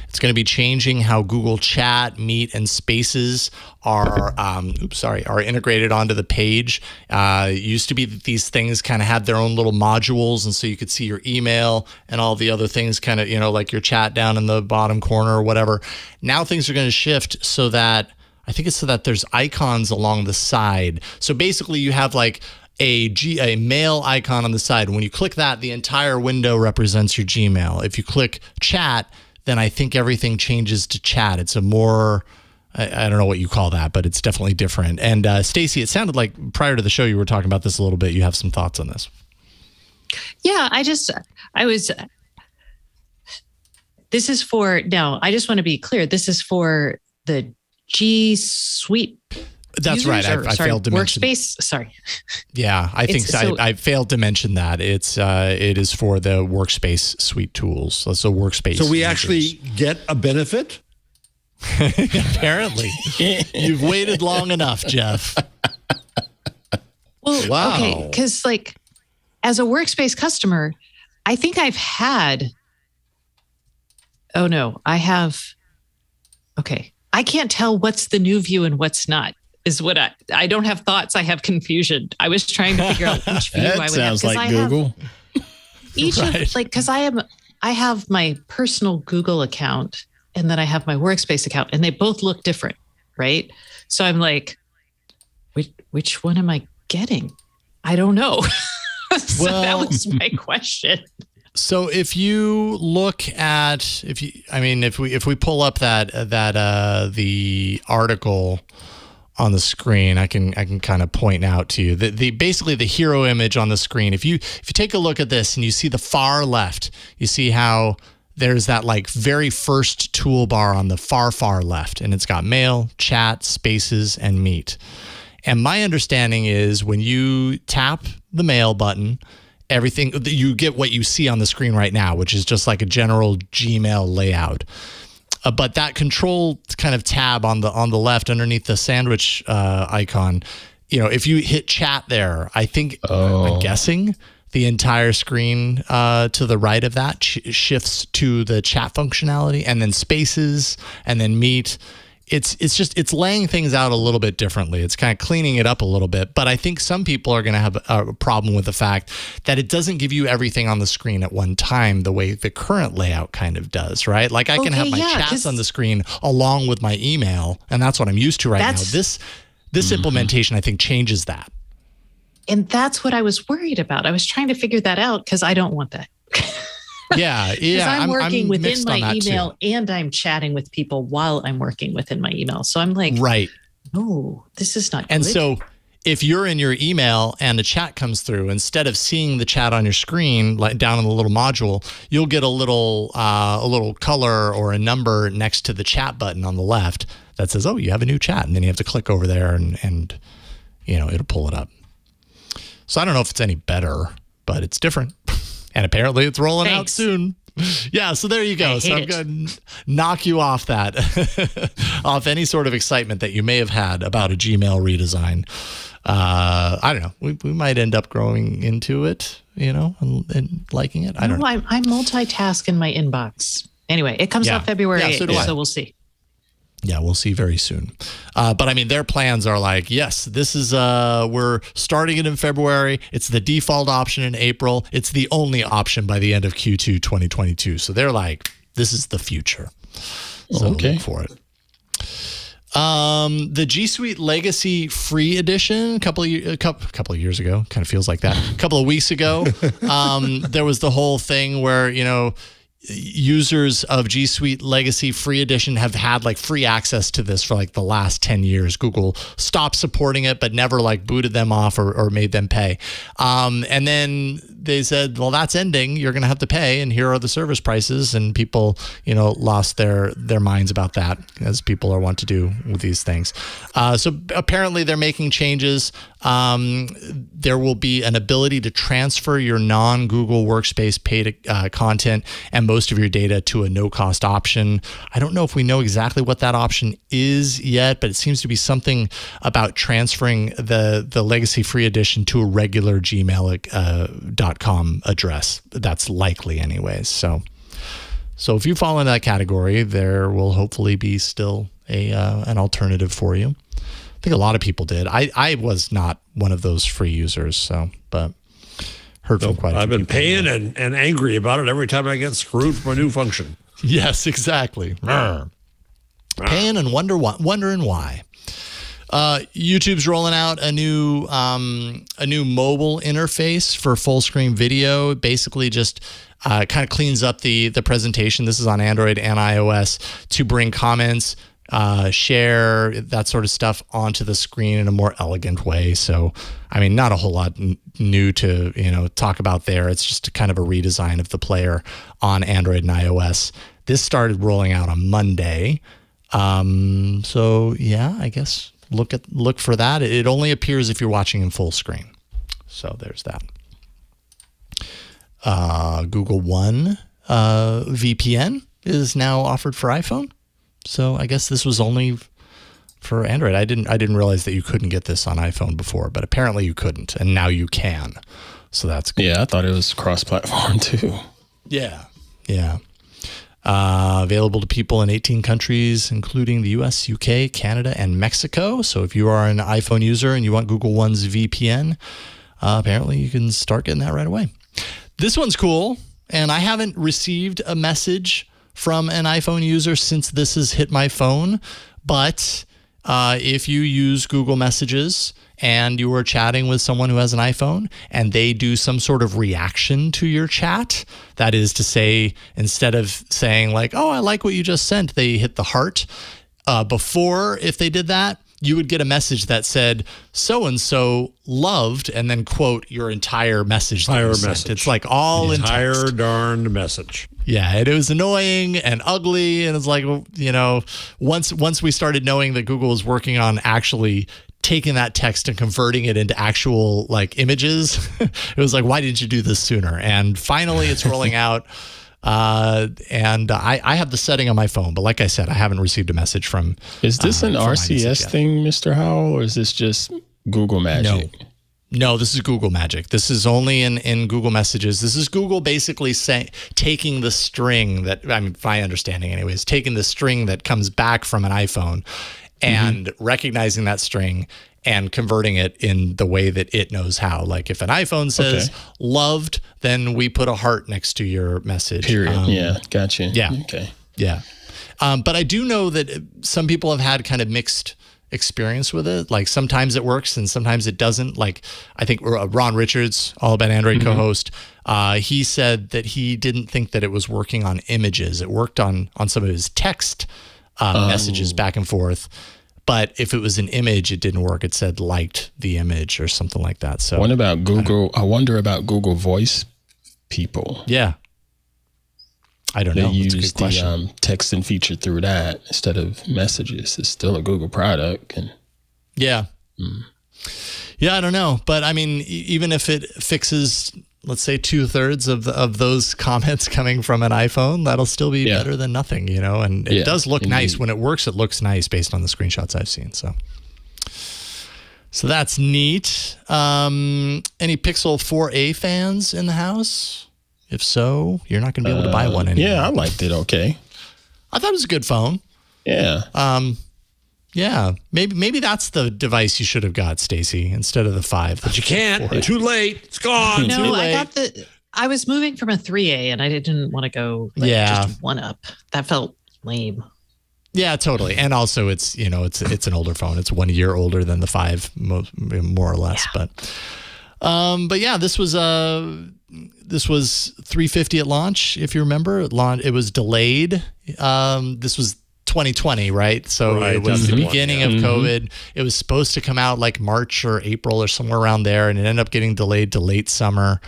It's going to be changing how Google Chat, Meet, and Spaces are integrated onto the page. It used to be that these things kind of had their own little modules, and so you could see your email and all the other things kind of, like your chat down in the bottom corner or whatever. Now things are going to shift so that, I think it's so that there's icons along the side. So basically you have like a mail icon on the side. When you click that, the entire window represents your Gmail. If you click chat, then I think everything changes to chat. It's a more, I don't know what you call that, but it's definitely different. And Stacey, it sounded like prior to the show you were talking about this a little bit. You have some thoughts on this. Yeah, I just want to be clear. This is for the G Suite That's right. I failed to mention workspace. Sorry. Yeah, I think so. I failed to mention that it is for the workspace suite tools. So workspace. So we actually get a benefit. Apparently, you've waited long enough, Jeff. Well, wow. Okay, because like as a workspace customer, I think I've had. Oh no, I have. Okay, I can't tell what's the new view and what's not. Is what I don't have thoughts. I have confusion. I was trying to figure out which view I would have. That sounds like Google. Each right. Of like because I have my personal Google account and then I have my workspace account, and they both look different, right? So I'm like, which one am I getting? I don't know. So that was my question. So if you look at if we pull up that the article on the screen, I can kind of point out to you that basically the hero image on the screen. If you take a look at this and you see the far left, you see how there's that like very first toolbar on the far left, and it's got mail, chat, spaces, and meet. And my understanding is when you tap the mail button, everything, you get what you see on the screen right now, which is just like a general Gmail layout. But that control kind of tab on the left underneath the sandwich icon, if you hit chat there, I think I'm guessing the entire screen to the right of that shifts to the chat functionality, and then spaces, and then meet. It's laying things out a little bit differently. It's kind of cleaning it up a little bit. But I think some people are going to have a problem with the fact that it doesn't give you everything on the screen at one time the way the current layout kind of does, right? Like I can have my chats on the screen along with my email, and that's what I'm used to right now. This implementation, I think, changes that. And that's what I was worried about. I was trying to figure that out because I don't want that. Yeah. I'm working within my email and I'm chatting with people while I'm working within my email. So I'm like, right. No, this is not good. And so if you're in your email and a chat comes through, instead of seeing the chat on your screen, like down in the little module, you'll get a little color or a number next to the chat button on the left that says, "Oh, you have a new chat," and then you have to click over there and it'll pull it up. So I don't know if it's any better, but it's different. And apparently it's rolling out soon. Yeah, so there you go. So I'm going to knock you off that, off any sort of excitement that you may have had about a Gmail redesign. I don't know. We might end up growing into it, and liking it. I don't know. I multitask in my inbox. Anyway, it comes out February 8th, so we'll see. Yeah, we'll see very soon. But I mean, their plans are like, yes, this is, we're starting it in February. It's the default option in April. It's the only option by the end of Q2 2022. So they're like, this is the future. So look for it. The G Suite Legacy Free Edition, a couple of years ago, kind of feels like that. A couple of weeks ago, there was the whole thing where, users of G Suite Legacy Free Edition have had like free access to this for like the last 10 years. Google stopped supporting it, but never like booted them off or made them pay. And then they said, well, that's ending. You're going to have to pay. And here are the service prices. And people, lost their minds about that, as people are wont to do with these things. So apparently they're making changes. There will be an ability to transfer your non-Google Workspace paid content and most of your data to a no-cost option. I don't know if we know exactly what that option is yet, but it seems to be something about transferring the Legacy Free Edition to a regular gmail.com address. That's likely anyways. So if you fall into that category, there will hopefully be still an alternative for you. I think a lot of people did. I was not one of those free users, but heard from quite a few I've been people. paying and angry about it every time I get screwed from a new function. Yes, exactly. Paying and wondering why. YouTube's rolling out a new mobile interface for full screen video. Basically, just kind of cleans up the presentation. This is on Android and iOS to bring comments, share, that sort of stuff onto the screen in a more elegant way. So, I mean, not a whole lot new to, talk about there. It's just kind of a redesign of the player on Android and iOS. This started rolling out on Monday. So yeah, I guess look for that. It only appears if you're watching in full screen. So there's that. Google One VPN is now offered for iPhone. So I guess this was only for Android. I didn't realize that you couldn't get this on iPhone before, but apparently you couldn't, and now you can. So that's good. Yeah, I thought it was cross-platform too. Yeah. Available to people in 18 countries, including the US, UK, Canada, and Mexico. So if you are an iPhone user and you want Google One's VPN, apparently you can start getting that right away. This one's cool, and I haven't received a message from an iPhone user since this has hit my phone. But if you use Google Messages and you are chatting with someone who has an iPhone and they do some sort of reaction to your chat, that is to say, instead of saying like, oh, I like what you just sent, they hit the heart. Before, if they did that, you would get a message that said, so-and-so loved, and then quote your entire message. It's like all in text. Entire darned message. Yeah, and it was annoying and ugly, and it's like, once we started knowing that Google was working on actually taking that text and converting it into actual like images, it was like, why didn't you do this sooner? And finally, it's rolling out. And I have the setting on my phone, but like I said, I haven't received a message from. Is this an RCS thing, Mr. Howell, or is this just Google Magic? No, this is Google Magic. This is only in Google Messages. This is Google basically taking the string that, I mean, my understanding anyways, taking the string that comes back from an iPhone and recognizing that string and converting it in the way that it knows how. Like if an iPhone says loved, then we put a heart next to your message. Period. Yeah, gotcha. Yeah. Okay. Yeah. But I do know that some people have had kind of mixed experience with it. Like sometimes it works and sometimes it doesn't. Like I think Ron Richards, All About Android co-host, he said that he didn't think that it was working on images. It worked on some of his text messages back and forth. But if it was an image, it didn't work. It said liked the image or something like that. So what about Google? I wonder about Google Voice people. Yeah. I don't know. They use the texting feature through that instead of messages. It's still a Google product. And yeah. Yeah, I don't know. But I mean, even if it fixes, let's say 2/3 of those comments coming from an iPhone, that'll still be better than nothing, and it does look nice. When it works, it looks nice based on the screenshots I've seen. So that's neat. Any Pixel 4a fans in the house? If so, you're not going to be able to buy one anymore. Yeah, I liked it. Okay. I thought it was a good phone. Yeah. Yeah, maybe that's the device you should have got, Stacy, instead of the 5. But you can't. Too late. It's gone. No, I was moving from a 3A and I didn't want to go just one up. That felt lame. Yeah, totally. And also it's an older phone. It's 1 year older than the 5, more or less. Yeah. But yeah, this was $350 at launch, if you remember. It was delayed. This was 2020, right? So it was the beginning of COVID. It was supposed to come out like March or April or somewhere around there, and it ended up getting delayed to late summer.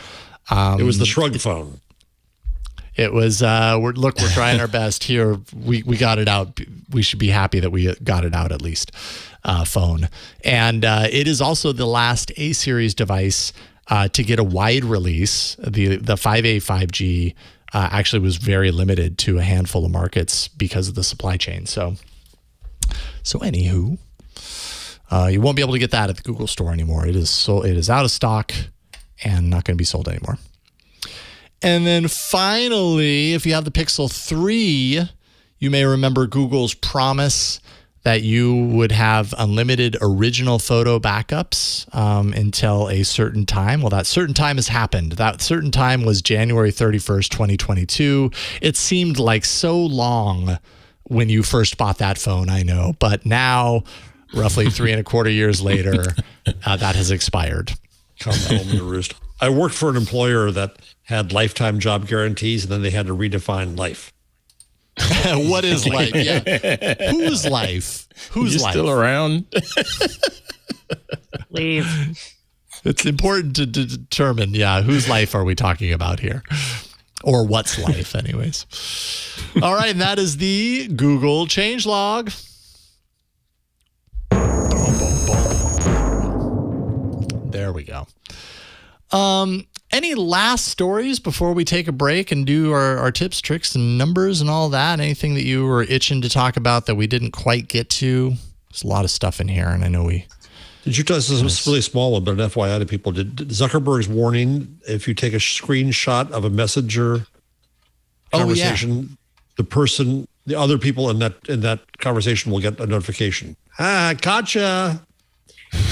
It was the shrug phone. It was, we're trying our best here. We got it out. We should be happy that we got it out at least, phone. And it is also the last A-series device to get a wide release. The 5A 5G actually was very limited to a handful of markets because of the supply chain. So anywho, you won't be able to get that at the Google store anymore. It is out of stock and not going to be sold anymore. And then finally, if you have the Pixel 3, you may remember Google's promise that you would have unlimited original photo backups until a certain time. Well, that certain time has happened. That certain time was January 31st, 2022. It seemed like so long when you first bought that phone, I know. But now, roughly 3.25 years later, that has expired. Come home to roost. I worked for an employer that had lifetime job guarantees, and then they had to redefine life. What is life? Yeah. Whose life? Whose life? Still around? Leave. It's important to determine, whose life are we talking about here? Or what's life, anyways. All right, and that is the Google changelog. we go. Any last stories before we take a break and do our tips, tricks, and numbers and all that? Anything that you were itching to talk about that we didn't quite get to? There's a lot of stuff in here, and I know we... Did you tell us this was a really small one, but an FYI to people, did Zuckerberg's warning, if you take a screenshot of a messenger conversation, the other people in that conversation will get a notification. Gotcha.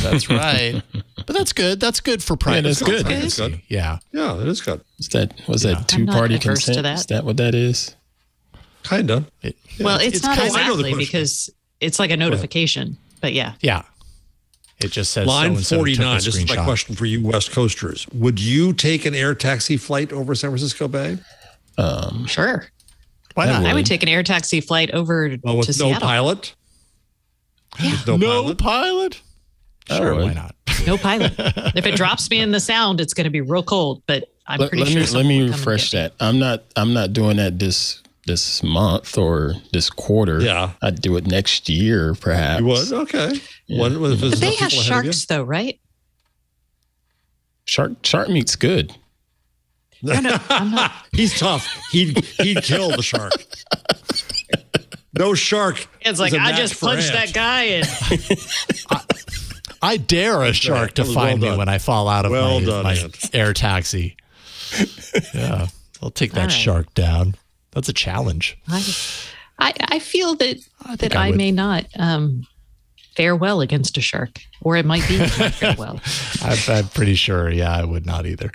That's right. But that's good. That's good for privacy. Yeah, that's good. That's good. Yeah. Yeah, it is good. Was that two-party consent? Is that what that is? Kind of. Well, it's not I know the exactly because it's like a notification, but yeah. Yeah. It just says line so-and-so 49. took a This is my screenshot. question for you West Coasters. Would you take an air taxi flight over San Francisco Bay? Sure. Why not? I would take an air taxi flight over Well, with to no Seattle. pilot? Yeah. With no pilot? pilot? Sure, why not? No pilot. If it drops me in the sound, it's going to be real cold, but I'm pretty sure. Let me refresh that. I'm not doing that this month or this quarter. Yeah. I'd do it next year, perhaps. You would? Okay. Yeah. But they have sharks, though, right? Shark meat's good. No, I'm not. He's tough. He'd kill the shark. No shark. It's like, is a I match just for punched Ant. that guy and I dare a shark to find me when I fall out of my Ant. air taxi. Yeah. I'll take that All right. shark down. That's a challenge. I feel that think I I would. may not fare well against a shark, or it might be not fare well. I'm pretty sure. Yeah, I would not either.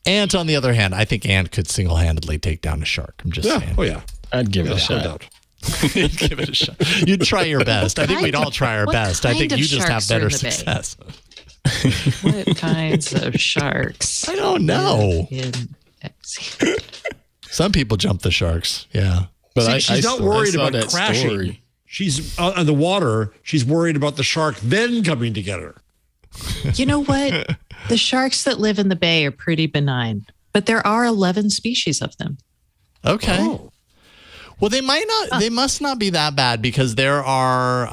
Ant, on the other hand, I think Ant could single-handedly take down a shark. I'm just saying. Oh, yeah. I'd give it a No shot. doubt. Give it a shot. You'd try your best. I think we'd all try our What best. I think kind you of just have sharks are in better the bay? success. What kinds of sharks? I don't know. In- Some people jump the sharks. Yeah. But She's not worried saw about that crashing. story. She's on the water. She's worried about the shark then coming to get her. You know what? The sharks that live in the bay are pretty benign, but there are 11 species of them. Okay. Oh. Well, they might not. They must not be that bad because there are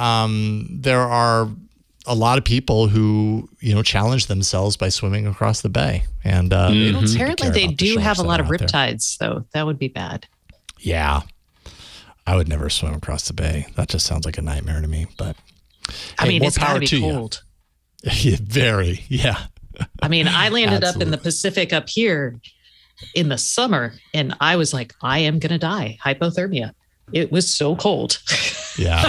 a lot of people who challenge themselves by swimming across the bay, and they don't seem to Apparently, care they about the do have sharks a that lot are of out there. riptides, though. That would be bad. Yeah, I would never swim across the bay. That just sounds like a nightmare to me. But I mean, more it's got power to be to you. cold. Yeah, very. Yeah. I mean, I landed up in the Absolutely. Pacific up here in the summer, and I was like, I am going to die. Hypothermia. It was so cold. Yeah.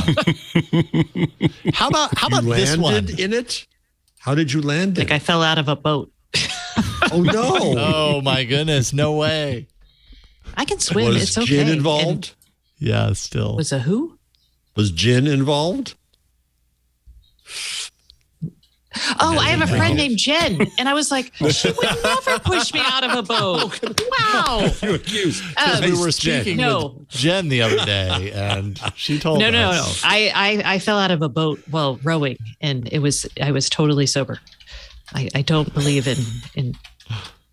How about You this one? landed in it? How did you land Like in I fell out of a boat. Oh, no. Oh my goodness! No way. I can swim. Was It's okay. gin And involved? Yeah. Still. was a who? Was gin involved? Oh, I have a friend named Jen. And I was like, she would never push me out of a boat. Wow. You accused. We were Nice, Jen. speaking No. with Jen the other day, and she told No. us. I fell out of a boat while rowing, and I was totally sober. I don't believe in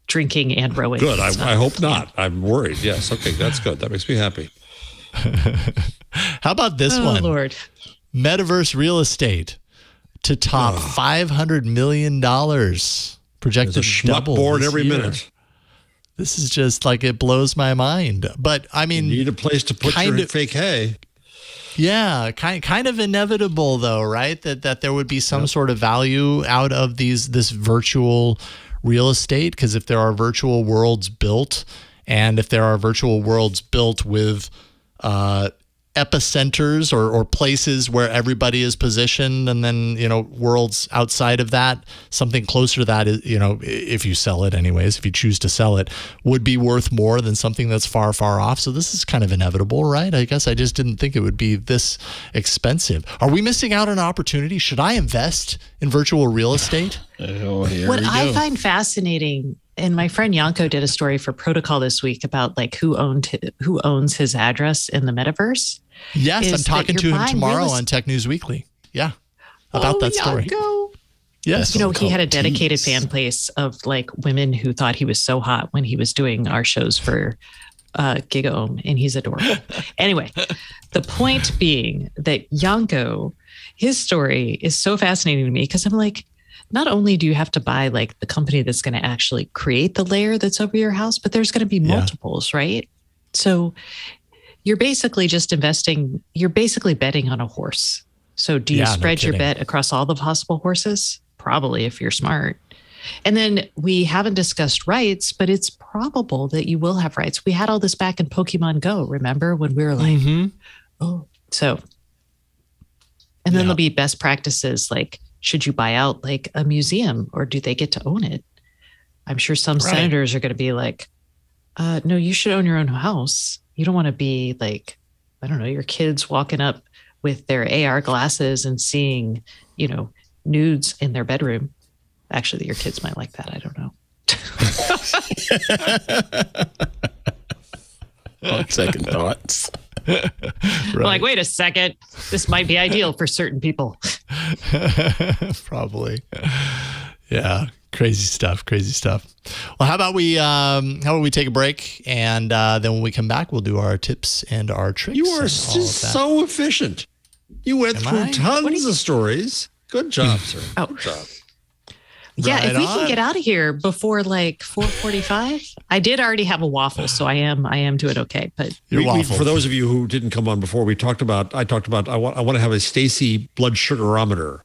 drinking and rowing. Good. It's I hope not. I'm worried. Yes. Okay. That's good. That makes me happy. How about this Oh, one? Lord. Metaverse real estate to top $500 million. Projected There's a schmuck double board this every year. minute. This is just like, it blows my mind. But I mean, You need a place to put kind your of- fake hay. yeah, kind of inevitable though, right? That there would be some sort of value out of this virtual real estate, because if there are virtual worlds built, and if there are virtual worlds built with epicenters or places where everybody is positioned, and then worlds outside of that, something closer to that is, if you sell it anyways, if you choose to sell it, would be worth more than something that's far off. So this is kind of inevitable, right? I guess I just didn't think it would be this expensive. Are we missing out on an opportunity? Should I invest in virtual real estate? Oh, here What we I go. find fascinating, and my friend Yanko did a story for Protocol this week about like who owns his address in the metaverse. Yes, Is I'm that talking you're to him buying tomorrow real on Tech News Weekly. Yeah, about that story. Yanko. Yes. He had a called dedicated teas. fan base of like women who thought he was so hot when he was doing our shows for Gigaom, and he's adorable. Anyway, the point being that Yanko, his story is so fascinating to me, because I'm like, not only do you have to buy like the company that's going to actually create the layer that's over your house, but there's going to be multiples, right? So you're basically just investing, you're basically betting on a horse. So do you spread your bet across all the possible horses? Probably, if you're smart. And then we haven't discussed rights, but it's probable that you will have rights. We had all this back in Pokemon Go, remember, when we were like, oh, so. And then there'll be best practices, like, should you buy out like a museum or do they get to own it? I'm sure some senators are going to be like, no, you should own your own house. You don't want to be like, I don't know, your kids walking up with their AR glasses and seeing, you know, nudes in their bedroom. Actually, your kids might like that. I don't know. On second thoughts. Like, wait a second. This might be ideal for certain people. Probably. Yeah. Crazy stuff. Crazy stuff. Well, how about we take a break, and then when we come back, we'll do our tips and our tricks. You are just so efficient. You went through tons of stories. Good job, sir. Oh. Good job. Yeah, if we can get out of here before like 4:45, I did already have a waffle, so I am doing okay. But for those of you who didn't come on before, I talked about I want to have a Stacy blood sugarometer,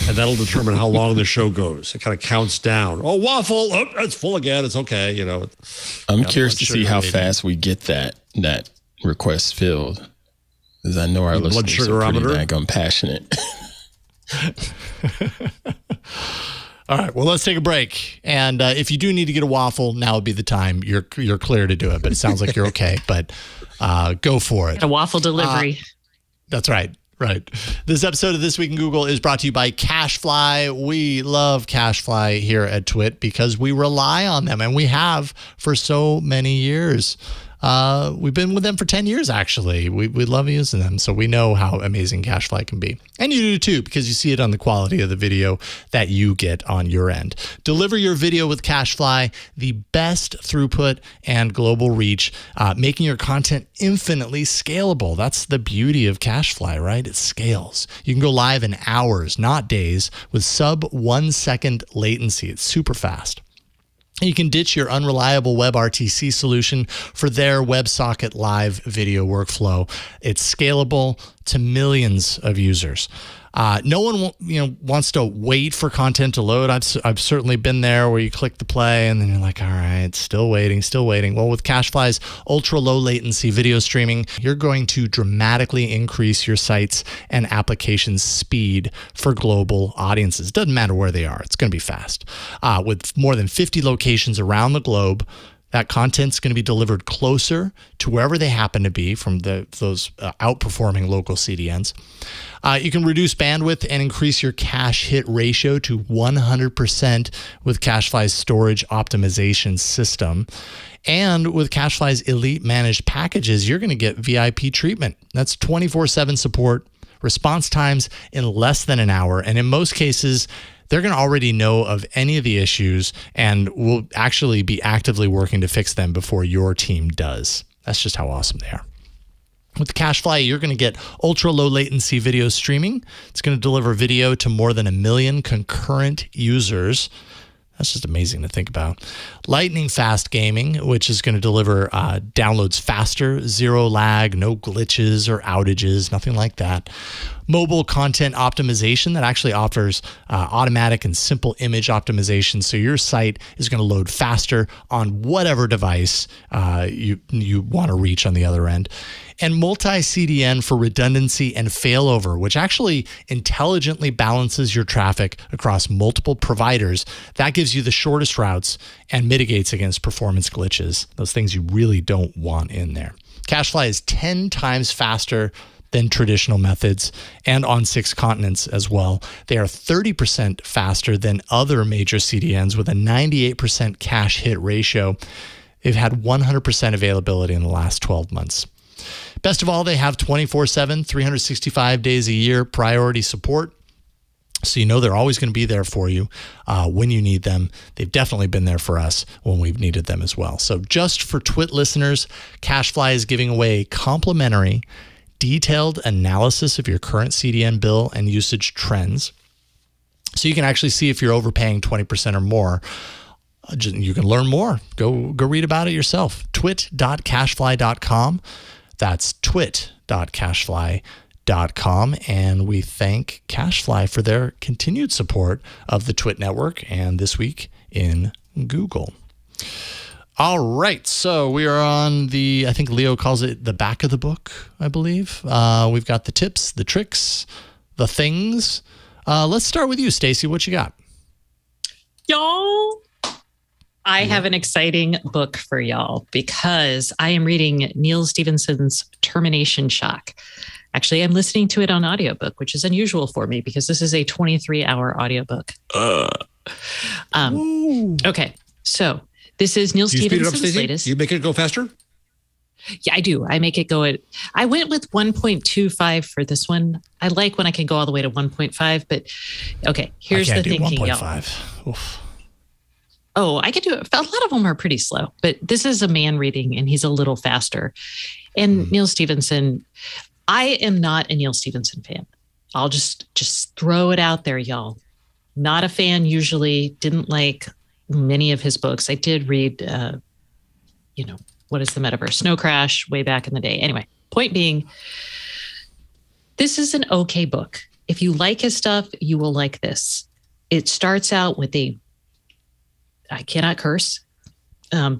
and that'll determine how long the show goes. It kind of counts down. Oh, waffle! Oh, it's full again. It's okay. You know. I'm curious to see how fast we get that request filled, because I know our listeners are pretty daggone passionate. All right, well, let's take a break. And if you do need to get a waffle, now would be the time. You're clear to do it, but it sounds like you're okay. But go for it. A waffle delivery. That's right. Right. This episode of This Week in Google is brought to you by CashFly. We love CashFly here at Twit because we rely on them, and we have for so many years. We've been with them for 10 years, actually. We love using them, so we know how amazing CashFly can be. And you do too, because you see it on the quality of the video that you get on your end. Deliver your video with CashFly, the best throughput and global reach, making your content infinitely scalable. That's the beauty of CashFly, right? It scales. You can go live in hours, not days, with sub 1 second latency. It's super fast. You can ditch your unreliable WebRTC solution for their WebSocket Live video workflow. It's scalable to millions of users. No one wants to wait for content to load. I've certainly been there where you click the play and then you're like, all right, still waiting. Well, with CashFly's ultra low latency video streaming, you're going to dramatically increase your site's and application's speed for global audiences. It doesn't matter where they are. It's going to be fast. With more than 50 locations around the globe, that content's going to be delivered closer to wherever they happen to be from those outperforming local CDNs. You can reduce bandwidth and increase your cache hit ratio to 100% with CashFly's storage optimization system. And with CashFly's elite managed packages, you're going to get VIP treatment. That's 24/7 support, response times in less than an hour, and in most cases, they're going to already know of any of the issues and will actually be actively working to fix them before your team does. That's just how awesome they are. With CashFly, you're going to get ultra low latency video streaming. It's going to deliver video to more than 1 million concurrent users. That's just amazing to think about. Lightning fast gaming, which is going to deliver downloads faster, zero lag, no glitches or outages, nothing like that. Mobile content optimization that actually offers automatic and simple image optimization. So your site is going to load faster on whatever device you want to reach on the other end. And multi-CDN for redundancy and failover, which actually intelligently balances your traffic across multiple providers. That gives you the shortest routes and mitigates against performance glitches, those things you really don't want in there. CashFly is 10 times faster than traditional methods and on 6 continents as well. They are 30% faster than other major CDNs with a 98% cache hit ratio. They've had 100% availability in the last 12 months. Best of all, they have 24/7, 365 days a year priority support. So you know they're always going to be there for you when you need them. They've definitely been there for us when we've needed them as well. So just for Twit listeners, CashFly is giving away complimentary, detailed analysis of your current CDN bill and usage trends. So you can actually see if you're overpaying 20% or more. You can learn more. Go read about it yourself. twit.cashfly.com. That's twit.cashfly.com. And we thank Cashfly for their continued support of the Twit Network and This Week in Google. All right. So we are on I think Leo calls it the back of the book, I believe. We've got the tips, the tricks, the things. Let's start with you, Stacey. What you got? Y'all, I have an exciting book for y'all because I am reading Neil Stephenson's Termination Shock. Actually, I'm listening to it on audiobook, which is unusual for me because this is a 23-hour audiobook. Okay, so this is Neil Stephenson's latest. You make it go faster? Yeah, I do. I make it go I went with 1.25 for this one. I like when I can go all the way to 1.5, but okay, here's the thinking, y'all. Oof. Oh, I could do it. A lot of them are pretty slow, but this is a man reading and he's a little faster. And Neil Stephenson, I am not a Neil Stephenson fan. I'll just throw it out there, y'all. Not a fan usually, didn't like many of his books. I did read, what is the Metaverse? Snow Crash way back in the day. Anyway, point being, this is an okay book. If you like his stuff, you will like this. It starts out with I cannot curse. I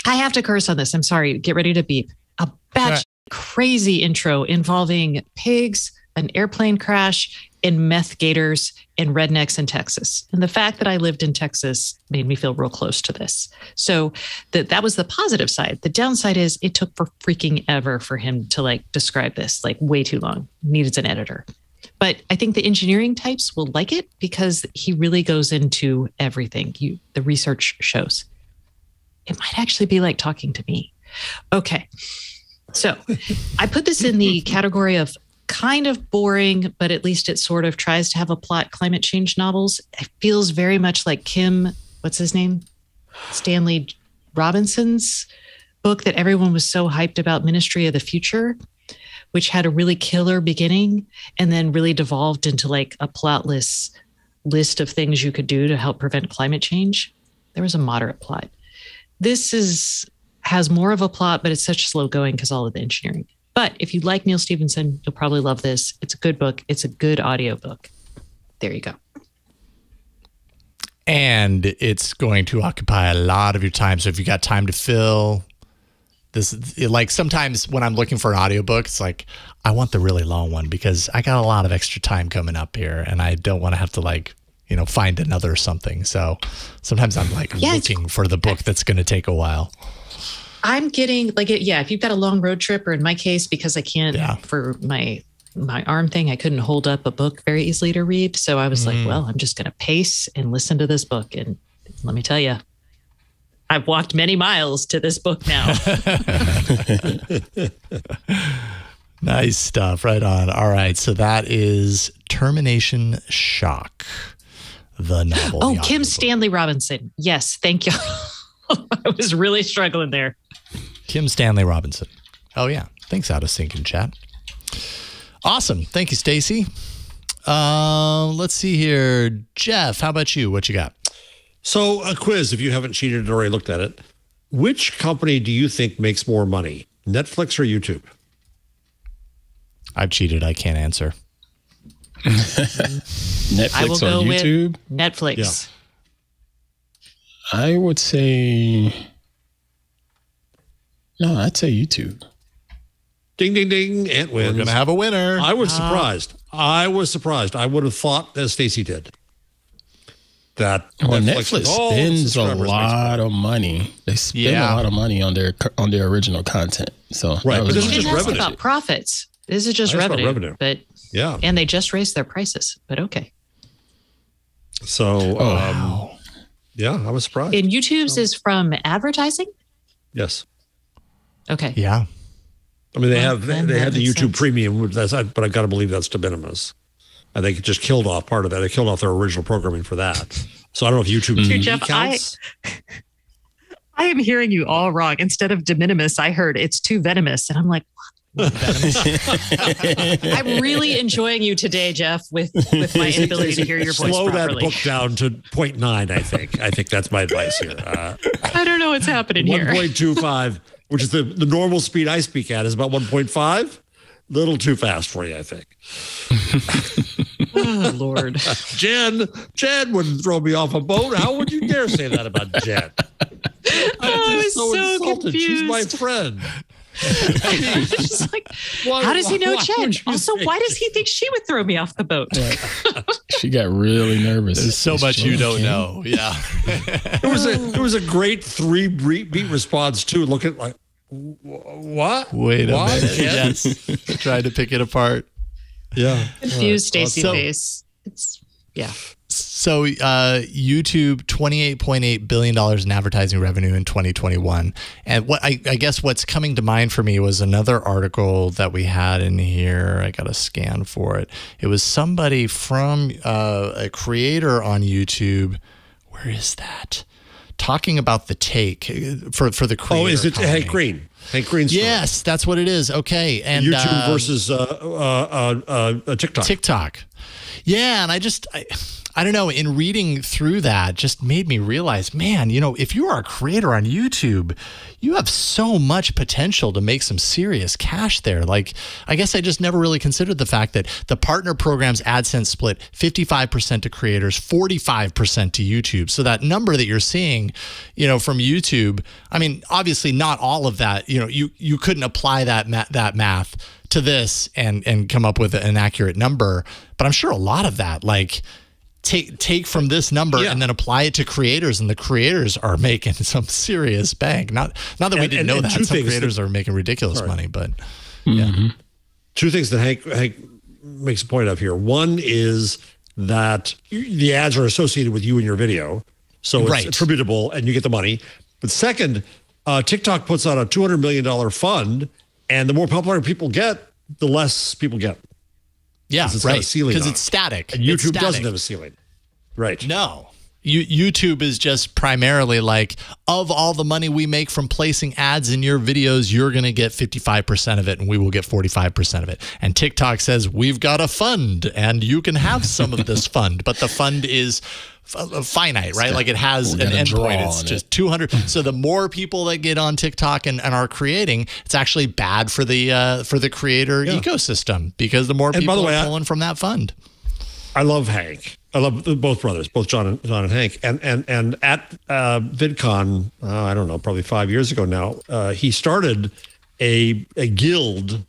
have to curse on this. I'm sorry. Get ready to beep. A batch crazy intro involving pigs, an airplane crash, and meth gators and rednecks in Texas. And the fact that I lived in Texas made me feel real close to this. So that was the positive side. The downside is it took for freaking ever for him to describe this, way too long. Needed an editor. But I think the engineering types will like it because he really goes into everything. The research shows. It might actually be like talking to me. Okay. So I put this in the category of kind of boring, but at least it sort of tries to have a plot. Climate change novels. It feels very much like what's his name? Stanley Robinson's book that everyone was so hyped about, Ministry of the Future, which had a really killer beginning and then really devolved into a plotless list of things you could do to help prevent climate change. There was a moderate plot. This has more of a plot, but it's such slow going because all of the engineering. But if you like Neil Stephenson, you'll probably love this. It's a good book. It's a good audiobook. There you go. And it's going to occupy a lot of your time. So if you got time to fill this, sometimes when I'm looking for an audiobook, it's I want the really long one because I got a lot of extra time coming up here and I don't want to have to find another something. So sometimes I'm looking for the book that's going to take a while. I'm getting if you've got a long road trip, or in my case, because I can't for my arm thing, I couldn't hold up a book very easily to read. So I was well, I'm just going to pace and listen to this book. And let me tell you, I've walked many miles to this book now. Nice stuff. Right on. All right. So that is Termination Shock, the novel. Oh, Kim Stanley Robinson. Yes. Thank you. I was really struggling there. Kim Stanley Robinson. Oh, yeah. Thanks, Out of Sync in chat. Awesome. Thank you, Stacey. Let's see here. Jeff, how about you? What you got? So a quiz, if you haven't cheated or already looked at it. Which company do you think makes more money, Netflix or YouTube? I've cheated. I can't answer. Netflix or YouTube? Netflix. Yeah. I would say, I'd say YouTube. Ding, ding, ding. Ant wins. We're going to have a winner. I was surprised. I would have thought, as Stacey did, that Netflix spends a lot of money. They spend a lot of money on their original content. So right, but this is just revenue. About profits. This is just revenue. But and they just raised their prices. But okay. So, wow. Yeah, I was surprised. And YouTube's is from advertising? Yes. Okay. Yeah. I mean, they have the YouTube Premium, but I got to believe that's de minimis. I think it just killed off part of that. They killed off their original programming for that. So I don't know if YouTube TV Jeff, counts. I am hearing you all wrong. Instead of de minimis, I heard it's too venomous. And I'm like, I'm really enjoying you today, Jeff, with my inability to hear your voice Slow properly. that book down to 0.9, I think. I think that's my advice here. I don't know what's happening here. 1.25, which is the normal speed I speak at, is about 1.5. Little too fast for you, I think. Oh, Lord. Jen wouldn't throw me off a boat. How would you dare say that about Jen? I was so insulted. confused. She's my friend. Just like, how does he know Jen? Also, why does he think she would throw me off the boat? She got really nervous. There's so much you don't know. Yeah. It was a great 3-beat response too. Look at like, what? Wait a what? minute. Yes. Tried to pick it apart. Yeah. Confused Stacey So- face. It's yeah. So YouTube, $28.8 billion in advertising revenue in 2021. And what I guess what's coming to mind for me was another article that we had in here. I got a scan for it. It was somebody from a creator on YouTube. Where is that? Talking about the take for the creator. Oh, is it economy. Hank Green? Hank Green's story. Yes, that's what it is. Okay. And YouTube versus TikTok. TikTok. Yeah, and I don't know, in reading through that just made me realize, man, if you are a creator on YouTube, you have so much potential to make some serious cash there. Like, I guess I just never really considered the fact that the partner program's AdSense split 55% to creators, 45% to YouTube. So that number that you're seeing, from YouTube, I mean, obviously not all of that, you couldn't apply that math to this and come up with an accurate number, but I'm sure a lot of that, like, take from this number and then apply it to creators, and the creators are making some serious bank. Not that we didn't know that. Some creators are making ridiculous money, but yeah. Two things that Hank makes a point of here. One is that the ads are associated with you and your video, so it's attributable and you get the money. But second, TikTok puts out a $200 million fund, and the more popular people get, the less people get. Yeah, right. Because it's static. And YouTube doesn't have a ceiling. Right. No. YouTube is just primarily like, of all the money we make from placing ads in your videos, you're going to get 55% of it and we will get 45% of it. And TikTok says, we've got a fund and you can have some of this fund, but the fund is finite, right? Like it has an endpoint. It's just 200. So the more people that get on TikTok and are creating, it's actually bad for the creator ecosystem, because the more people are pulling from that fund. I love Hank. I love both brothers, both John and Hank. And at VidCon, I don't know, probably 5 years ago now, he started a guild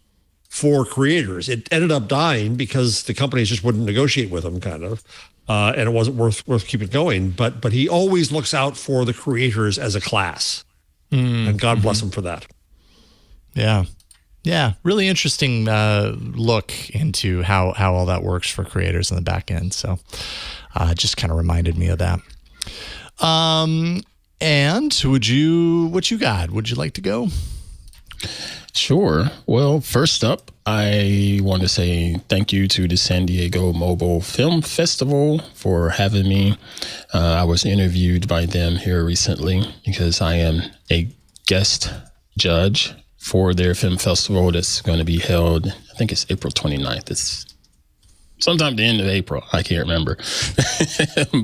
for creators. It ended up dying because the companies just wouldn't negotiate with him, kind of. And it wasn't worth keeping going. But he always looks out for the creators as a class. And God bless him for that. Yeah. Yeah, really interesting look into how all that works for creators in the back end. So just kind of reminded me of that. And what you got? Would you like to go? Sure. Well, first up, I want to say thank you to the San Diego Mobile Film Festival for having me. I was interviewed by them here recently because I am a guest judge for their film festival that's going to be held, I think it's April 29th. It's sometime at the end of April. I can't remember.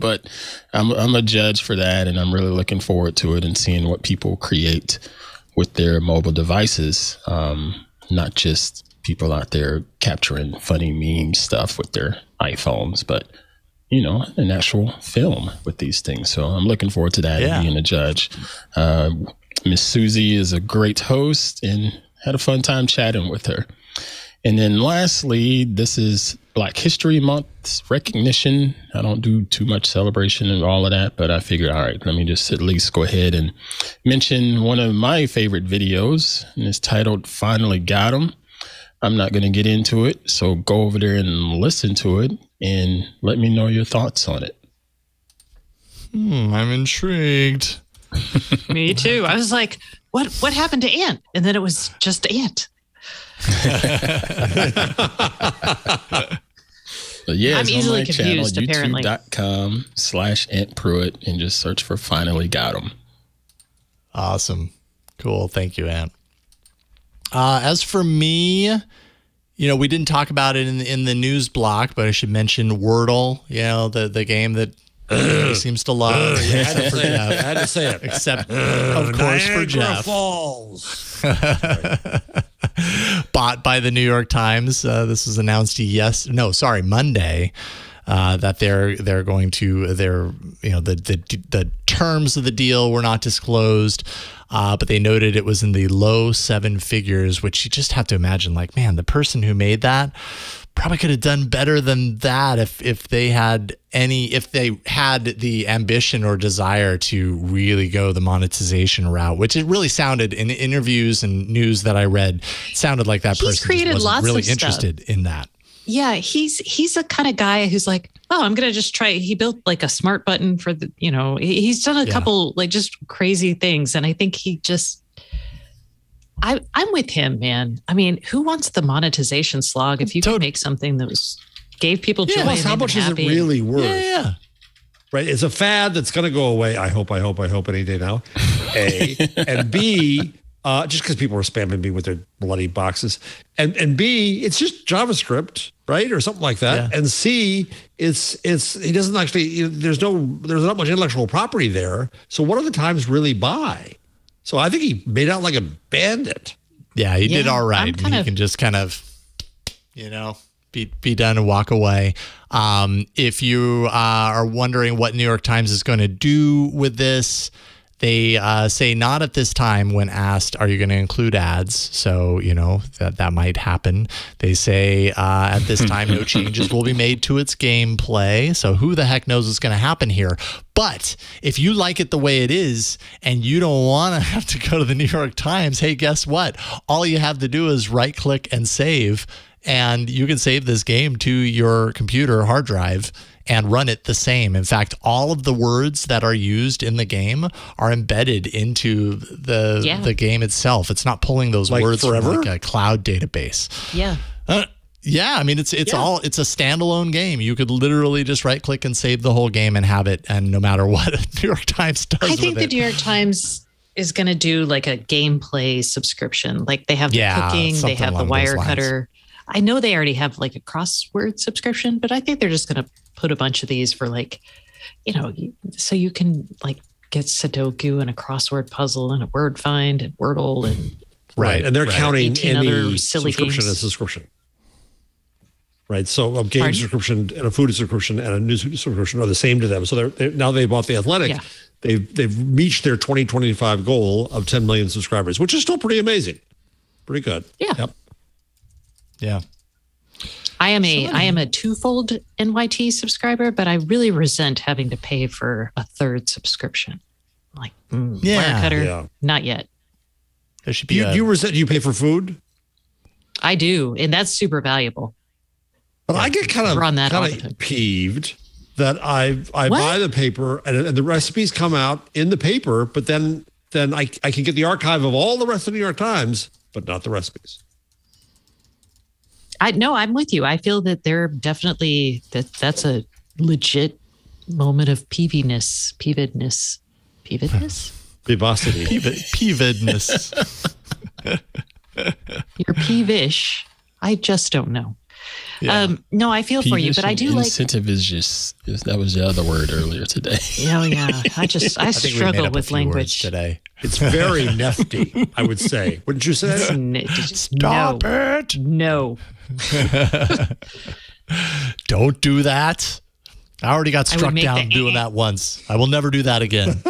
But I'm a judge for that, and I'm really looking forward to it and seeing what people create with their mobile devices, not just people out there capturing funny meme stuff with their iPhones, but, an actual film with these things. So I'm looking forward to that and being a judge. Miss Susie is a great host and had a fun time chatting with her. And then lastly, this is Black History Month's recognition. I don't do too much celebration and all of that, but I figured, all right, let me just at least go ahead and mention one of my favorite videos, and it's titled Finally Got 'Em. I'm not going to get into it, so go over there and listen to it and let me know your thoughts on it. I'm intrigued. Me too. I was like, what happened to Ant? And then it was just Ant. But yeah, I'm easily confused, channel, apparently. youtube.com/AntPruitt, and just search for Finally Got 'Em. Awesome. Cool. Thank you, Ant. As for me, we didn't talk about it in the news block, but I should mention Wordle, the game that everybody seems to love. I had to say it. Except, of course, for Jeff. Falls. Bought by the New York Times. This was announced Monday. That they're going to the terms of the deal were not disclosed, but they noted it was in the low seven figures, which you just have to imagine, like, man, the person who made that probably could have done better than that if they had the ambition or desire to really go the monetization route, which it really sounded in interviews and news that I read, it sounded like that person just wasn't really interested in that. Yeah, he's a kind of guy who's like, oh, I'm going to just try. He built like a smart button for the, he's done a couple like just crazy things. And I think I'm with him, man. I mean, who wants the monetization slog if you can make something that gave people joy? Plus, how much is it really worth? Yeah. Right. It's a fad that's going to go away. I hope any day now. A. And B, just because people are spamming me with their bloody boxes. And B, it's just JavaScript, right? Or something like that. Yeah. And C, he doesn't actually, there's not much intellectual property there. So what do the Times really buy? So I think he made out like a bandit. Yeah, he did all right. He can just kind of, be done and walk away. If you are wondering what New York Times is going to do with this, they say not at this time when asked, are you going to include ads? So, that might happen. They say at this time, no changes will be made to its gameplay. So who the heck knows what's going to happen here? But if you like it the way it is and you don't want to have to go to the New York Times, hey, guess what? All you have to do is right click and save. And you can save this game to your computer hard drive and run it the same. In fact, all of the words that are used in the game are embedded into the game itself. It's not pulling those words from like a cloud database. Yeah. I mean, it's a standalone game. You could literally just right click and save the whole game and have it. And no matter what New York Times does, I think the New York Times is going to do like a gameplay subscription. Like they have the cooking, they have the wire cutter. I know they already have like a crossword subscription, but I think they're just going to put a bunch of these for like, so you can like get Sudoku and a crossword puzzle and a word find and Wordle and right. And they're counting any silly subscription games as subscription. Right. So a game subscription and a food subscription and a news subscription are the same to them. So now they bought The Athletic. Yeah. They've reached their 2025 goal of 10 million subscribers, which is still pretty amazing. Pretty good. Yeah. Yep. Yeah. I am a twofold NYT subscriber, but I really resent having to pay for a third subscription. Like, wire cutter, not yet. There should be you pay for food? I do, and that's super valuable. But I get kind of peeved that I buy the paper and the recipes come out in the paper, but then I can get the archive of all the rest of the New York Times, but not the recipes. I'm with you. I feel that they're definitely that's a legit moment of peevidness. Vivacity. Peevedness. You're peevish. I just don't know. Yeah. No, I feel for you, but I do like incentive is that was the other word earlier today. Yeah. I struggle with language today. It's very nefty, I would say. Wouldn't you say? Stop it. No. Don't do that. I already got struck down doing that once. I will never do that again.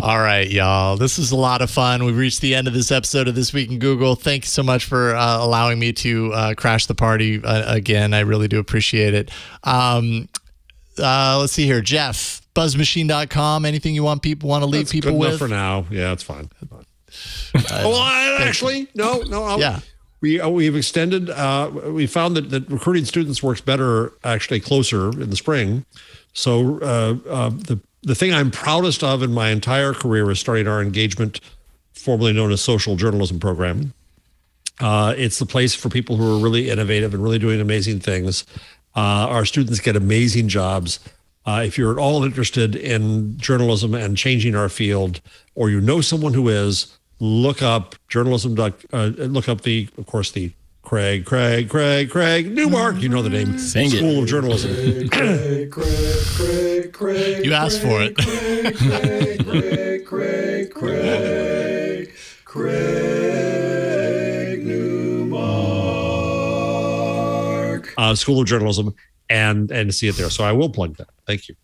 All right, y'all. This is a lot of fun. We've reached the end of this episode of This Week in Google. Thank you so much for allowing me to crash the party again. I really do appreciate it. Let's see here. Jeff, buzzmachine.com. Anything you want to leave people good with? Enough for now. Yeah, it's fine. Actually, no. We've extended. We found that recruiting students works better actually closer in the spring. So the thing I'm proudest of in my entire career is starting our engagement, formerly known as social journalism program. It's the place for people who are really innovative and really doing amazing things. Our students get amazing jobs. If you're at all interested in journalism and changing our field, or you know someone who is, look up journalism. Look up the Craig Newmark. You know the name. Sing it. School of Journalism. You asked for it. Craig Newmark. School of Journalism, and see it there. So I will plug that. Thank you.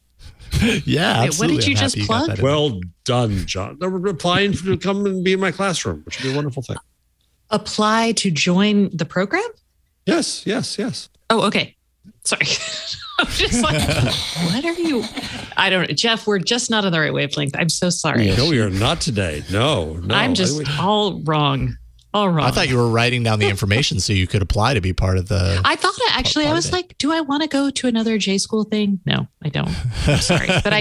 Yeah, wait, what did you just plug? Well done, John. They're applying to come and be in my classroom, which would be a wonderful thing. Apply to join the program? Yes. Oh, okay. Sorry. I'm just like, what are you? I don't know. Jeff, we're just not on the right wavelength. I'm so sorry. No, we are not today. No. I'm just all wrong. All wrong. I thought you were writing down the information so you could apply to be part of the. I thought actually, I was like, do I want to go to another J school thing? No, I don't. I'm sorry. But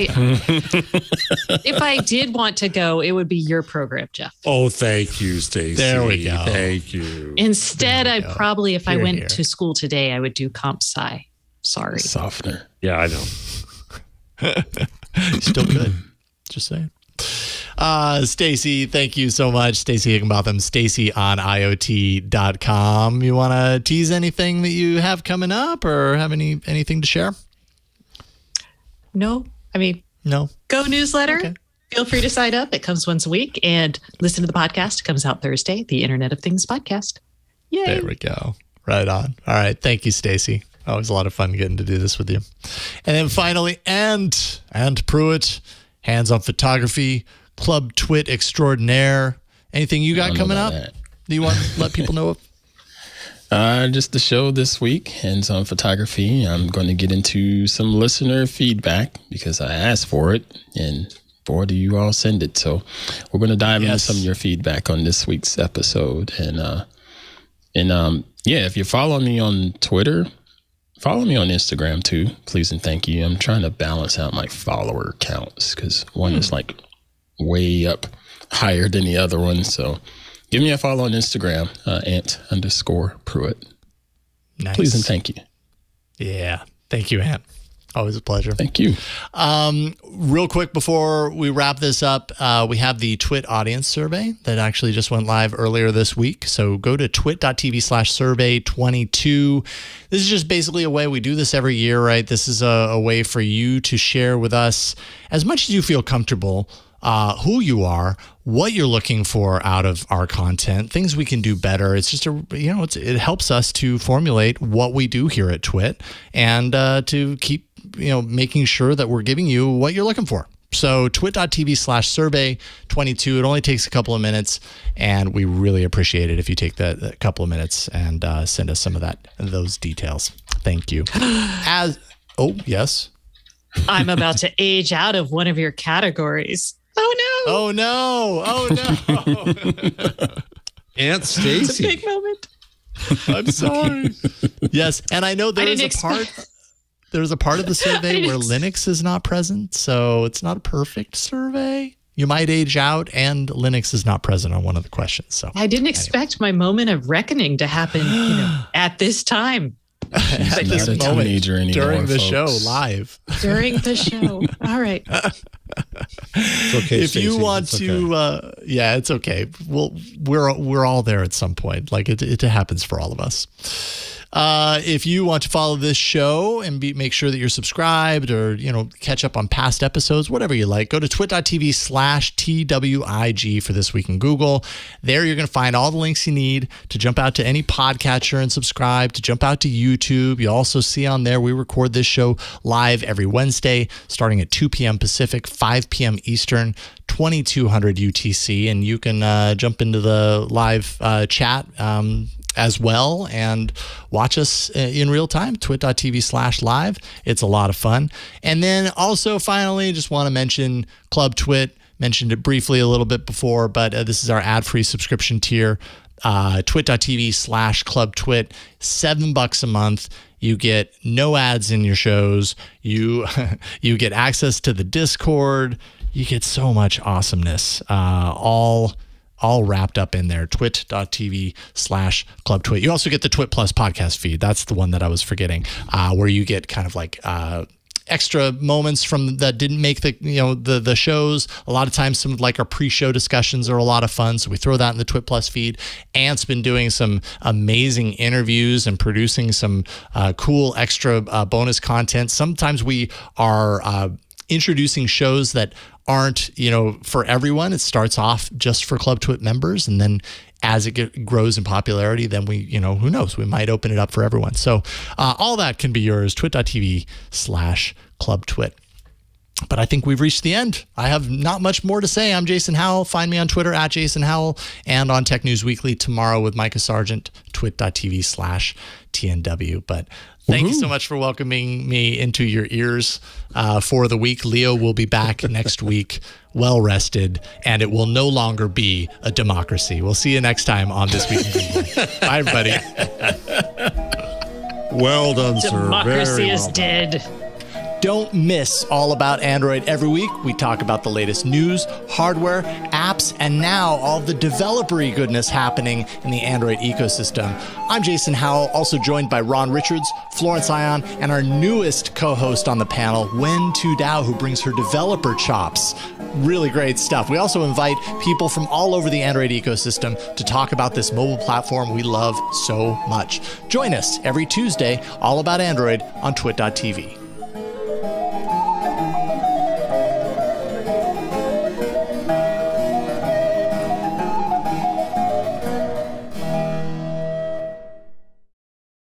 if I did want to go, it would be your program, Jeff. Oh, thank you, Stacey. There we go. Thand you. Instead, I'd probably, if I went to school today, I would do comp sci. Sorry. Softener. Yeah, I know. Still good. Just saying. Stacey, thank you so much. Stacey Higginbotham, Stacey on IoT.com. You want to tease anything that you have coming up or have anything to share? No. I mean, no. Go newsletter. Okay. Feel free to sign up. It comes once a week. And listen to the podcast. It comes out Thursday, the Internet of Things podcast. Yay. There we go. Right on. All right. Thank you, Stacey. Always a lot of fun getting to do this with you. And then finally, and Pruitt, Hands on Photography, Club Twit Extraordinaire. Anything you got coming up? Do you want to let people know of? Just the show this week, Hands on Photography. I'm going to get into some listener feedback because I asked for it, and boy, do you all send it. So we're going to dive into some of your feedback on this week's episode. And if you follow me on Twitter, follow me on Instagram too, please and thank you. I'm trying to balance out my follower counts because one is like way up higher than the other one. So give me a follow on Instagram, ant_Pruitt. Nice. Please and thank you. Yeah. Thank you, Ant. Always a pleasure. Thank you. Real quick before we wrap this up, we have the Twit audience survey that actually just went live earlier this week. So go to twit.tv/survey22. This is just basically a way we do this every year, right? This is a way for you to share with us as much as you feel comfortable who you are, what you're looking for out of our content, things we can do better. It's just it helps us to formulate what we do here at Twit and to keep making sure that we're giving you what you're looking for. So twit.tv/survey22. It only takes a couple of minutes, and we really appreciate it if you take that couple of minutes and send us some of those details. Thank you. Yes. I'm about to age out of one of your categories. Oh no! Aunt Stacey. It's a big moment. I'm sorry. Yes, and I know there's a part of the survey where Linux is not present, so it's not a perfect survey. You might age out, and Linux is not present on one of the questions. So I didn't expect my moment of reckoning to happen at this time. At this moment during the show live. During the show. All right. It's okay. If you want to, it's okay. We're all there at some point. Like it happens for all of us. If you want to follow this show and make sure that you're subscribed or, catch up on past episodes, whatever you like, go to twit.tv/TWIG for This Week in Google. There you're going to find all the links you need to jump out to any podcatcher and subscribe, to jump out to YouTube. You also see on there, we record this show live every Wednesday, starting at 2 p.m. Pacific, 5 p.m. Eastern, 2200 UTC, and you can jump into the live chat as well and watch us in real time, twit.tv/live. It's a lot of fun. And then also finally, just want to mention Club Twit. Mentioned it briefly a little bit before, but this is our ad-free subscription tier. Twit.tv/clubtwit, $7 a month. You get no ads in your shows. You get access to the Discord. You get so much awesomeness, all wrapped up in there. Twit.tv/clubtwit. You also get the Twit Plus podcast feed. That's the one that I was forgetting, where you get kind of like extra moments from that didn't make the shows. A lot of times some of like our pre-show discussions are a lot of fun. So we throw that in the Twit Plus feed. Ant's been doing some amazing interviews and producing some cool extra bonus content. Sometimes we are introducing shows that aren't, for everyone. It starts off just for Club Twit members, and then as it grows in popularity, then we, who knows, we might open it up for everyone. So all that can be yours, twit.tv/clubtwit. But I think we've reached the end. I have not much more to say. I'm Jason Howell. Find me on Twitter @Jason Howell and on Tech News Weekly tomorrow with Micah Sargent, twit.tv/TNW. But thank you so much for welcoming me into your ears for the week. Leo will be back next week, well rested, and it will no longer be a democracy. We'll see you next time on This Week in Google. Bye, everybody. Well done, sir. Democracy is dead. Don't miss All About Android every week. We talk about the latest news, hardware, apps, and now all the developer-y goodness happening in the Android ecosystem. I'm Jason Howell, also joined by Ron Richards, Florence Ion, and our newest co-host on the panel, Wen Tu Dao, who brings her developer chops. Really great stuff. We also invite people from all over the Android ecosystem to talk about this mobile platform we love so much. Join us every Tuesday, All About Android on twit.tv.